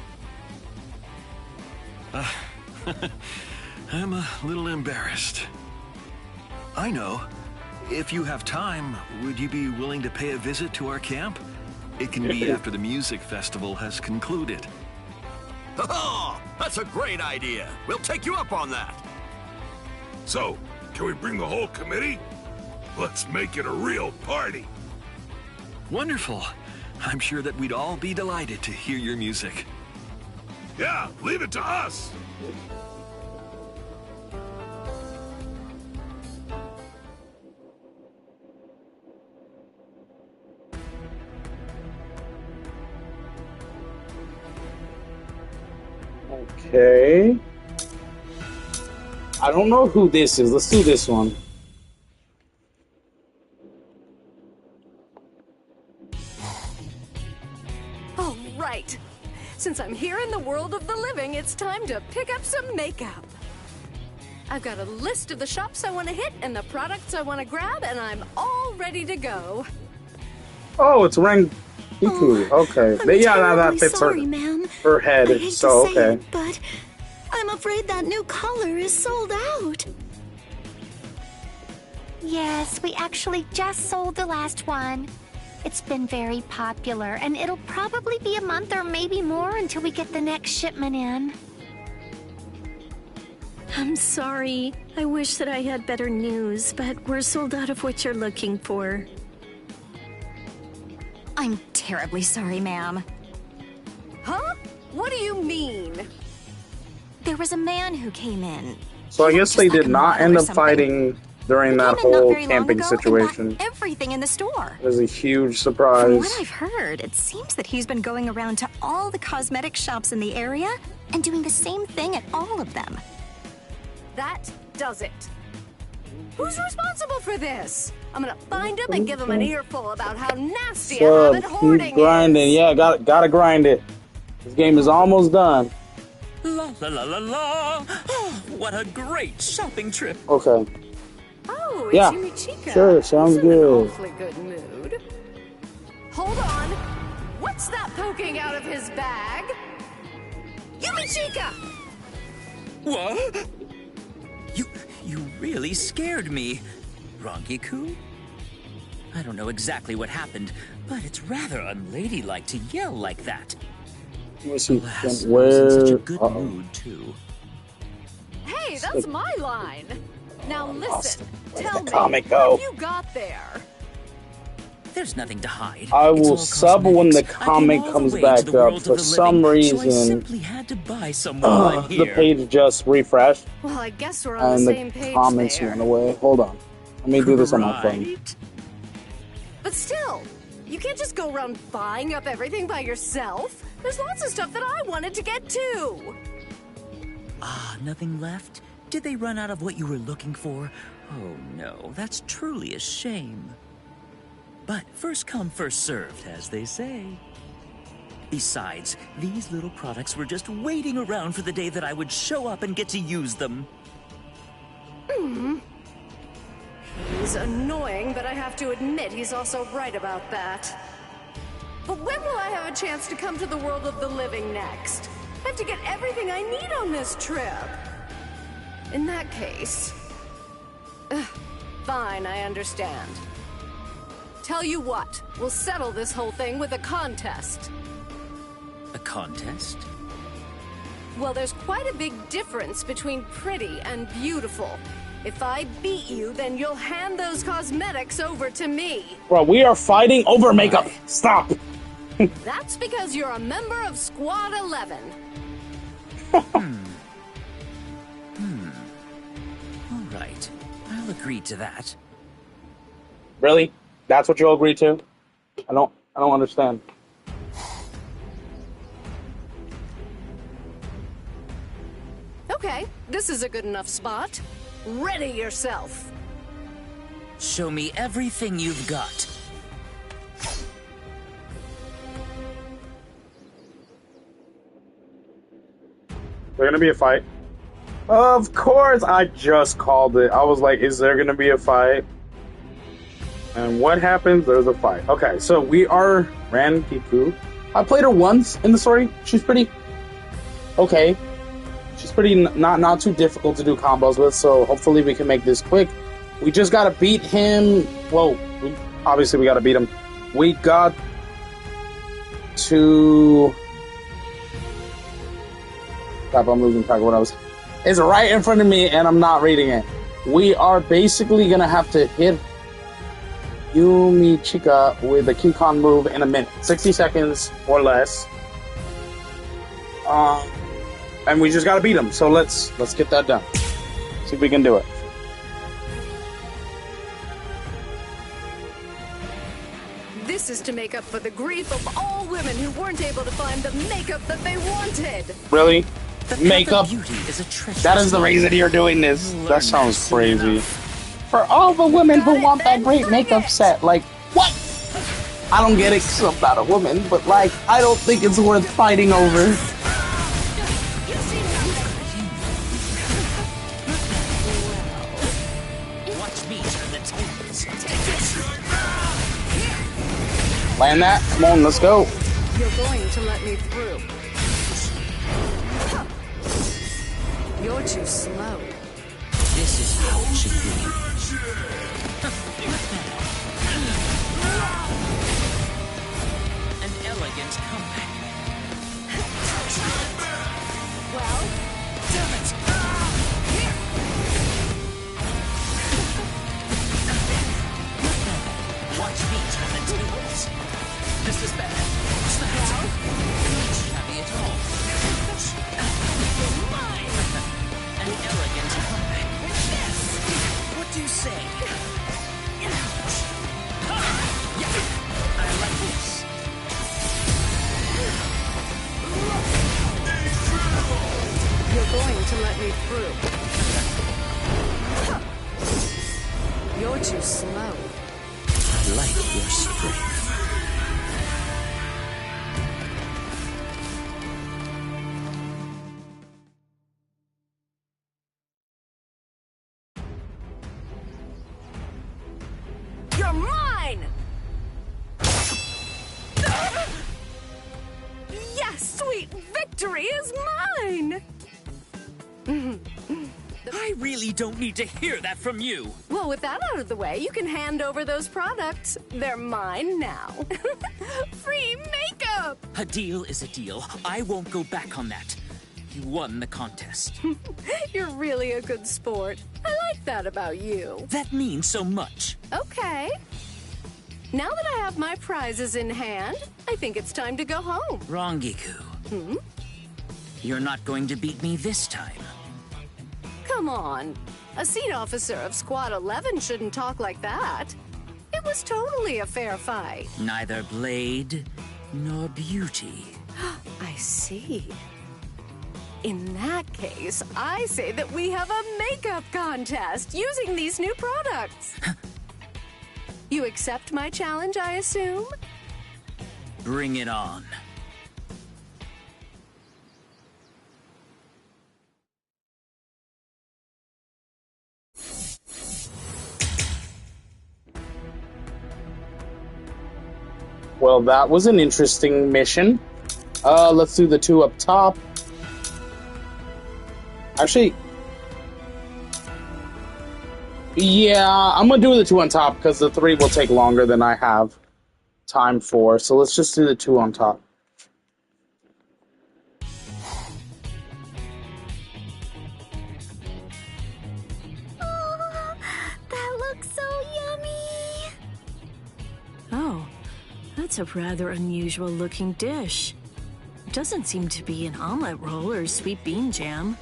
S6: I'm a little embarrassed. I know. If you have time, would you be willing to pay a visit to our camp? It can be after the music festival has concluded.
S23: Oh, that's a great idea. We'll take you up on that.
S10: So, can we bring the whole committee? Let's make it a real party.
S6: Wonderful. I'm sure that we'd all be delighted to hear your music.
S10: Yeah, leave it to us.
S1: Okay. I don't know who this is. Let's do this one.
S9: right. Since I'm here in the world of the living, it's time to pick up some makeup. I've got a list of the shops I want to hit and the products I want to grab, and I'm all ready to go.
S1: Oh, it's Renkiku. Okay. Now that fits
S3: sorry, ma'am.
S1: her head.
S3: I hate
S1: So
S3: to say
S1: okay.
S3: it, but I'm afraid that new color is sold out.
S22: Yes, we actually just sold the last one. It's been very popular, and it'll probably be a month or maybe more until we get the next shipment in.
S5: I'm sorry. I wish that I had better news, but we're sold out of what you're looking for.
S22: I'm terribly sorry, ma'am.
S9: Huh? What do you mean?
S22: There was a man who came in.
S1: So I guess they did not end up fighting during that whole camping situation.
S22: Everything in the store.
S1: It was a huge
S22: From
S1: surprise.
S22: what I've heard, it seems that he's been going around to all the cosmetic shops in the area and doing the same thing at all of them.
S9: That does it. Who's responsible for this? I'm gonna find him and give him an earful about how nasty a habit hoarding
S1: Keep grinding. Yeah, gotta grind it. This game is almost done.
S2: La la la la la! Oh, what a great shopping trip!
S1: Okay.
S9: Oh, it's
S1: Yeah.
S9: Yumichika.
S1: Sure, sounds
S9: He's in an
S1: good.
S9: awfully good mood. Hold on. What's that poking out of his bag? Yumichika!
S2: What? You really scared me, Rangiku. I don't know exactly what happened, but it's rather unladylike to yell like that.
S1: Let's see.
S2: Alas, I was
S1: Where?
S2: in such a good mood too.
S9: Hey, that's my line. Now listen, tell me,
S1: comic
S9: what
S1: go?
S9: have you got there?
S2: There's nothing to hide.
S1: I
S2: It's
S1: will
S2: all
S1: sub when the
S2: cosmetics. I came
S1: comic
S2: all the
S1: comes
S2: way
S1: back
S2: to the
S1: up.
S2: world of
S1: For
S2: the
S1: some
S2: living, so I
S1: reason,
S2: simply had to buy some while I'm
S1: the
S2: here.
S1: page just refreshed
S9: Well, I guess we're on the
S1: and
S9: same
S1: the
S9: page
S1: comments
S9: there.
S1: went away. Hold on. Let me do this on my phone.
S2: Right?
S9: But still, you can't just go around buying up everything by yourself. There's lots of stuff that I wanted to get too.
S2: Ah, nothing left? Did they run out of what you were looking for? Oh no, that's truly a shame. But first come, first served, as they say. Besides, these little products were just waiting around for the day that I would show up and get to use them.
S9: He's annoying, but I have to admit he's also right about that. But when will I have a chance to come to the world of the living next? I have to get everything I need on this trip. In that case... fine, I understand. Tell you what, we'll settle this whole thing with a contest.
S2: A contest?
S9: Well, there's quite a big difference between pretty and beautiful. If I beat you, then you'll hand those cosmetics over to me.
S1: Bro, we are fighting over makeup. Stop.
S9: That's because you're a member of Squad 11.
S2: All right, I'll agree to that.
S1: Really? That's what you'll agree to? I don't understand.
S9: Okay, this is a good enough spot. Ready yourself.
S2: Show me everything you've got.
S1: There's gonna be a fight. Of course, I just called it. I was like, is there gonna be a fight? And what happens? There's a fight. Okay, so we are Rankiku. I played her once in the story. She's pretty okay. She's pretty not too difficult to do combos with, so hopefully we can make this quick. We just gotta beat him. Well, obviously we gotta beat him. We got to... Crap, I'm losing track of what I was... It's right in front of me and I'm not reading it. We are basically gonna have to hit Yumichika with the Kikon move in a minute. 60 seconds or less. And we just gotta beat him. So let's get that done. See if we can do it.
S9: This is to make up for the grief of all women who weren't able to find the makeup that they wanted.
S1: Really?
S2: The
S1: Makeup?
S2: beauty is a treasure.
S1: That is the reason you're doing this. That sounds crazy. For all the women who want that great makeup set. Like, what? I don't get it because I'm not a woman, but like, I don't think it's worth fighting over. Land that. Come on, let's go.
S9: You're going to let me through. You're too slow.
S2: This is how it should be. An elegant comeback.
S9: Well,
S2: damn it! Watch me turn the tables. This is bad. What's that? Not shabby at all. Mine! An elegant comeback. Yes! What do you say? I like this.
S9: you're going to let me through. You're too slow.
S2: I like your strength.
S9: You're mine! Yes, sweet victory is mine!
S2: I really don't need to hear that from you.
S9: Well, with that out of the way, you can hand over those products. They're mine now. Free makeup!
S2: A deal is a deal. I won't go back on that. You won the contest.
S9: You're really a good sport. I like that about you.
S2: That means so much.
S9: Okay. Now that I have my prizes in hand, I think it's time to go home.
S2: Rangiku. You're not going to beat me this time.
S9: Come on. A seat officer of Squad 11 shouldn't talk like that. It was totally a fair fight.
S2: Neither blade nor beauty.
S9: I see. In that case, I say that we have a makeup contest using these new products. You accept my challenge, I assume?
S2: Bring it on.
S1: Well, that was an interesting mission. Let's do the two up top. Actually, yeah, I'm gonna do the two on top because the three will take longer than I have time for. So let's just do the two on top.
S3: Oh, that looks so yummy.
S5: Oh, that's a rather unusual looking dish. It doesn't seem to be an omelet roll or sweet bean jam.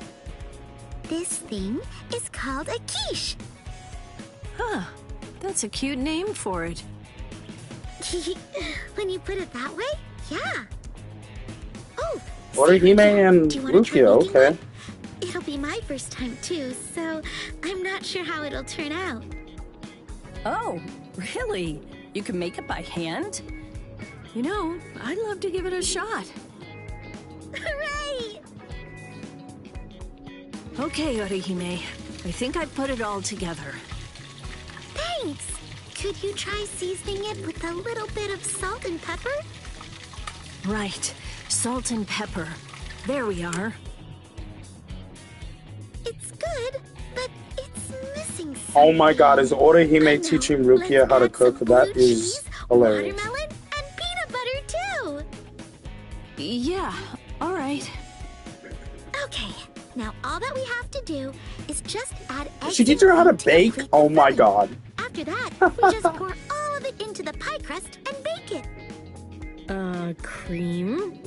S3: This thing is called a quiche.
S5: Huh, that's a cute name for it.
S3: When you put it that way, yeah. Oh,
S1: Orihime and Rukia, okay.
S3: it'll be my first time too, so I'm not sure how it'll turn out.
S5: Oh, really? You can make it by hand? You know, I'd love to give it a shot.
S3: Hooray!
S5: Okay, Orihime. I think I put it all together.
S3: Thanks! Could you try seasoning it with a little bit of salt and pepper?
S5: Right. Salt and pepper. There we are.
S3: It's good, but it's missing something.
S1: Oh my god, is Orihime teaching Rukia how to cook? That is hilarious.
S3: Watermelon and peanut butter too!
S5: Yeah, all right.
S3: Okay, now all that we have to do is just add eggs.
S1: She teach her how to bake? Oh my god.
S3: After that, we just pour all of it into the pie crust and bake it.
S5: Cream?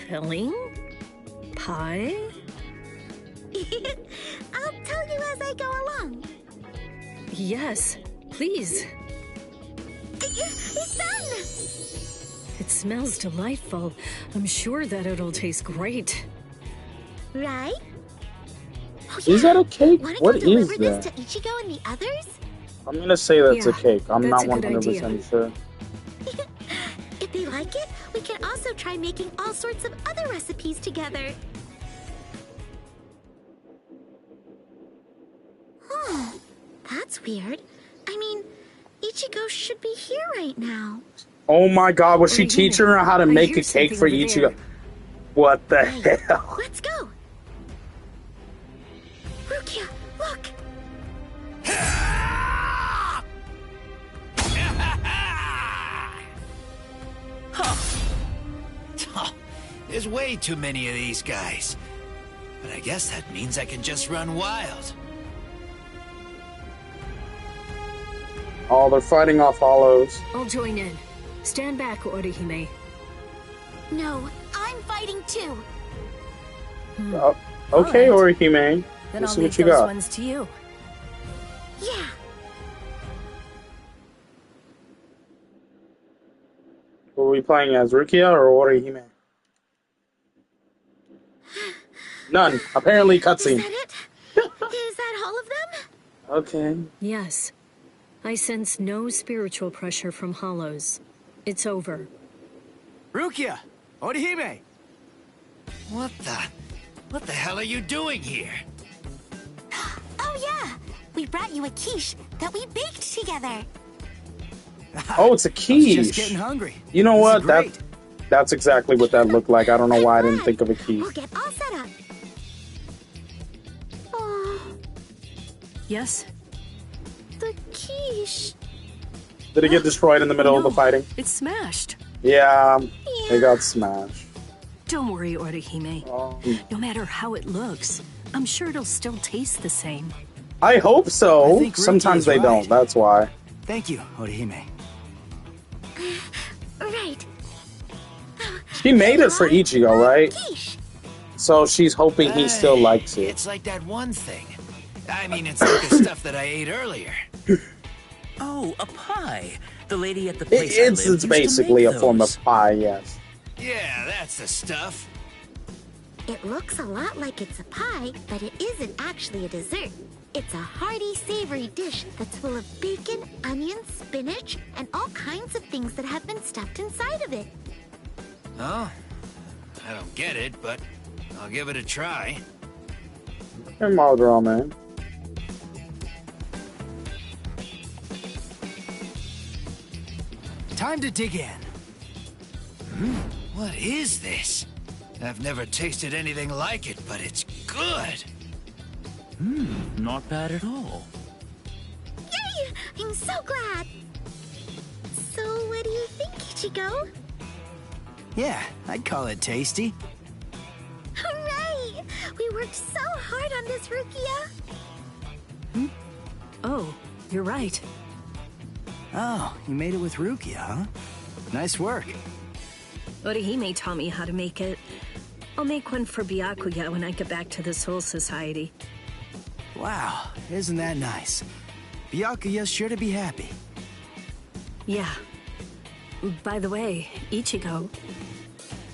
S5: Filling? Pie?
S3: I'll tell you as I go along.
S5: Yes, please.
S3: It's done!
S5: It smells delightful. I'm sure that it'll taste great.
S3: Right? Oh,
S1: Is that a cake?
S3: Wanna
S1: What
S3: go deliver
S1: is
S3: this
S1: that?
S3: to Ichigo and the others?
S1: I'm gonna say that's a
S5: Yeah,
S1: cake. I'm
S5: that's
S1: not
S5: a good
S1: 100%
S5: idea.
S1: sure.
S3: like it, we can also try making all sorts of other recipes together. Huh. That's weird. I mean, Ichigo should be here right now.
S1: Oh my god, was she teaching her how to make a cake for Ichigo? What the hell?
S3: Let's go! Rukia, look!
S17: There's way too many of these guys. But I guess that means I can just run wild.
S1: Oh, they're fighting off hollows.
S5: I'll join in. Stand back, Orihime.
S3: No, I'm fighting too.
S1: Okay, Orihime.
S5: Then
S1: Let's
S5: I'll
S1: see
S5: leave
S1: what you
S5: those
S1: got.
S5: ones to you.
S3: Yeah.
S1: Were we playing as Rukia or Orihime? None. Apparently cutscene.
S3: Is that it? Is that all of them?
S1: Okay.
S5: Yes. I sense no spiritual pressure from hollows. It's over.
S17: Rukia! Orihime! What the hell are you doing here?
S3: Oh yeah! We brought you a quiche that we baked together.
S1: Oh, it's a quiche.
S17: I was just getting hungry.
S1: You know
S17: This is
S1: what?
S17: great.
S1: That's exactly what that looked like. I don't know why I didn't think of a quiche.
S3: We'll get all set up. Oh,
S5: Yes?
S3: the quiche.
S1: Did it get destroyed in the middle of the fighting?
S5: It's smashed.
S1: Yeah, it got smashed.
S5: Don't worry, Orihime. No matter how it looks, I'm sure it'll still taste the same.
S1: I hope
S17: I
S1: so.
S17: think Rukia's
S1: Sometimes they
S17: right.
S1: don't. That's why.
S17: Thank you, Orihime.
S3: Right.
S1: She made it for Ichigo, right?
S3: Quiche.
S1: So she's hoping he still likes it.
S17: It's like that one thing. I mean, it's like the stuff that I ate earlier.
S2: Oh, a pie. The lady at the place I
S1: It's
S2: live used to
S1: basically
S2: make
S1: a form of
S2: those.
S1: pie, yes.
S17: Yeah, that's the stuff.
S3: It looks a lot like it's a pie, but it isn't actually a dessert. It's a hearty, savory dish that's full of bacon, onions, spinach, and all kinds of things that have been stuffed inside of it.
S17: Oh, I don't get it, but I'll give it a try.
S1: Hey, Maldron, man.
S17: Time to dig in. What is this? I've never tasted anything like it, but it's good.
S2: Not bad at all.
S3: Yay! I'm so glad. So, what do you think, Ichigo?
S17: Yeah, I'd call it tasty.
S3: Hooray! We worked so hard on this, Rukia.
S5: Oh, you're right.
S17: Oh, you made it with Rukia, huh? Nice work.
S5: Orihime taught me how to make it. I'll make one for Byakuya when I get back to the Soul Society.
S17: Wow, isn't that nice? Byakuya's sure to be happy.
S5: Yeah. By the way, Ichigo,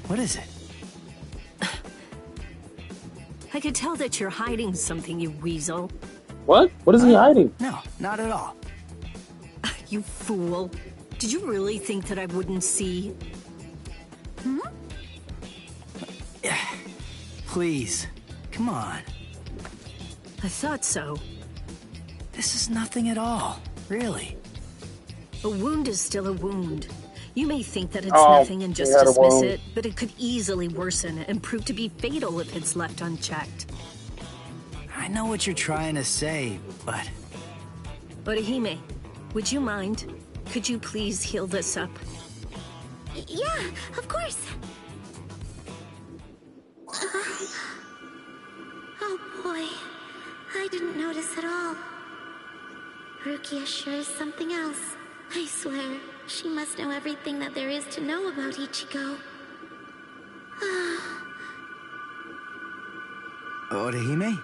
S17: What is it?
S5: I could tell that you're hiding something, you weasel.
S1: What? What is he hiding?
S17: No, not at all.
S5: You fool. Did you really think that I wouldn't see?
S17: Please, come on.
S5: I thought so.
S17: This is nothing at all, really.
S5: A wound is still a wound. You may think that it's
S1: Oh,
S5: nothing and just
S1: he had a
S5: dismiss
S1: wound.
S5: it, but it could easily worsen and prove to be fatal if it's left unchecked.
S17: I know what you're trying to say, but
S5: Orihime, would you mind? Could you please heal this up?
S3: Yeah, of course. Oh boy, I didn't notice at all. Rukia sure is something else. I swear, she must know everything that there is to know about Ichigo.
S17: Orihime?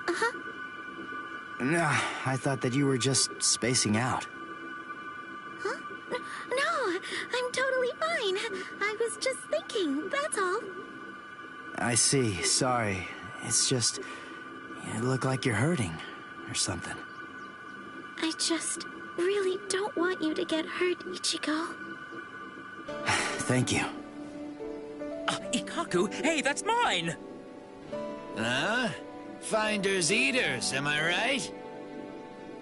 S3: Uh-huh.
S17: No, I thought that you were just spacing out.
S3: No, I'm totally fine. I was just thinking, that's all.
S17: I see, sorry. It's just, you look like you're hurting, or something.
S3: I just really don't want you to get hurt, Ichigo.
S2: Thank you.
S7: Ikaku, hey, that's mine!
S17: Huh? Finders eaters, am I right?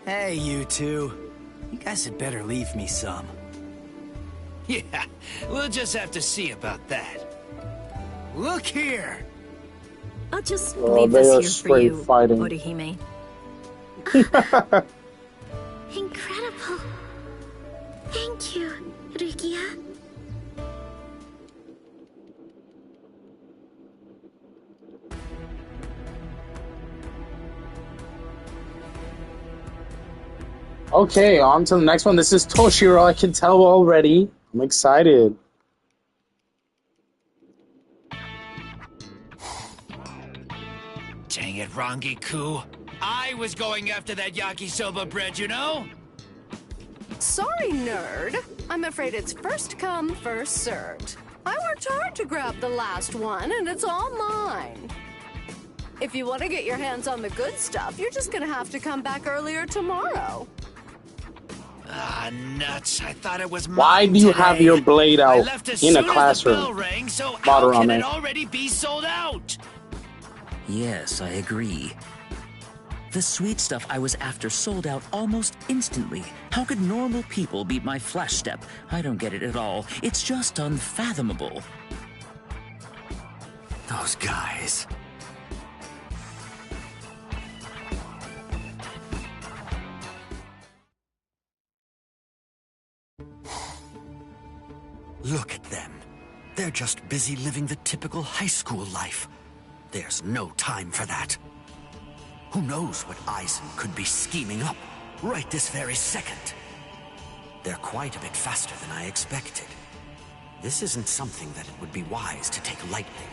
S2: Hey, you two. You guys had better leave me some.
S17: Yeah, we'll just have to see about that. Look here!
S5: I'll just
S1: Oh,
S5: leave
S1: they are
S5: this here for
S1: straight
S5: you,
S1: fighting.
S5: Orihime.
S3: Incredible. Thank you, Rukia.
S1: Okay, on to the next one. This is Toshiro, I can tell already. I'm excited.
S17: Dang it, Rangi-ku. I was going after that yakisoba bread, you know?
S9: Sorry, nerd. I'm afraid it's first come, first served. I worked hard to grab the last one, and it's all mine. If you want to get your hands on the good stuff, you're just gonna have to come back earlier tomorrow.
S17: Ah, nuts. I thought it was mine.
S1: Why do you
S17: today.
S1: have your blade
S17: I
S1: out
S17: left as
S1: in a
S17: soon as the
S1: classroom?
S17: bell rang, so how can
S1: Madarame?
S17: it already be sold out?
S7: Yes, I agree. The sweet stuff I was after sold out almost instantly. How could normal people beat my flash step? I don't get it at all. It's just unfathomable.
S2: Those guys.
S18: Look at them. They're just busy living the typical high school life. There's no time for that. Who knows what Aizen could be scheming up right this very second. They're quite a bit faster than I expected. This isn't something that it would be wise to take lightly.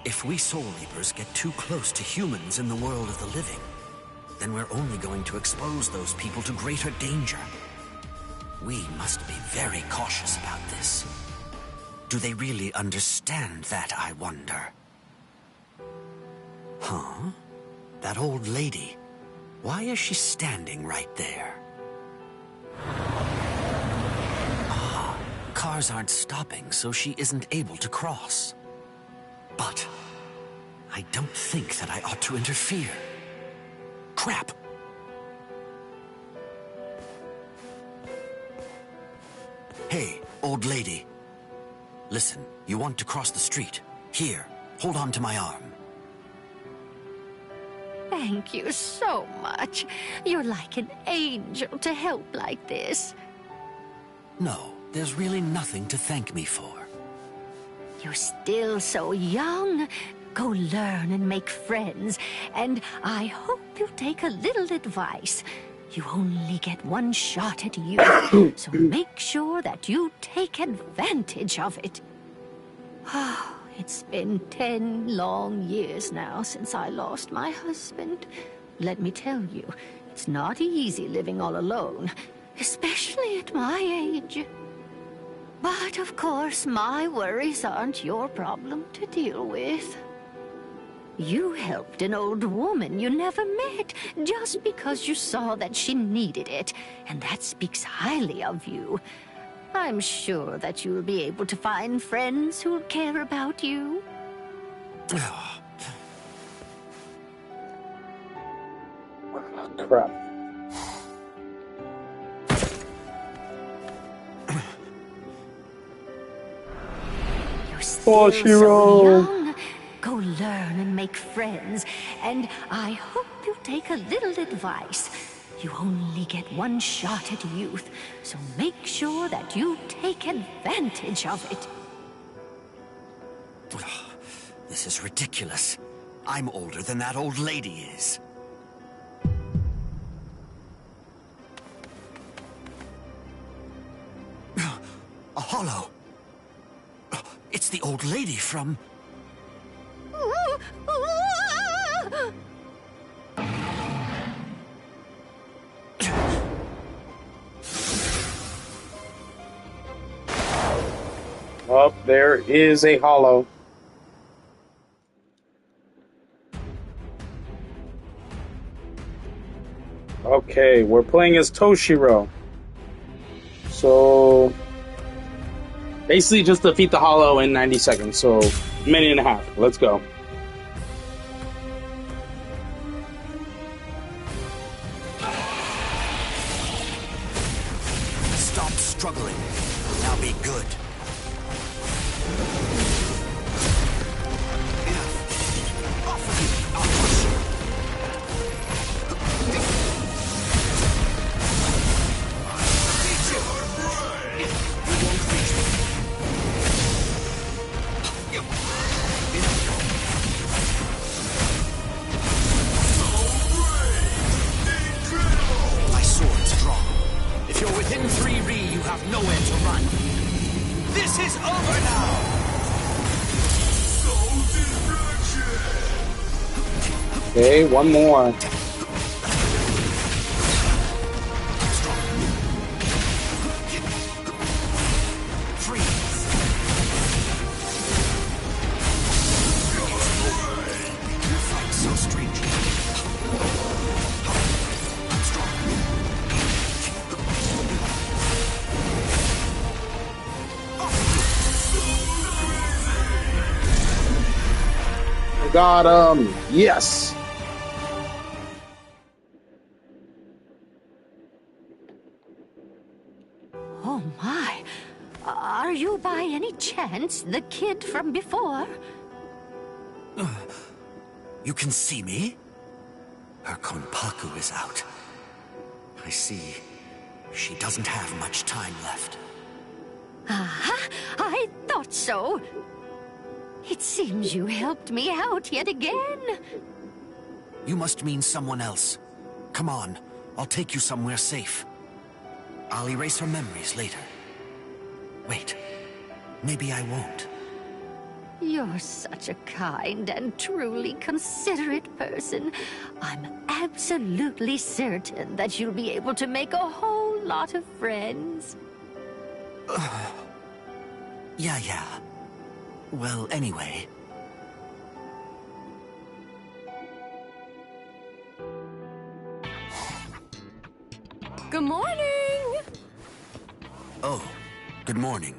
S18: If we Soul Reapers get too close to humans in the world of the living, then we're only going to expose those people to greater danger. We must be very cautious about this. Do they really understand that, I wonder? Huh? That old lady. Why is she standing right there?
S2: Ah, cars aren't stopping, so she isn't able to cross.
S18: But I don't think that I ought to interfere. Crap! Hey, old lady. Listen, you want to cross the street. Here, hold on to my arm.
S22: Thank you so much. You're like an angel to help like this.
S18: No, there's really nothing to thank me for.
S22: You're still so young. Go learn and make friends. And I hope you'll take a little advice. You only get one shot at youth, so make sure that you take advantage of it. It's been 10 long years now since I lost my husband. Let me tell you, it's not easy living all alone, especially at my age. But of course, my worries aren't your problem to deal with. You helped an old woman you never met just because you saw that she needed it, and that speaks highly of you. I'm sure that you'll be able to find friends who'll care about you.
S1: Crap.
S22: You're still so young. Go learn and make friends, and I hope you take a little advice. You only get one shot at youth, so make sure that you take advantage of it.
S18: This is ridiculous. I'm older than that old lady is. A hollow. It's the old lady from...
S1: Oh, there is a hollow. Okay, we're playing as Toshiro. So, Basically, just defeat the Hollow in 90 seconds. So, minute and a half. Let's go.
S18: Stop struggling. Now be good. My sword's drawn. If you're within 3 Ri, you have nowhere to run. This is over now!
S1: Okay, one more.
S18: So strangely. I'm strong.
S1: Got him. Yes.
S12: Oh my. Are you by any chance the kid from before?
S18: You can see me? Her konpaku is out. I see. She doesn't have much time left.
S12: Aha! I thought so. It seems you helped me out yet again.
S18: You must mean someone else. Come on, I'll take you somewhere safe. I'll erase her memories later. Wait, maybe I won't.
S12: You're such a kind and truly considerate person. I'm absolutely certain that you'll be able to make a whole lot of friends.
S18: Yeah. Well, anyway.
S9: Good morning!
S18: Oh, good morning.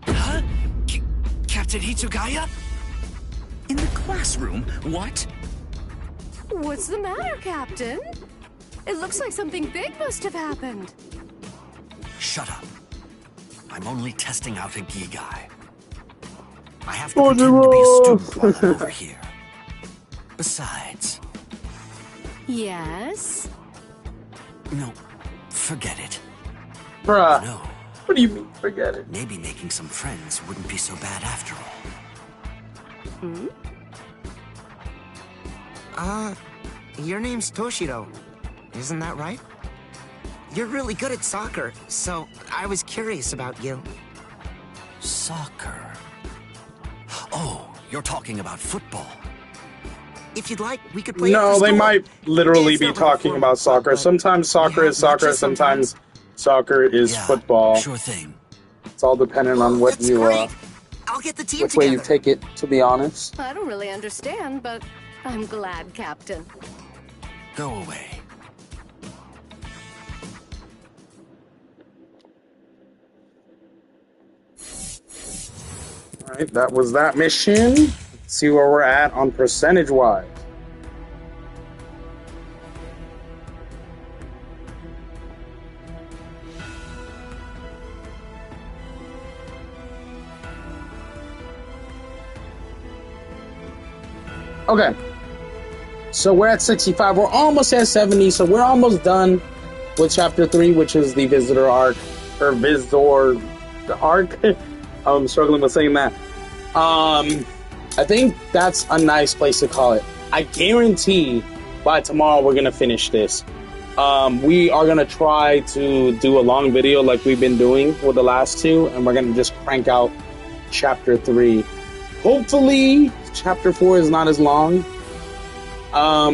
S18: Huh? Captain Hitsugaya?
S7: In the classroom? What?
S9: What's the matter, Captain? It looks like something big must have happened.
S18: Shut up. I'm only testing out a Gigai. I have to pretend to be a student while I'm over here. Besides...
S9: Yes?
S18: No, forget it.
S1: Bruh.
S18: No.
S1: What do you mean, forget it?
S18: Maybe making some friends wouldn't be so bad after all.
S13: Your name's Toshiro. Isn't that right? You're really good at soccer, so I was curious about you.
S18: Soccer? Oh, you're talking about football.
S13: If you'd like, we could play.
S1: No, they might literally be talking about soccer. Sometimes soccer is soccer, sometimes soccer is football.
S18: Sure thing.
S1: It's all dependent on what you
S13: I'll get the team
S1: which way you take it, to be honest.
S9: I don't really understand, but I'm glad, Captain.
S18: Go away.
S1: Alright, that was that mission. Let's see where we're at on percentage-wise. Okay. So we're at 65. We're almost at 70, so we're almost done with Chapter 3, which is the Visitor arc. Or Visored arc. I'm struggling with saying that. I think that's a nice place to call it. I guarantee by tomorrow we're going to finish this. We are going to try to do a long video like we've been doing with the last two, and we're going to just crank out Chapter 3. Hopefully, Chapter 4 is not as long. I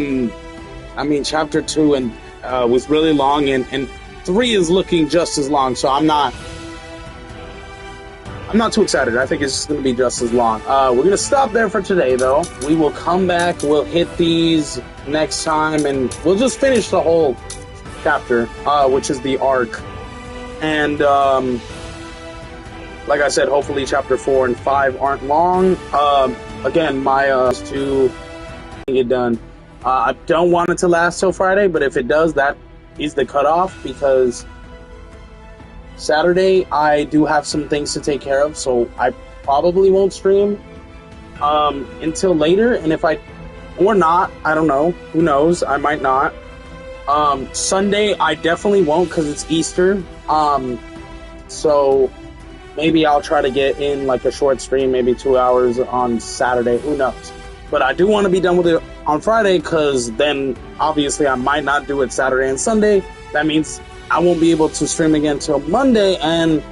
S1: mean, Chapter 2 and was really long, and 3 is looking just as long, so I'm not too excited. I think it's just going to be just as long. We're going to stop there for today, though. We will come back, we'll hit these next time, and we'll just finish the whole chapter, which is the arc. And like I said, hopefully chapter 4 and 5 aren't long. Again, my to get done. I don't want it to last till Friday, but if it does, that is the cutoff, because Saturday I do have some things to take care of, so I probably won't stream until later. And if I, or not, I don't know, who knows, I might not. Sunday I definitely won't, because it's Easter. So maybe I'll try to get in like a short stream, maybe 2 hours on Saturday, who knows. But I do want to be done with it on Friday, because then obviously I might not do it Saturday and Sunday. That means I won't be able to stream again till Monday, and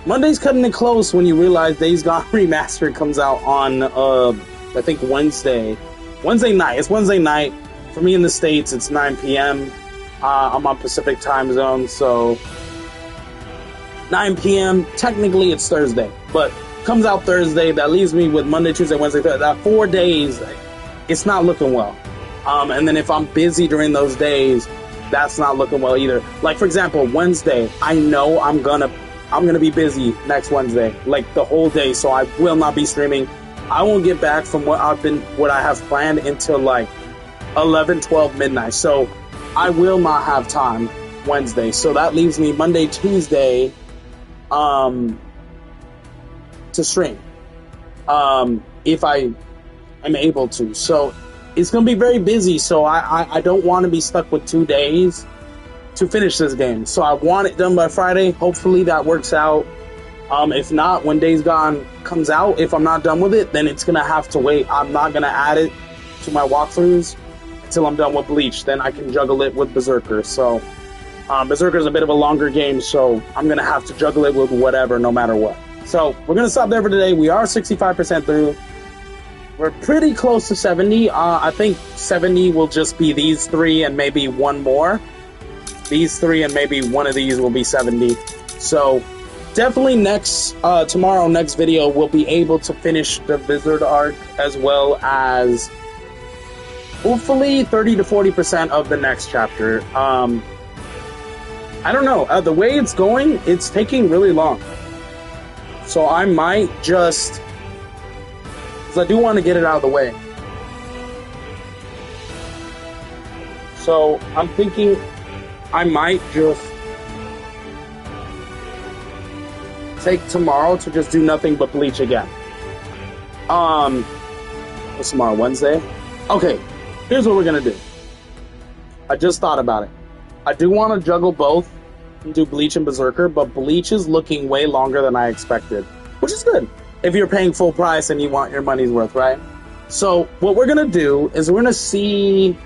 S1: Monday's cutting it close when you realize Days Gone Remastered comes out on, I think Wednesday night. It's Wednesday night. For me in the States, it's 9 p.m. I'm on Pacific time zone, so 9 p.m. Technically, it's Thursday, but comes out Thursday. That leaves me with Monday, Tuesday, Wednesday, Thursday. That 4 days, it's not looking well. And then if I'm busy during those days, that's not looking well either. Like, for example, Wednesday, I know I'm gonna be busy next Wednesday, like the whole day, so I will not be streaming. I won't get back from what I have planned until like 11, 12 midnight. So I will not have time Wednesday. So that leaves me Monday, Tuesday, to stream, if I am able to. So it's going to be very busy, so I don't want to be stuck with 2 days to finish this game. So I want it done by Friday. Hopefully that works out. If not, when Days Gone comes out, if I'm not done with it, then it's going to have to wait. I'm not going to add it to my walkthroughs until I'm done with Bleach. Then I can juggle it with Berserker. So Berserker's a bit of a longer game, so I'm going to have to juggle it with whatever, no matter what. So we're going to stop there for today. We are 65% through. We're pretty close to 70. I think 70 will just be these 3 and maybe one more. These 3 and maybe one of these will be 70. So definitely tomorrow, next video, we'll be able to finish the Visored arc, as well as hopefully 30 to 40% of the next chapter. I don't know. The way it's going, it's taking really long. So I might just, because I do want to get it out of the way. So I'm thinking I might just take tomorrow to just do nothing but Bleach again. What's tomorrow, Wednesday? Okay, here's what we're gonna do. I just thought about it. I do want to juggle both and do Bleach and Berserker, but Bleach is looking way longer than I expected, which is good if you're paying full price and you want your money's worth, right? So what we're gonna do is we're gonna see.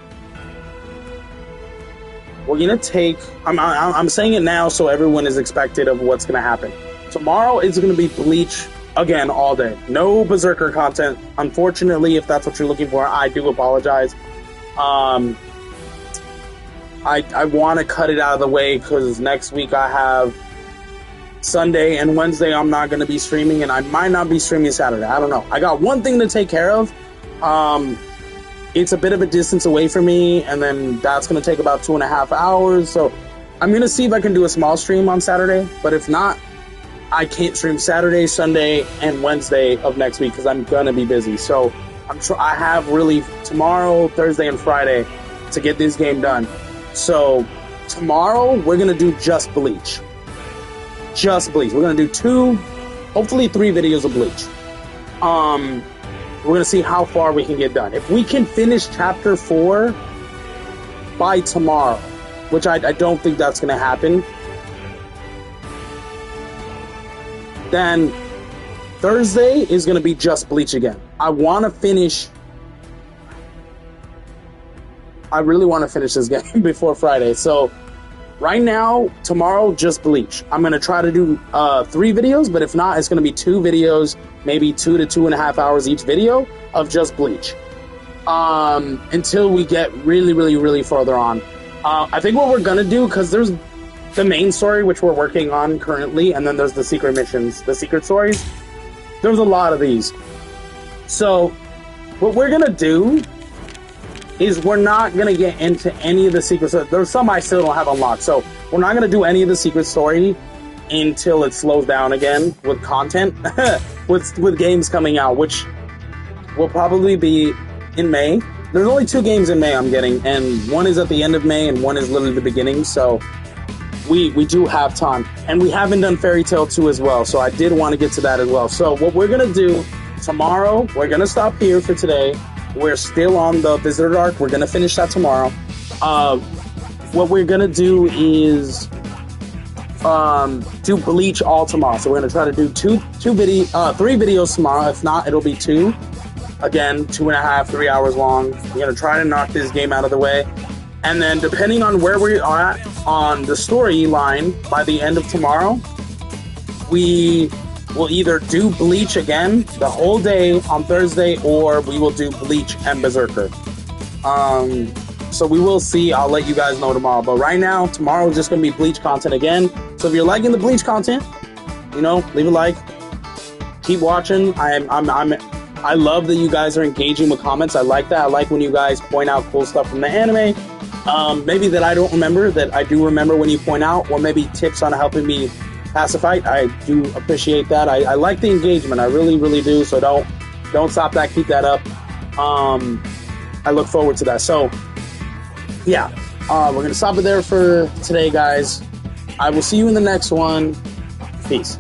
S1: We're gonna take. I'm saying it now so everyone is expected of what's gonna happen. Tomorrow is gonna be Bleach again all day. No Berserker content, unfortunately. If that's what you're looking for, I do apologize. I want to cut it out of the way because next week I have Sunday and Wednesday I'm not going to be streaming, and I might not be streaming Saturday. I don't know. I got one thing to take care of. It's a bit of a distance away from me, and then that's going to take about 2.5 hours. So I'm going to see if I can do a small stream on Saturday, but if not, I can't stream Saturday, Sunday, and Wednesday of next week because I'm going to be busy. So I have really tomorrow, Thursday, and Friday to get this game done. So tomorrow we're going to do just Bleach. Just Bleach. We're going to do 2, hopefully 3 videos of Bleach. We're going to see how far we can get done. If we can finish chapter 4 by tomorrow, which I don't think that's going to happen, then Thursday is going to be just Bleach again. I really want to finish this game before Friday. So right now, tomorrow, just Bleach. I'm going to try to do 3 videos, but if not, it's going to be 2 videos, maybe 2 to 2.5 hours each video of just Bleach. Until we get really, really, really further on. I think what we're going to do, because there's the main story, which we're working on currently, and then there's the secret missions, the secret stories. There's a lot of these. So what we're going to do is we're not going to get into any of the secret stories. There's some I still don't have unlocked, so we're not going to do any of the secret story until it slows down again with content, with games coming out, which will probably be in May. There's only 2 games in May I'm getting, and one is at the end of May and one is literally the beginning, so we do have time. And we haven't done Fairy Tail 2 as well, so I did want to get to that as well. So what we're going to do tomorrow, we're going to stop here for today. We're still on the Visored arc. We're going to finish that tomorrow. What we're going to do is do Bleach all tomorrow. So we're going to try to do 3 videos tomorrow. If not, it'll be 2. Again, 2.5, 3 hours long. We're going to try to knock this game out of the way. And then depending on where we are at on the storyline by the end of tomorrow, we will either do Bleach again the whole day on Thursday, or we will do Bleach and Berserker. So we will see. I'll let you guys know tomorrow. But right now, tomorrow is just going to be Bleach content again. So if you're liking the Bleach content, you know, leave a like. Keep watching. I love that you guys are engaging with comments. I like that. I like when you guys point out cool stuff from the anime. Maybe that I don't remember, that I do remember when you point out, or maybe tips on helping me pass a fight. I do appreciate that. I like the engagement. I really, really do. So don't stop that. Keep that up. I look forward to that. So, yeah. We're going to stop it there for today, guys. I will see you in the next one. Peace.